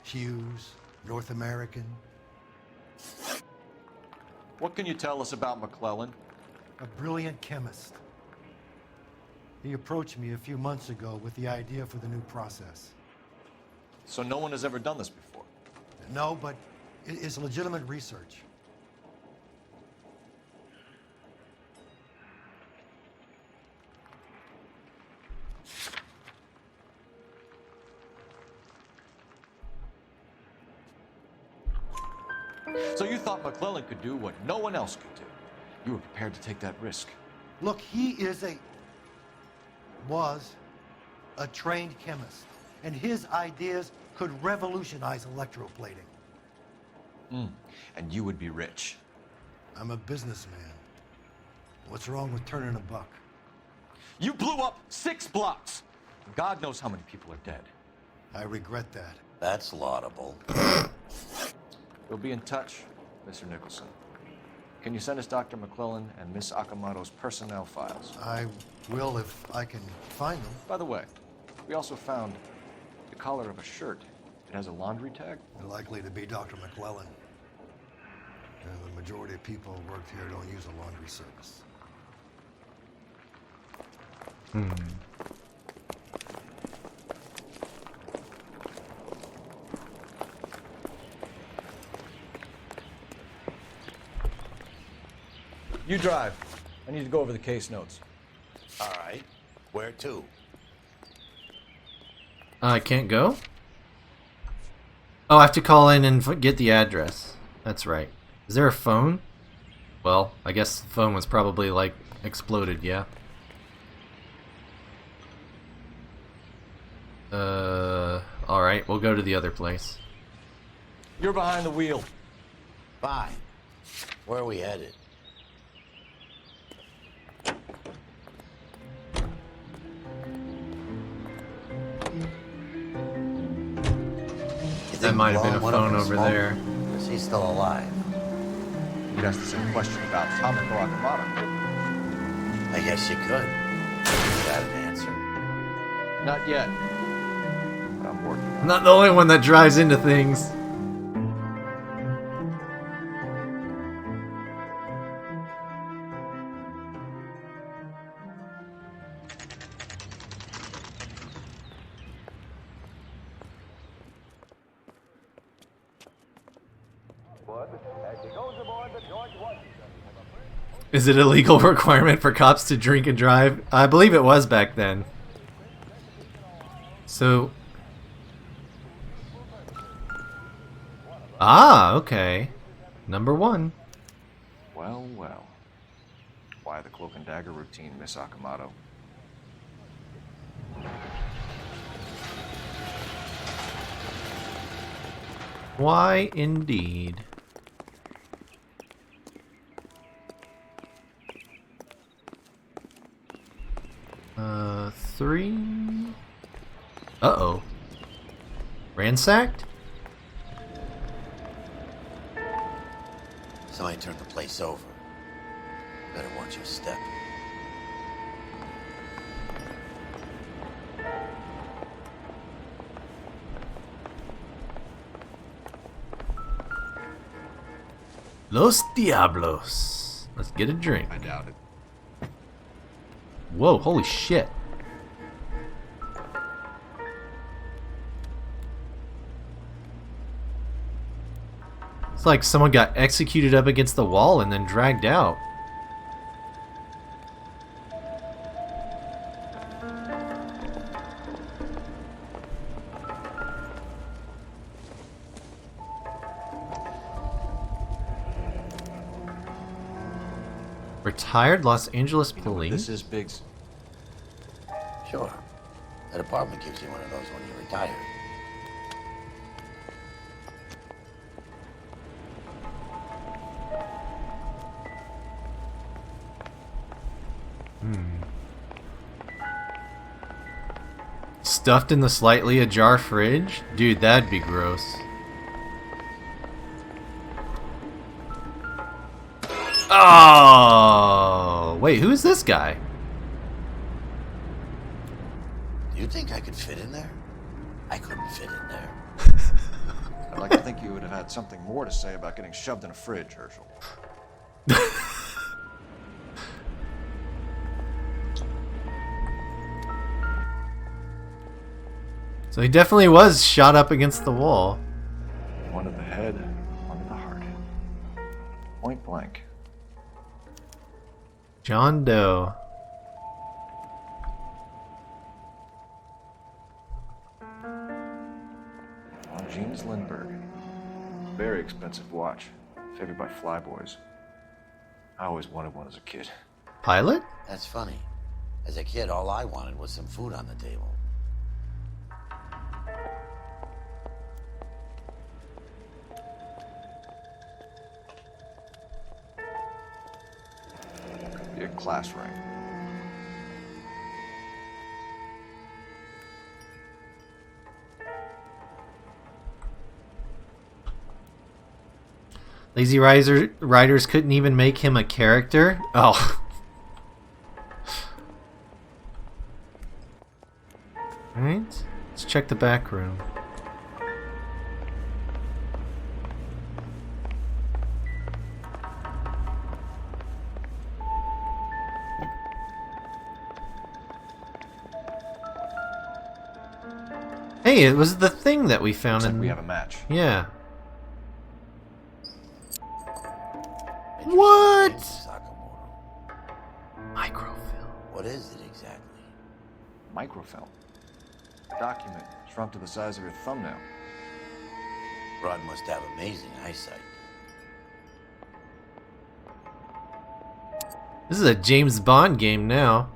Hughes, North American. What can you tell us about McClellan? A brilliant chemist. He approached me a few months ago with the idea for the new process. So no one has ever done this before? No, but it is legitimate research. So you thought McClellan could do what no one else could do. You were prepared to take that risk. Look, he was a trained chemist, and his ideas could revolutionize electroplating. And you would be rich. I'm a businessman. What's wrong with turning a buck? You blew up 6 blocks. God knows how many people are dead. I regret that. That's laudable. We'll be in touch, Mr. Nicholson. Can you send us Dr. McClellan and Miss Akamoto's personnel files? I will if I can find them. By the way, we also found the collar of a shirt. It has a laundry tag. Likely to be Dr. McClellan. The majority of people who work here don't use a laundry service. You drive. I need to go over the case notes. All right. Where to? I can't go? Oh, I have to call in and get the address. That's right. Is there a phone? Well, I guess the phone was probably, like, exploded, yeah. Alright, we'll go to the other place. You're behind the wheel. Fine. Where are we headed? That might have been a phone over there. Is he still alive? You'd ask the same question about Tamako Akamoto. I guess you could. Is that an answer? Not yet. But I'm working on it. I'm not the only one that drives into things. Is it a legal requirement for cops to drink and drive? I believe it was back then. So... Ah, okay. Number 1. Well, well. Why the cloak and dagger routine, Miss Akamoto? Why indeed? Three. Uh-oh. Ransacked? Somebody turned the place over. Better watch your step. Los Diablos. Let's get a drink. I doubt it. Whoa, holy shit. It's like someone got executed up against the wall and then dragged out. Retired Los Angeles police. This is Biggs. Sure. That apartment gives you one of those when you retire. Stuffed in the slightly ajar fridge? Dude, that'd be gross. Oh, wait, who is this guy? Do you think I could fit in there? I couldn't fit in there. I'd like to think you would have had something more to say about getting shoved in a fridge, Herschel. So he definitely was shot up against the wall. One to the head, one to the heart. Point blank. John Doe. James Lindbergh. Very expensive watch. Favored by flyboys. I always wanted one as a kid. Pilot? That's funny. As a kid, all I wanted was some food on the table. Could be a class ring. Lazy Riders couldn't even make him a character? Oh. Alright, let's check the back room. Hey, it was the thing that we found. Looks like we have a match. Yeah. What? Microfilm. What is it exactly? Microfilm. A document shrunk to the size of your thumbnail. Rod must have amazing eyesight. This is a James Bond game now.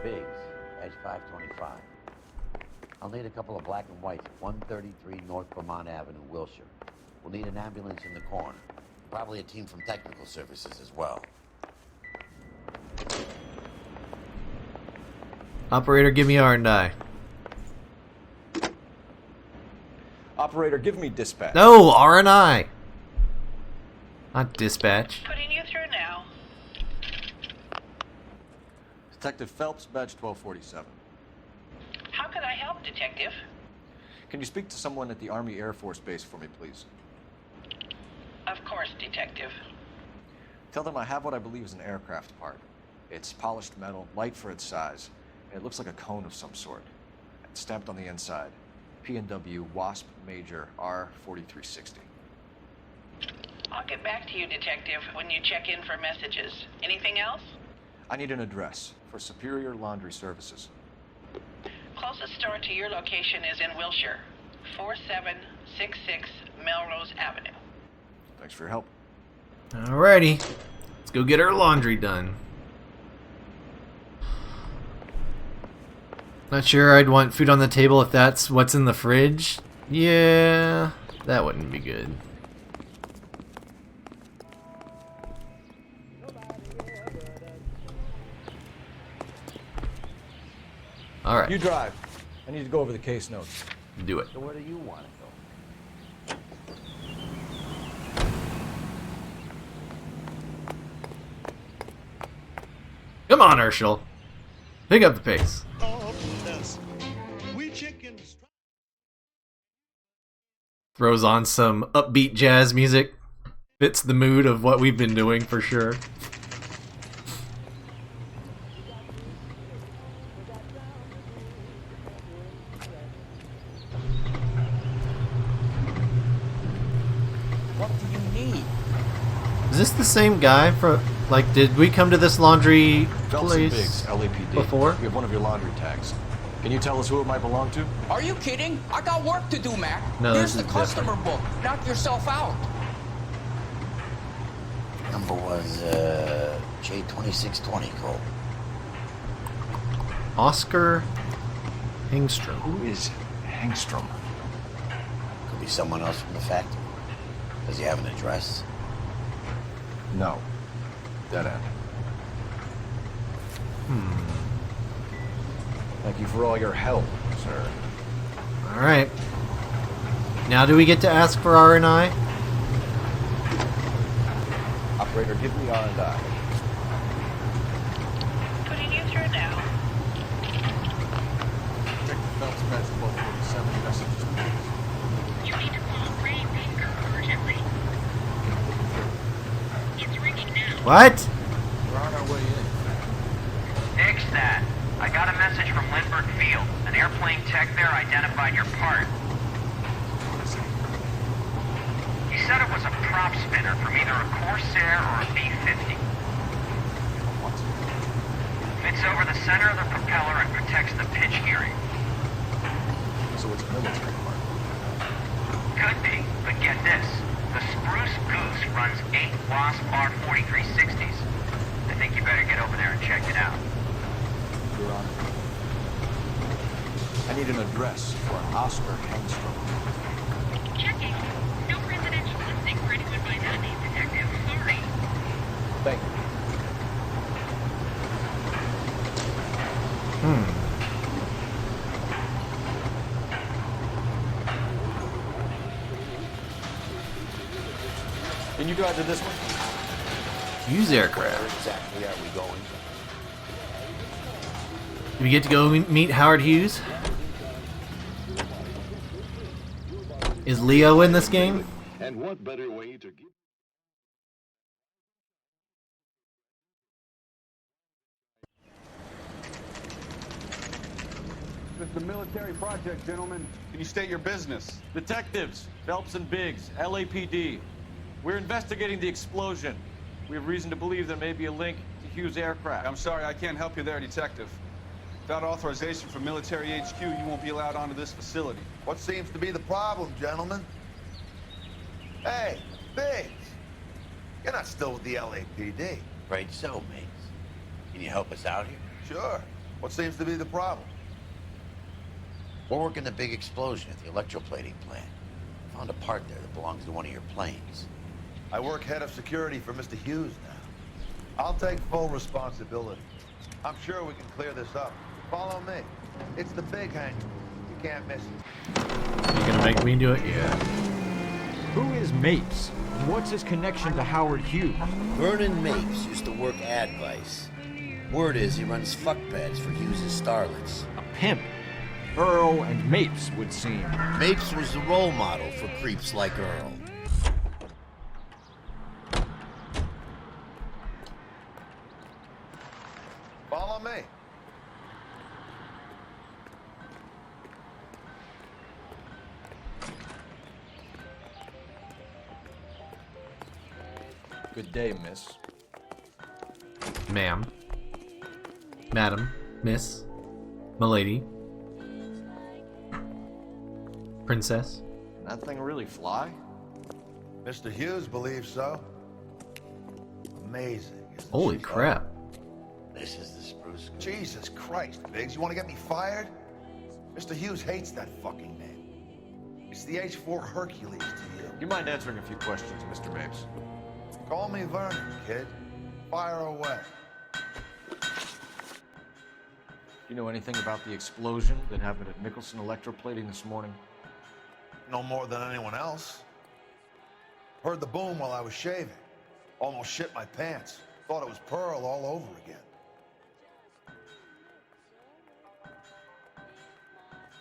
Biggs, edge 525. I'll need a couple of black and whites at 133 North Vermont Avenue, Wilshire. We'll need an ambulance in the corner. Probably a team from technical services as well. Operator, give me R&I. Operator, give me dispatch. No, R&I. Not dispatch. Putting you through now. Detective Phelps, badge 1247. How can I help, Detective? Can you speak to someone at the Army Air Force Base for me, please? Of course, Detective. Tell them I have what I believe is an aircraft part. It's polished metal, light for its size, and it looks like a cone of some sort. It's stamped on the inside. P&W Wasp Major R4360. I'll get back to you, Detective, when you check in for messages. Anything else? I need an address for Superior Laundry Services. Closest store to your location is in Wilshire, 4766 Melrose Avenue. Thanks for your help. Alrighty. Let's go get our laundry done. Not sure I'd want food on the table if that's what's in the fridge. Yeah, that wouldn't be good. Alright. You drive. I need to go over the case notes. Do it. So where do you want to go? Come on, Herschel. Pick up the pace. Throws on some upbeat jazz music. Fits the mood of what we've been doing for sure. What do you need? Is this the same guy for, like, did we come to this laundry Phelps and place Biggs, LAPD. before? We have one of your laundry tags. Can you tell us who it might belong to? Are you kidding? I got work to do, Mac. No, Here's this the is customer book. Knock yourself out. Number was J2620, Cole. Oscar Hengstrom. Who is Hengstrom? Could be someone else from the factory. Does he have an address? No. Dead end. Thank you for all your help, sir. Alright. Now do we get to ask for R&I? Operator, give me R&I. Putting you through now. Detective Phelps, badge 1247, messages, please. You need to call Ray Baker urgently. It's ringing now. What? We're on our way in. Nix that. I got a message from Lindbergh Field. An airplane tech there identified your part. He said it was a prop spinner from either a Corsair or a B-50. Fits over the center of the propeller and protects the pitch gearing. So it's a military part. Could be, but get this. The Spruce Goose runs 8 Wasp R4360s. I think you better get over there and check it out. Your Honor. I need an address for an Oscar Hengstrom. Checking. No residential listing for anyone by that name, Detective. Sorry. Thank you. Can you drive to this one? Use aircraft. Where exactly are we going? Do we get to go meet Howard Hughes? Is Leo in this game? And what better way to give... This is a military project, gentlemen. Can you state your business? Detectives, Phelps and Biggs, LAPD. We're investigating the explosion. We have reason to believe there may be a link to Hughes' aircraft. I'm sorry, I can't help you there, Detective. Without authorization from military HQ, you won't be allowed onto this facility. What seems to be the problem, gentlemen? Hey, Biggs, you're not still with the LAPD. Afraid so, mates. Can you help us out here? Sure. What seems to be the problem? We're working the big explosion at the electroplating plant. Found a part there that belongs to one of your planes. I work head of security for Mr. Hughes now. I'll take full responsibility. I'm sure we can clear this up. Follow me. It's the big hangar. You can't miss it. You gonna Right, we can do it? Yeah. Who is Mapes? And what's his connection to Howard Hughes? Vernon Mapes used to work Advice. Word is he runs fuck pads for Hughes' starlets. A pimp. Earl and Mapes would seem. Mapes was the role model for creeps like Earl. Follow me. Good day, miss. Ma'am. Madam. Miss. Milady. Princess. Can that thing really fly? Mr. Hughes believes so. Amazing. Holy crap. This is the spruce. Jesus Christ, Biggs, you want to get me fired? Mr. Hughes hates that fucking name. It's the H4 Hercules to you. You mind answering a few questions, Mr. Mapes? Call me Vernon, kid. Fire away. You know anything about the explosion that happened at Nicholson Electroplating this morning? No more than anyone else. Heard the boom while I was shaving. Almost shit my pants. Thought it was Pearl all over again.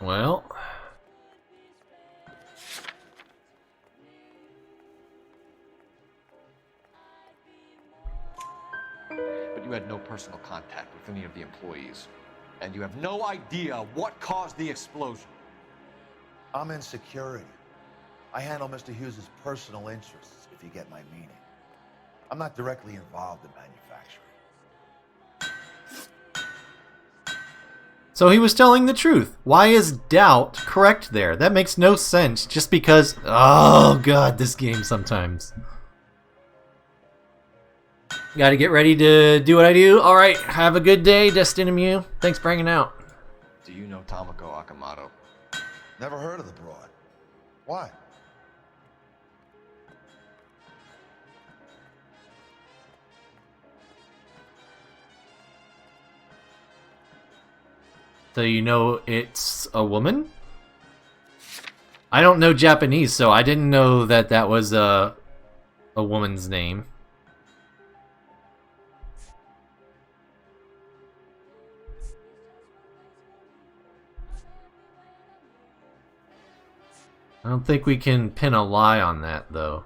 Well. But you had no personal contact with any of the employees. And you have no idea what caused the explosion. I'm in security. I handle Mr. Hughes' personal interests, if you get my meaning. I'm not directly involved in manufacturing. So he was telling the truth. Why is doubt correct there? That makes no sense just because... Oh god, this game sometimes. Gotta get ready to do what I do. Alright, have a good day, Destinimu. Thanks for hanging out. Do you know Tamako Akamoto? Never heard of the broad. Why? So you know it's a woman? I don't know Japanese, so I didn't know that that was a woman's name. I don't think we can pin a lie on that, though.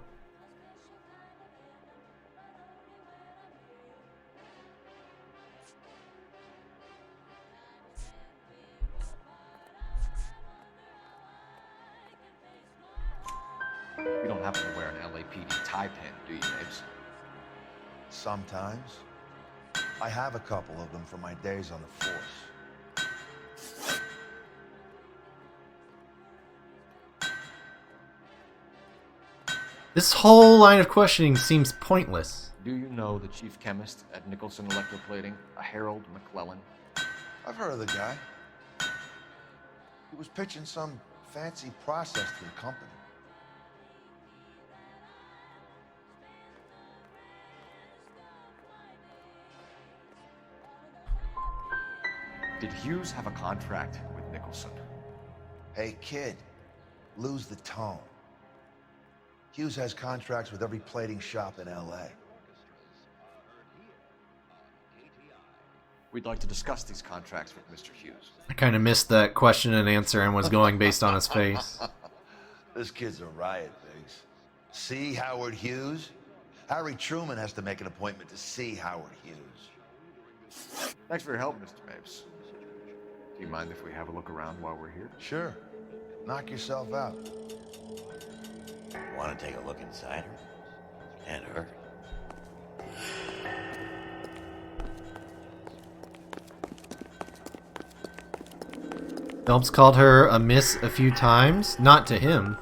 You don't happen to wear an LAPD tie pin, do you, Mapes? Sometimes. I have a couple of them from my days on the force. This whole line of questioning seems pointless. Do you know the chief chemist at Nicholson Electroplating, a Harold McClellan? I've heard of the guy. He was pitching some fancy process to the company. Did Hughes have a contract with Nicholson? Hey, kid, lose the tone. Hughes has contracts with every plating shop in L.A. We'd like to discuss these contracts with Mr. Hughes. I kind of missed that question and answer and was going based on his face. This kid's a riot, Biggs. See Howard Hughes? Harry Truman has to make an appointment to see Howard Hughes. Thanks for your help, Mr. Mapes. Do you mind if we have a look around while we're here? Sure. Knock yourself out. Want to take a look inside her? And her? Phelps called her a miss a few times. Not to him.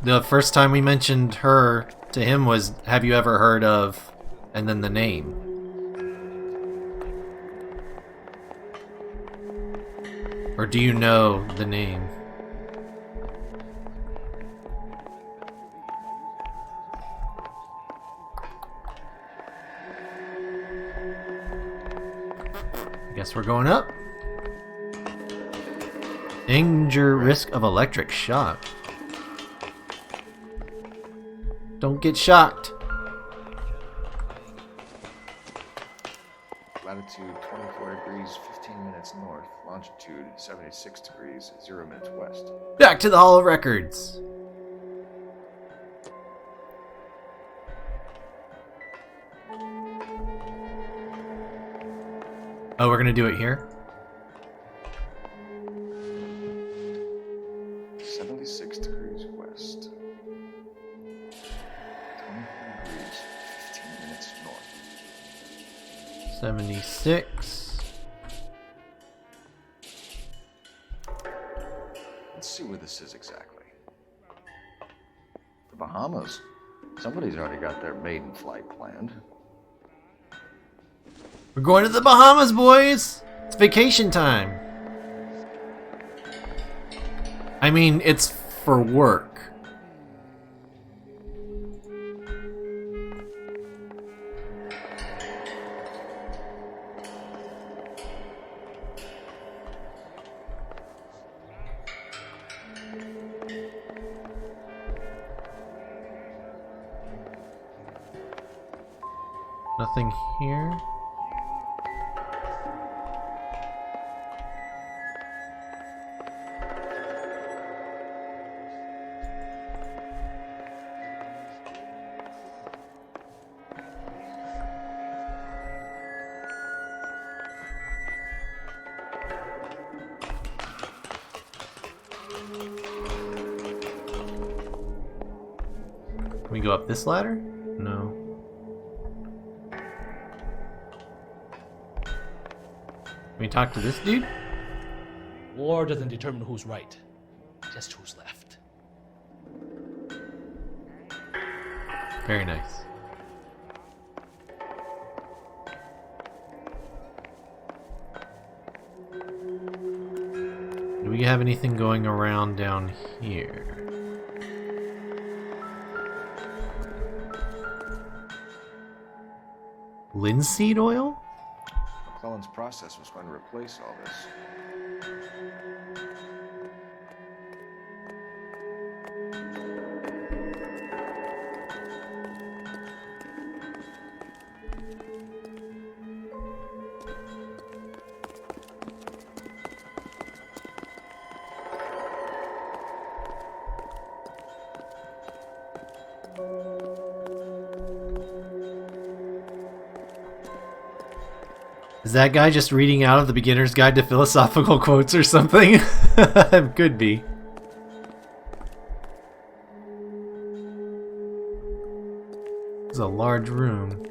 The first time we mentioned her to him was, have you ever heard of... and then the name. Or do you know the name? Guess we're going up. Danger risk of electric shock. Don't get shocked. Latitude 24 degrees, 15 minutes north. Longitude 76 degrees, 0 minutes west. Back to the Hall of Records. Oh, we're gonna do it here? 76 degrees west. 24 degrees, 15 minutes north. 76. Let's see where this is exactly. The Bahamas. Somebody's already got their maiden flight planned. We're going to the Bahamas, boys! It's vacation time. I mean, it's for work. Nothing here. Can we go up this ladder? No. Can we talk to this dude? War doesn't determine who's right, just who's left. Very nice. Do we have anything going around down here? Linseed oil? McClellan's process was going to replace all this. Is that guy just reading out of the Beginner's Guide to Philosophical Quotes or something? Could be. It's a large room.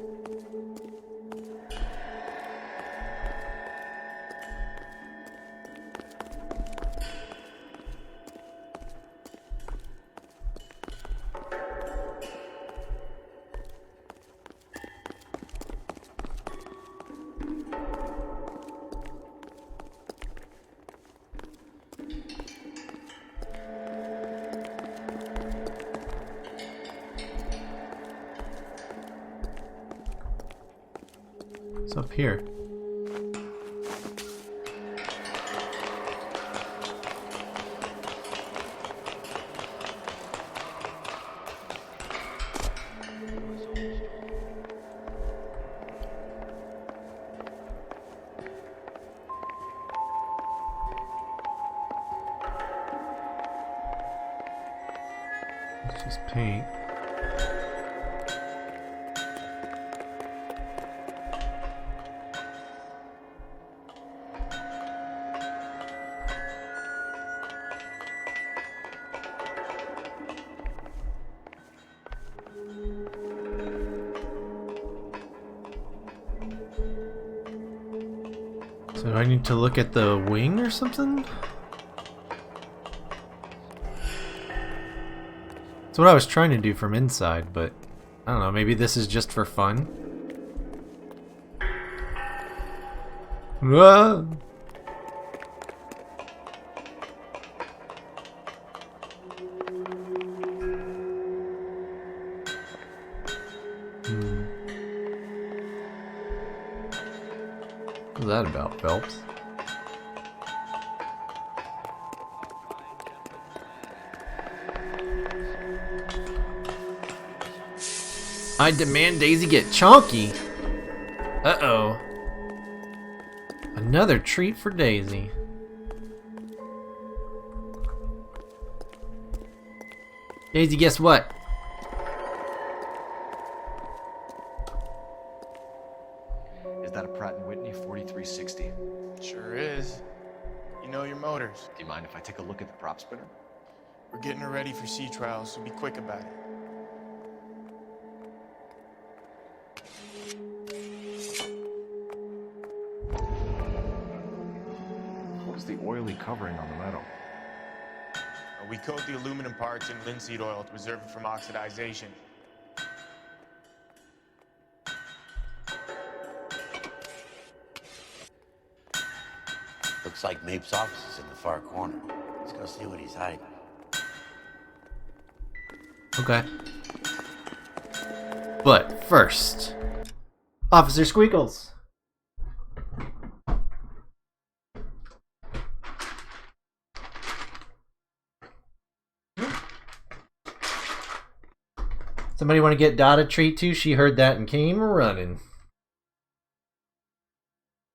What's up here? It's just paint. So do I need to look at the wing or something? That's what I was trying to do from inside, but I don't know, maybe this is just for fun? Ah! What's that about, Phelps? I demand Daisy get chonky. Uh-oh. Another treat for Daisy. Daisy, guess what? Is that a Pratt & Whitney 4360? Sure is. You know your motors. Do you mind if I take a look at the prop spinner? We're getting her ready for sea trials, so be quick about it. What is the oily covering on the metal? We coat the aluminum parts in linseed oil to preserve it from oxidization. Looks like Mapes' office is in the far corner. Let's go see what he's hiding. Okay. But first, Officer Squeakles. Somebody want to get Dot a treat too? She heard that and came running.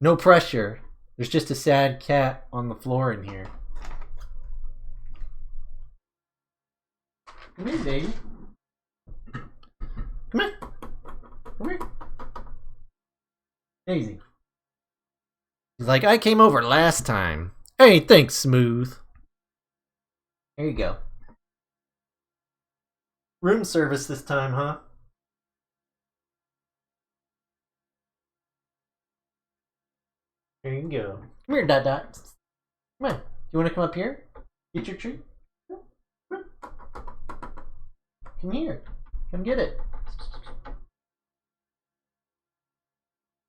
No pressure. There's just a sad cat on the floor in here. Come here, baby. Come here. Come here. Daisy. He's like, I came over last time. Hey, thanks, Smooth. There you go. Room service this time, huh? There you go. Come here, Dot Dot. Come on. You want to come up here? Get your treat? Come here. Come get it.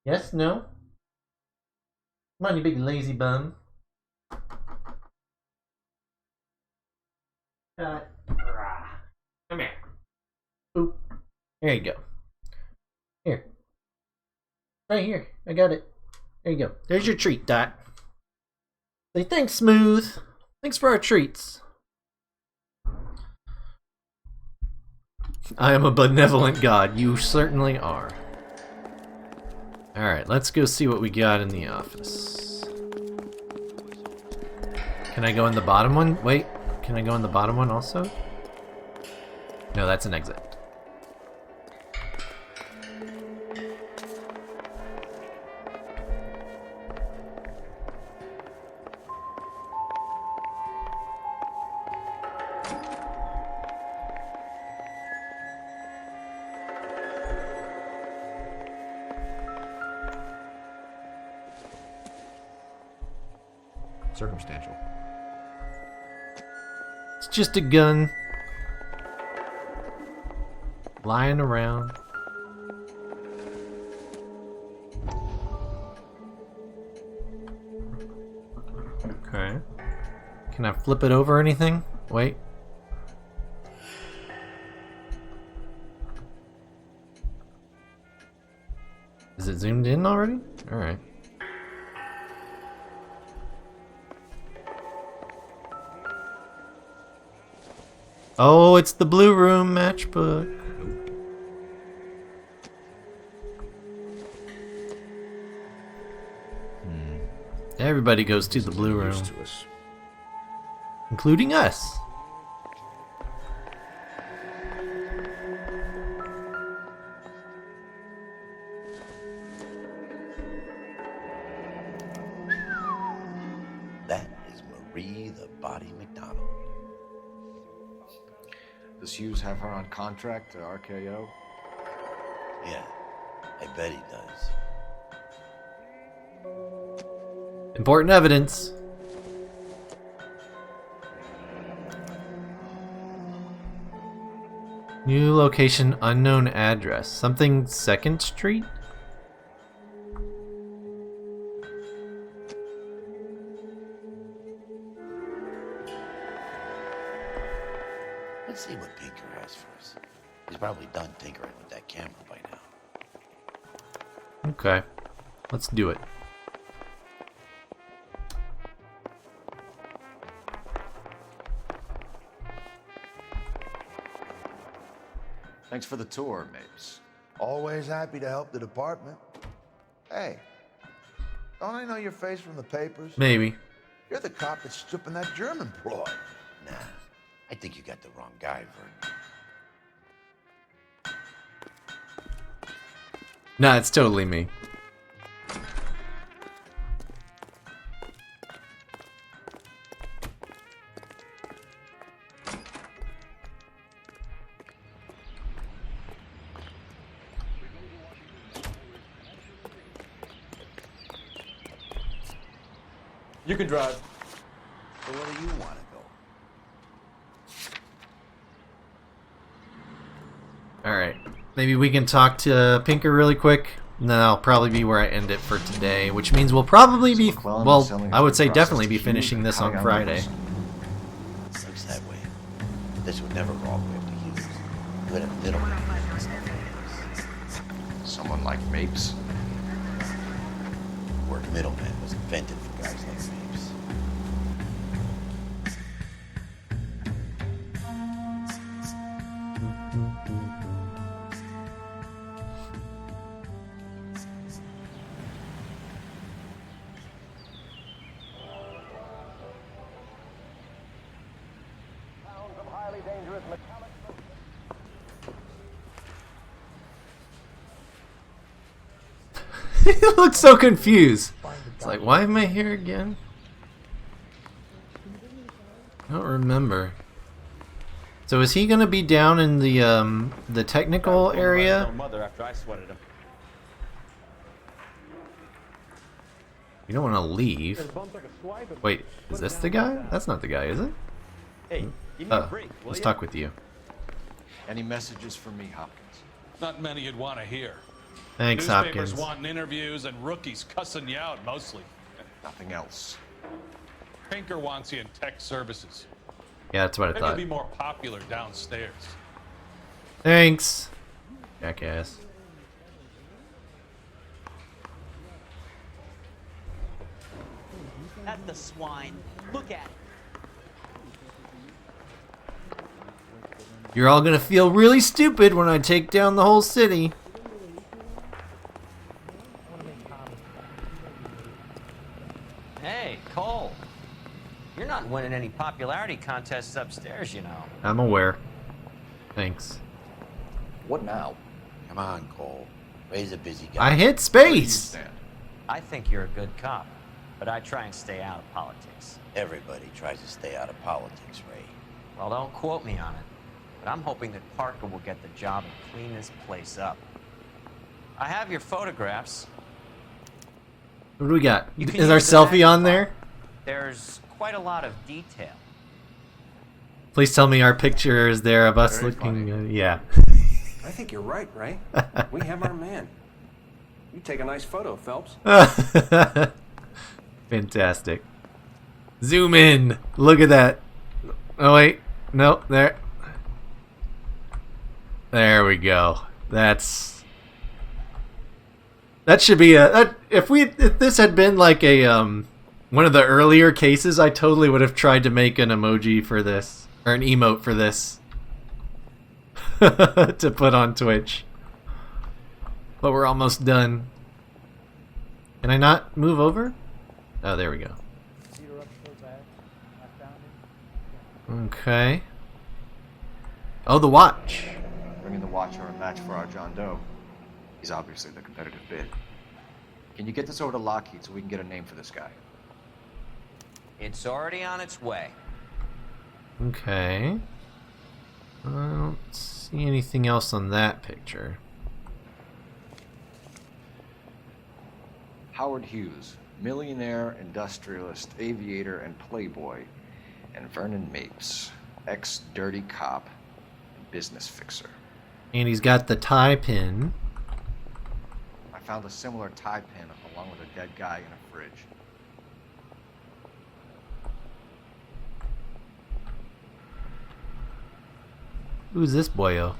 Yes? No? Come on, you big lazy bum. Dot. Come here. Oop. There you go. Here. Right here. I got it. There you go. There's your treat, Dot. Say thanks, Smooth. Thanks for our treats. I am a benevolent god. You certainly are. Alright, let's go see what we got in the office. Can I go in the bottom one? Wait, can I go in the bottom one also? No, that's an exit. Circumstantial. It's just a gun. Lying around. Okay. Can I flip it over or anything? Wait. Is it zoomed in already? Alright. Oh, it's the Blue Room matchbook. Everybody goes to the Blue Room. Including us. That is Marie the Body McDonald. Does Hughes have her on contract to RKO? Yeah, I bet he does. Important evidence. New location, unknown address. Something 2nd Street? Let's see what Pinker has for us. He's probably done tinkering with that camera by now. Okay. Let's do it. Thanks for the tour, Mapes. Always happy to help the department. Hey, don't I know your face from the papers? Maybe. You're the cop that's stripping that German broad. Nah, I think you got the wrong guy, Vern. Nah, it's totally me. You can drive. So where do you want to go? Alright. Maybe we can talk to Pinker really quick. And then I'll probably be where I end it for today, which means we'll probably be, well, I would say definitely be finishing this on Friday. Looks that way. This would never go all the way up to Hughes. You would have middleman. Someone like Mapes? The word middleman was invented for guys like Mapes. He looks so confused. It's like, why am I here again? I don't remember. So is he gonna be down in the technical area? Mother after I sweated him. You don't want to leave. Wait, is this the guy? That's not the guy, is it? Hey, give me a break, will Let's ya? talk with you. Any messages for me, Hopkins? Not many you'd want to hear. Thanks, Newspapers Hopkins. wanting interviews and rookies cussing you out mostly. Nothing else. Pinker wants you in tech services. Yeah, that's what I Maybe thought. you'll be more popular downstairs. Thanks, jackass. That's the swine. Look at it. You're all gonna feel really stupid when I take down the whole city. Hey, Cole. You're not winning any popularity contests upstairs, you know. I'm aware. Thanks. What now? Come on, Cole. Ray's a busy guy. I hit space. I think you're a good cop, but I try and stay out of politics. Everybody tries to stay out of politics, Ray. Well, don't quote me on it, but I'm hoping that Parker will get the job and clean this place up. I have your photographs. What do we got? You can Is our use the selfie on magnify. there? There's quite a lot of detail. Please tell me our picture is there of us Very looking. Yeah. I think you're right, Ray. We have our man. You take a nice photo, Phelps. Fantastic. Zoom in. Look at that. Oh wait, no, there. There we go. That should be a. If this had been like a one of the earlier cases, I totally would have tried to make an emoji for this or an emote for this to put on Twitch. But we're almost done. Can I not move over? Oh, there we go. Okay. Oh, the watch. Bringing the watch or a match for our John Doe. He's obviously the competitive bid. Can you get this over to Lockheed so we can get a name for this guy? It's already on its way. Okay. I don't see anything else on that picture. Howard Hughes, millionaire, industrialist, aviator, and playboy. And Vernon Mapes, ex-dirty cop and business fixer. And he's got the tie pin. I found a similar tie pin along with a dead guy in a fridge. Who's this boyo?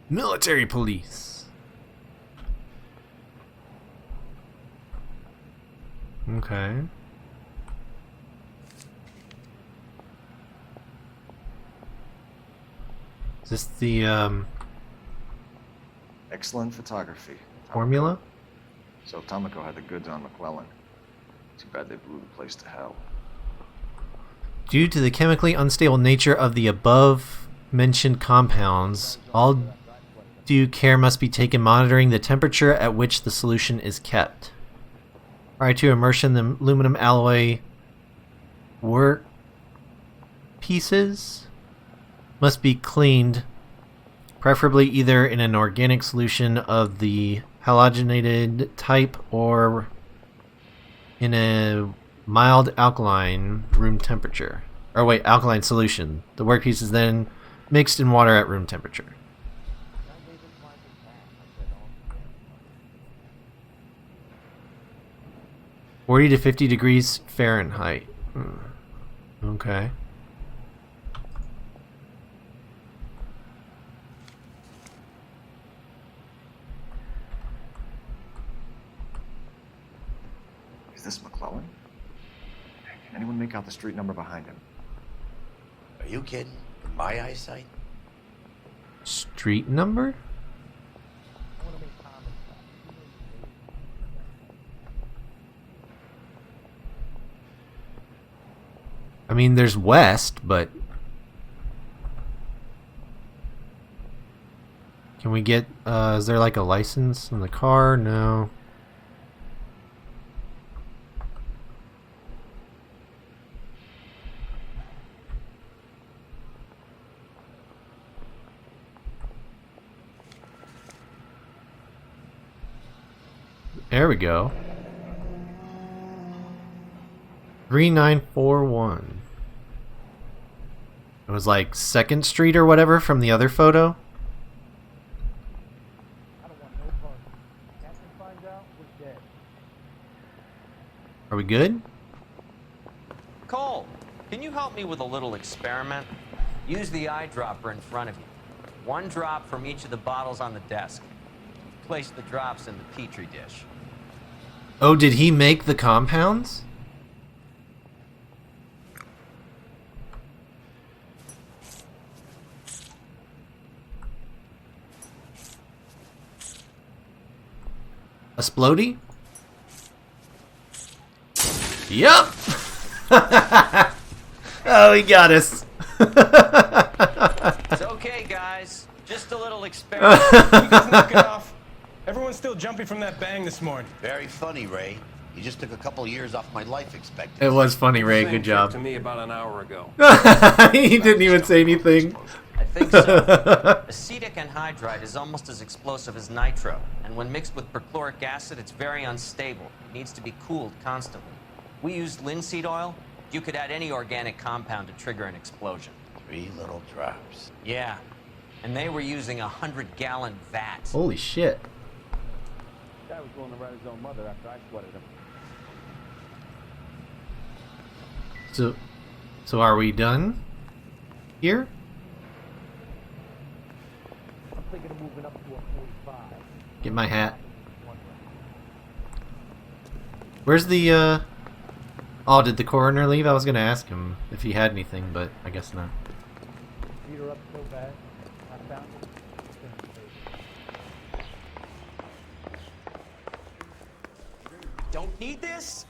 Military police. Okay. Is this the Excellent photography. formula? So Tomoko had the goods on McClellan. Too bad they blew the place to hell. Due to the chemically unstable nature of the above-mentioned compounds, all due care must be taken monitoring the temperature at which the solution is kept. Prior to immersion, the aluminum alloy work pieces must be cleaned, preferably either in an organic solution of the halogenated type or in a mild alkaline room temperature. Or wait, alkaline solution. The workpiece is then mixed in water at room temperature. (40 to 50 degrees Fahrenheit). Okay. Is this McClellan? Can anyone make out the street number behind him? Are you kidding? My eyesight? Street number? I mean, there's west, but can we get, is there like a license in the car? No. There we go. 3941. It was like 2nd Street or whatever from the other photo. Are we good? Cole, can you help me with a little experiment? Use the eyedropper in front of you. 1 drop from each of the bottles on the desk. Place the drops in the petri dish. Oh, did he make the compounds? A splody? Yup! Oh, he got us. It's okay, guys. Just a little experiment. You guys knock it off. Everyone's still jumping from that bang this morning. Very funny, Ray. You just took a couple years off my life expectancy. It was funny, Ray. Same Good job. trip to me about an hour ago. He didn't even say anything. I think so. Acetic anhydride is almost as explosive as nitro, and when mixed with perchloric acid, it's very unstable. It needs to be cooled constantly. We used linseed oil. You could add any organic compound to trigger an explosion. 3 little drops. Yeah, and they were using a 100-gallon vat. Holy shit. Guy was willing to write his own mother after I sweated him. So are we done here? I'm thinking of moving up to a 45. Get my hat. Where's the, Oh, did the coroner leave? I was gonna ask him if he had anything, but I guess not. Beat her up so bad, I found it. Don't need this?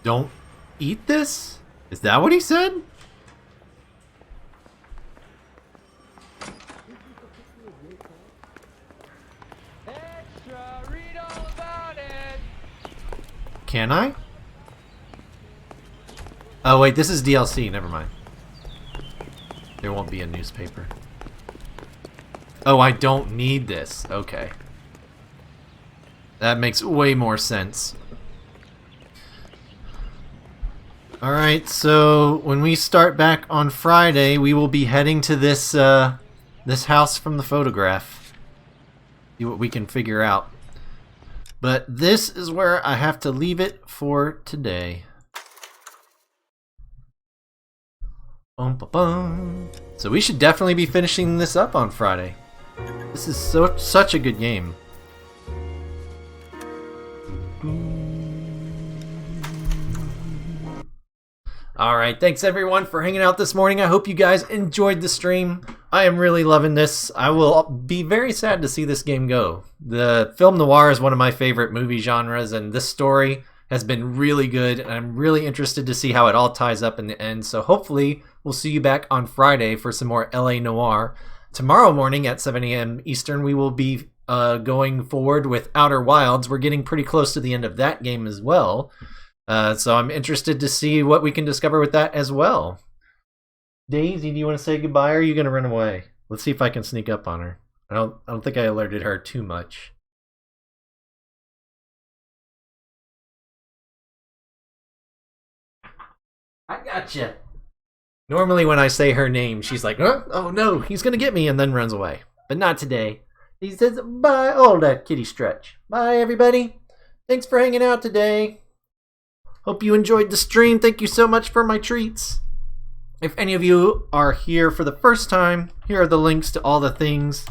Don't eat this? Is that what he said? Extra, read all about it. Can I? Oh wait, this is DLC, never mind. There won't be a newspaper. Oh, I don't need this. Okay. That makes way more sense. Alright, so when we start back on Friday, we will be heading to this this house from the photograph. See what we can figure out. But this is where I have to leave it for today. Bum, ba, bum. So we should definitely be finishing this up on Friday. This is such a good game. All right, thanks everyone for hanging out this morning. I hope you guys enjoyed the stream. I am really loving this. I will be very sad to see this game go. The film noir is one of my favorite movie genres, and this story has been really good, and I'm really interested to see how it all ties up in the end. So hopefully we'll see you back on Friday for some more LA Noire. Tomorrow morning at 7 a.m. Eastern, we will be going forward with Outer Wilds. We're getting pretty close to the end of that game as well. So I'm interested to see what we can discover with that as well. Daisy, do you want to say goodbye, or are you going to run away? Let's see if I can sneak up on her. I don't think I alerted her too much. I gotcha. Normally when I say her name, she's like, huh? Oh no, he's going to get me, and then runs away. But not today. He says, bye. Oh, that kitty stretch. Bye, everybody. Thanks for hanging out today. Hope you enjoyed the stream. Thank you so much for my treats. If any of you are here for the first time, here are the links to all the things.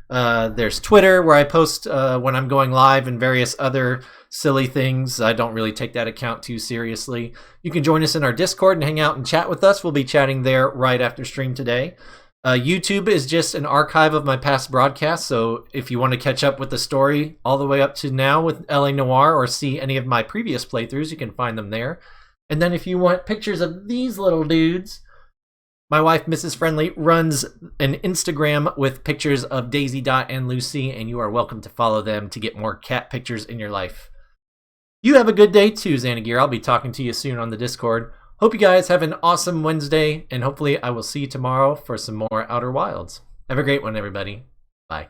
There's Twitter, where I post when I'm going live, and various other silly things. I don't really take that account too seriously. You can join us in our Discord and hang out and chat with us. We'll be chatting there right after stream today. YouTube is just an archive of my past broadcasts, so if you want to catch up with the story all the way up to now with LA Noire, or see any of my previous playthroughs, you can find them there. And then if you want pictures of these little dudes, my wife, Mrs. Friendly, runs an Instagram with pictures of Daisy, Dot, and Lucy, and you are welcome to follow them to get more cat pictures in your life. You have a good day too, Xanagir. I'll be talking to you soon on the Discord. Hope you guys have an awesome Wednesday, and hopefully I will see you tomorrow for some more Outer Wilds. Have a great one, everybody. Bye.